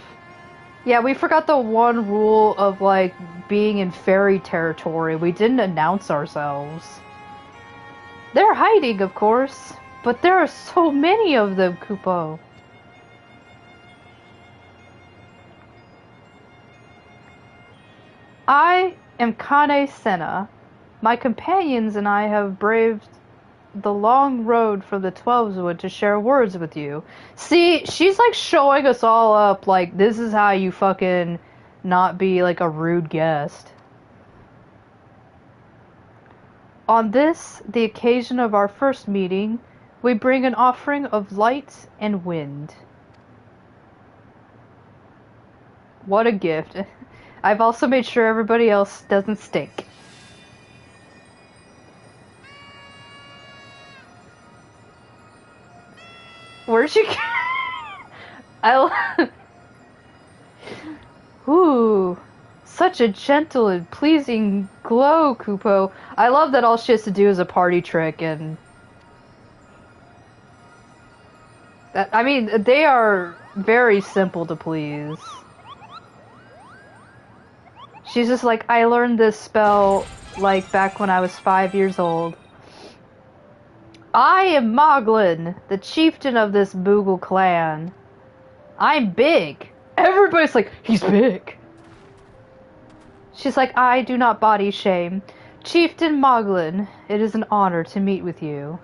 Yeah, we forgot the one rule of, like, being in fairy territory. We didn't announce ourselves. They're hiding, of course. But there are so many of them, Kupo. I am Kane Senna. My companions and I have braved the long road from the Twelveswood to share words with you. See, she's like showing us all up, like, this is how you fucking not be like a rude guest. On this, the occasion of our first meeting, we bring an offering of light and wind. What a gift. I've also made sure everybody else doesn't stink. Where'd you go? Ooh, such a gentle and pleasing glow, Kupo. I love that all she has to do is a party trick, and... I mean, they are very simple to please. She's just like, I learned this spell, like, back when I was 5 years old. I am Moglin, the chieftain of this Moogle clan. I'm big. Everybody's like, he's big. She's like, I do not body shame. Chieftain Moglin, it is an honor to meet with you.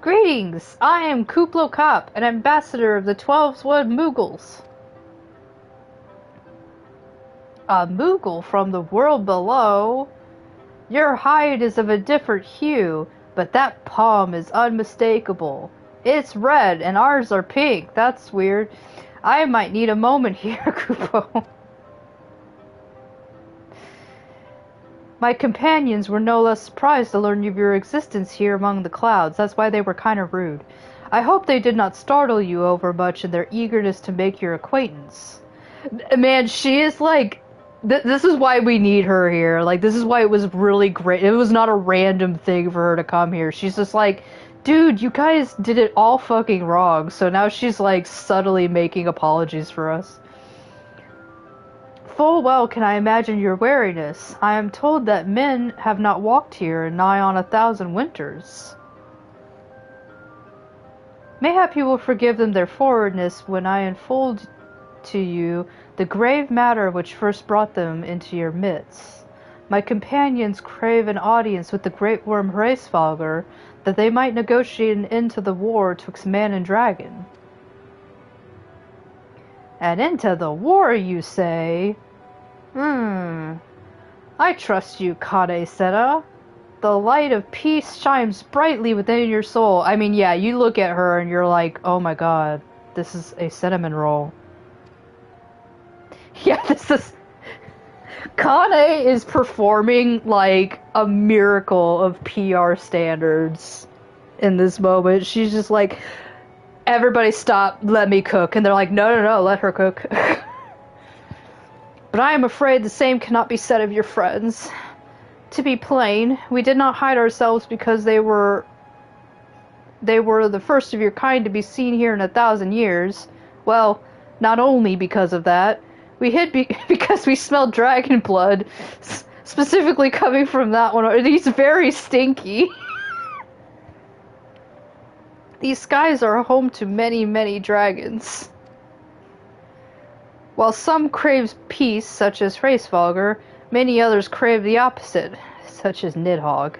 Greetings, I am Kuplo Kop, an ambassador of the 12-Wood Moogles. A Moogle from the world below? Your hide is of a different hue, but that palm is unmistakable. It's red, and ours are pink. That's weird. I might need a moment here, Kupo. My companions were no less surprised to learn of your existence here among the clouds. That's why they were kind of rude. I hope they did not startle you overmuch in their eagerness to make your acquaintance. Man, she is like... this is why we need her here. Like, this is why it was really great. It was not a random thing for her to come here. She's just like, dude, you guys did it all fucking wrong. So now she's like subtly making apologies for us. Full well can I imagine your wariness. I am told that men have not walked here in nigh on 1,000 winters. Mayhap you will forgive them their forwardness when I unfold to you the grave matter which first brought them into your midst. My companions crave an audience with the great worm Hraesvalgr, that they might negotiate an end to the war twixt man and dragon. An end to the war, you say? I trust you, Kade Seta. The light of peace shines brightly within your soul. I mean, yeah, you look at her and you're like, oh my god, this is a cinnamon roll. Yeah, this is... Kane is performing, like, a miracle of PR standards in this moment. She's just like, everybody stop, let me cook. And they're like, no, let her cook. But I am afraid the same cannot be said of your friends. To be plain, we did not hide ourselves because they were the first of your kind to be seen here in 1,000 years. Well, not only because of that, we hid because we smelled dragon blood, specifically coming from that one. He's very stinky. These skies are home to many, many dragons. While some crave peace, such as Hraesvalgr, many others crave the opposite, such as Nidhogg.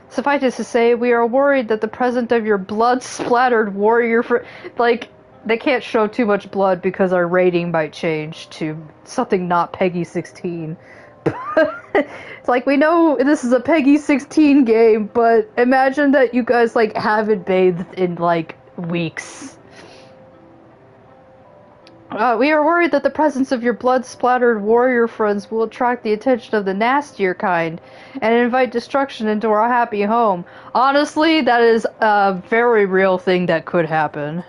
Suffice it to say, we are worried that the presence of your blood-splattered warrior like, they can't show too much blood because our rating might change to something not Peggy 16. It's like, we know this is a Peggy 16 game, but imagine that you guys, like, haven't bathed in, like, weeks. We are worried that the presence of your blood-splattered warrior friends will attract the attention of the nastier kind and invite destruction into our happy home. Honestly, that is a very real thing that could happen.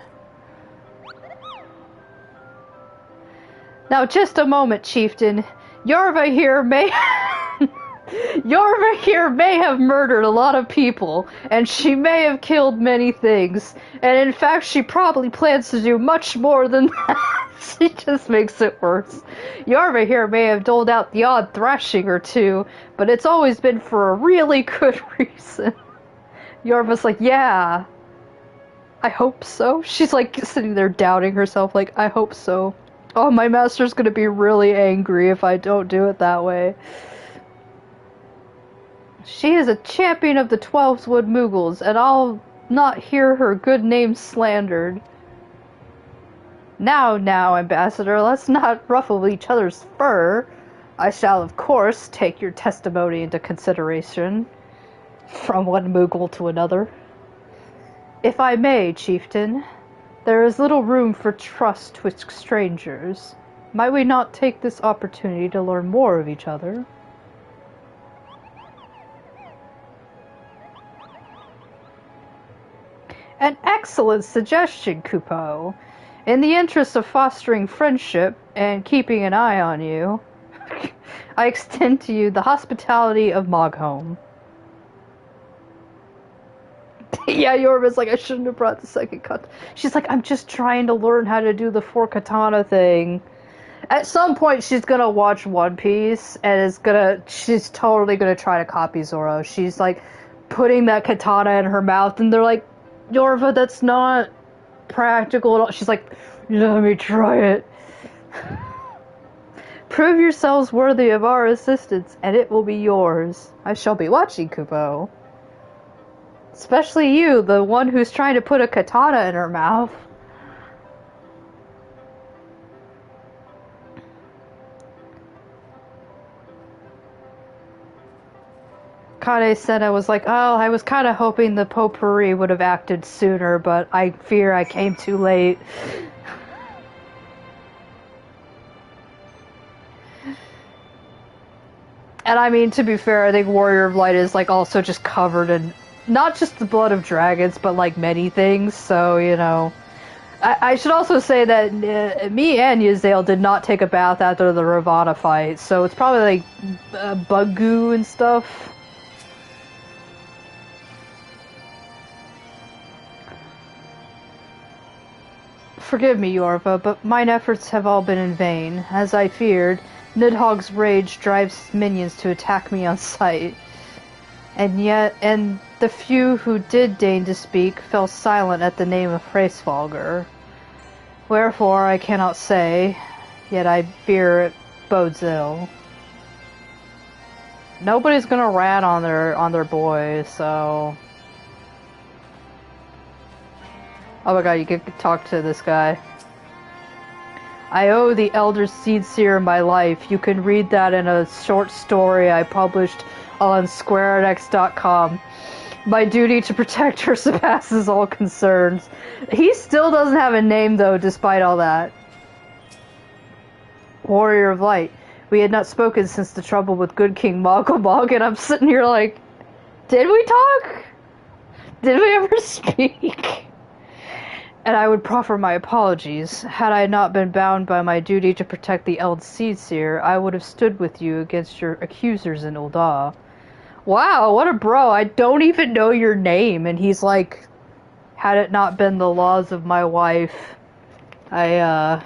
Now, just a moment, Chieftain. Yorva here may... Yorva here may have murdered a lot of people, and she may have killed many things, and in fact she probably plans to do much more than that. She just makes it worse. Yorva here may have doled out the odd thrashing or two, but it's always been for a really good reason. Yorva's like, yeah, I hope so. She's like sitting there doubting herself, like, I hope so. Oh, my master's gonna be really angry if I don't do it that way. She is a champion of the 12-Wood Moogles, and I'll not hear her good name slandered. Now, Ambassador, let's not ruffle each other's fur. I shall, of course, take your testimony into consideration. From one Moogle to another. If I may, Chieftain, there is little room for trust twixt strangers. Might we not take this opportunity to learn more of each other? An excellent suggestion, Kupo. In the interest of fostering friendship and keeping an eye on you, I extend to you the hospitality of Moghome. Yeah, Yorva's like, I shouldn't have brought the second cut. She's like, I'm just trying to learn how to do the 4 katana thing. At some point, she's gonna watch One Piece, and she's totally gonna try to copy Zoro. She's like, putting that katana in her mouth, and they're like, Yorva, that's not practical at all. She's like, let me try it. Prove yourselves worthy of our assistance, and it will be yours. I shall be watching, Kupo. Especially you, the one who's trying to put a katana in her mouth. Kade said, I was like, oh, I was kind of hoping the potpourri would have acted sooner, but I fear I came too late. And I mean, to be fair, I think Warrior of Light is like also just covered in not just the blood of dragons, but like many things, so, you know. I should also say that me and Yuzale did not take a bath after the Ravana fight, so it's probably like bug goo and stuff. Forgive me, Yorva, but mine efforts have all been in vain. As I feared, Nidhogg's rage drives minions to attack me on sight. And the few who did deign to speak fell silent at the name of Hraesvalgr. Wherefore I cannot say, yet I fear it bodes ill. Nobody's gonna rat on their boy, so... Oh my god, you get to talk to this guy. I owe the Elder Seedseer my life. You can read that in a short story I published on SquareX.com. My duty to protect her surpasses all concerns. He still doesn't have a name, though, despite all that. Warrior of Light. We had not spoken since the trouble with good King Mogglebog, and I'm sitting here like, did we talk? Did we ever speak? And I would proffer my apologies. Had I not been bound by my duty to protect the Eld Seedseer, I would have stood with you against your accusers in Ul'dah. Wow, what a bro. I don't even know your name. And he's like, had it not been the laws of my wife, I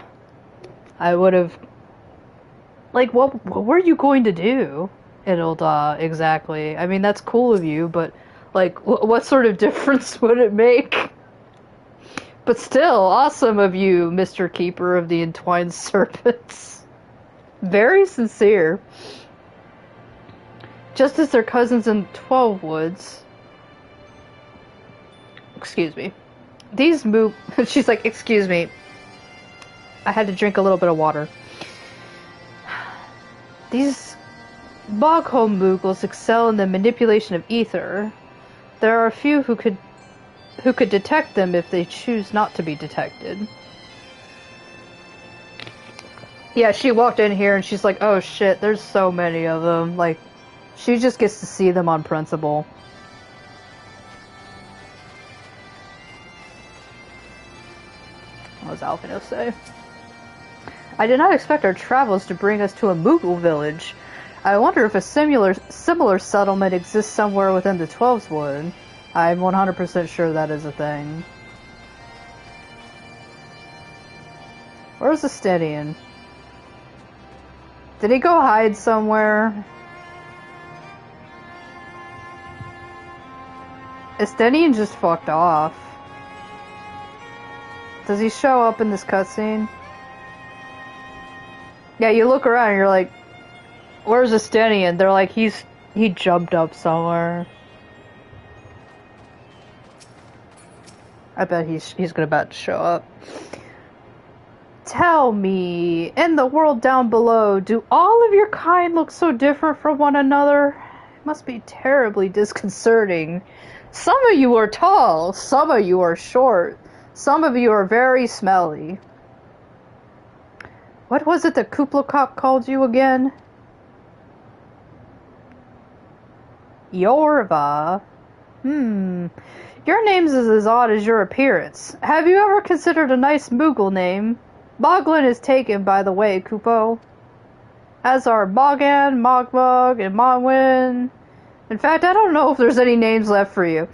would have... Like, what were you going to do in Ul'dah, exactly? I mean, that's cool of you, but, like, what sort of difference would it make? But still, awesome of you, Mr. Keeper of the Entwined Serpents. Very sincere. Just as their cousins in 12 Woods. Excuse me. These she's like, excuse me. I had to drink a little bit of water. These Bogholm Moogles excel in the manipulation of ether. There are a few who could detect them if they choose not to be detected. Yeah, she walked in here and she's like, oh shit, there's so many of them. Like, she just gets to see them on principle. What does Alphino say? I did not expect our travels to bring us to a Moogle village. I wonder if a similar settlement exists somewhere within the Twelves Wood. I'm 100% sure that is a thing. Where's Estinian? Did he go hide somewhere? Estinian just fucked off. Does he show up in this cutscene? Yeah, you look around and you're like, where's Estinian? They're like, he jumped up somewhere. I bet he's about to show up. Tell me, in the world down below, do all of your kind look so different from one another? It must be terribly disconcerting. Some of you are tall, some of you are short, some of you are very smelly. What was it that Kuplokop called you again? Yorva. Your name's is as odd as your appearance. Have you ever considered a nice Moogle name? Boglin is taken, by the way, Kupo. As are Mogan, Mogmog, and Monwyn. In fact, I don't know if there's any names left for you.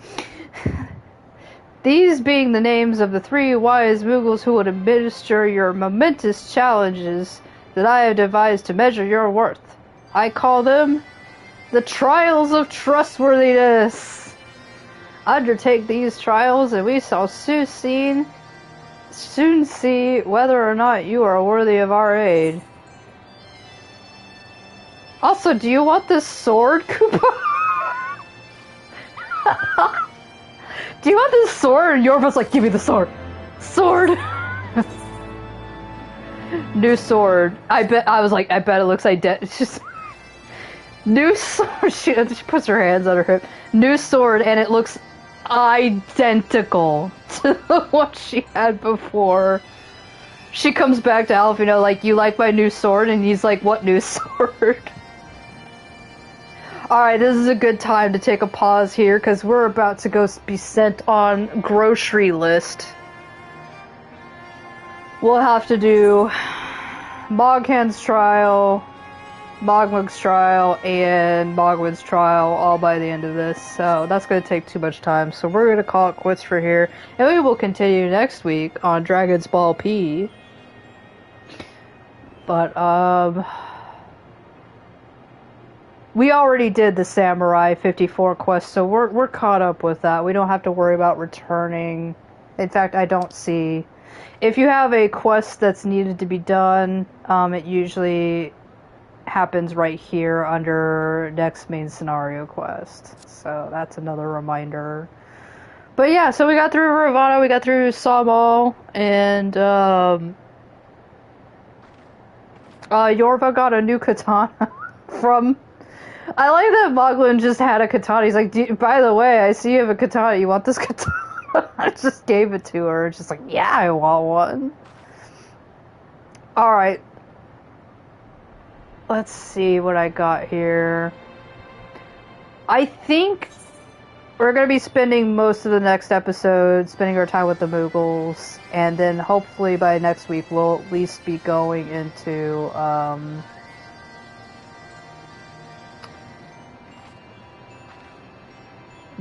These being the names of the 3 wise Moogles who would administer your momentous challenges that I have devised to measure your worth. I call them the Trials of Trustworthiness. Undertake these trials and we shall soon see whether or not you are worthy of our aid. Also, do you want this sword, Koopa? Do you want this sword? And Yorva's like, give me the sword. Sword! New sword. I bet it looks identical. It's just... New sword. She puts her hands on her hip. New sword, and it looks identical to what she had before. She comes back to Alfino like, you like my new sword? And he's like, what new sword? Alright, this is a good time to take a pause here, because we're about to go be sent on grocery list. We'll have to do Moghan's trial, Mogmug's trial, and Mogwin's trial all by the end of this, so that's going to take too much time, so we're going to call it quits for here, and we will continue next week on Dragon's Ball P. But, we already did the Samurai 54 quest, so we're caught up with that. We don't have to worry about returning. In fact, I don't see... If you have a quest that's needed to be done, it usually happens right here under next main scenario quest. So that's another reminder. But yeah, so we got through Ravana, we got through Sawmall, and Yorva got a new katana from... I like that Moglin just had a katana. He's like, by the way, I see you have a katana. You want this katana? I just gave it to her. Just like, yeah, I want one. Alright. Let's see what I got here. I think we're going to be spending most of the next episode spending our time with the Moogles. And then hopefully by next week we'll at least be going into...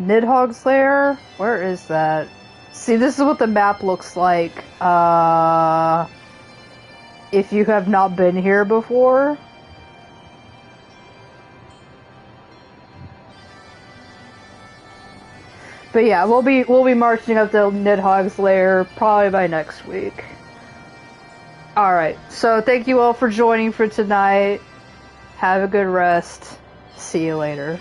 Nidhogg's lair? Where is that? See, this is what the map looks like, if you have not been here before. But yeah, we'll be marching up to Nidhogg's lair probably by next week. Alright, so thank you all for joining for tonight. Have a good rest. See you later.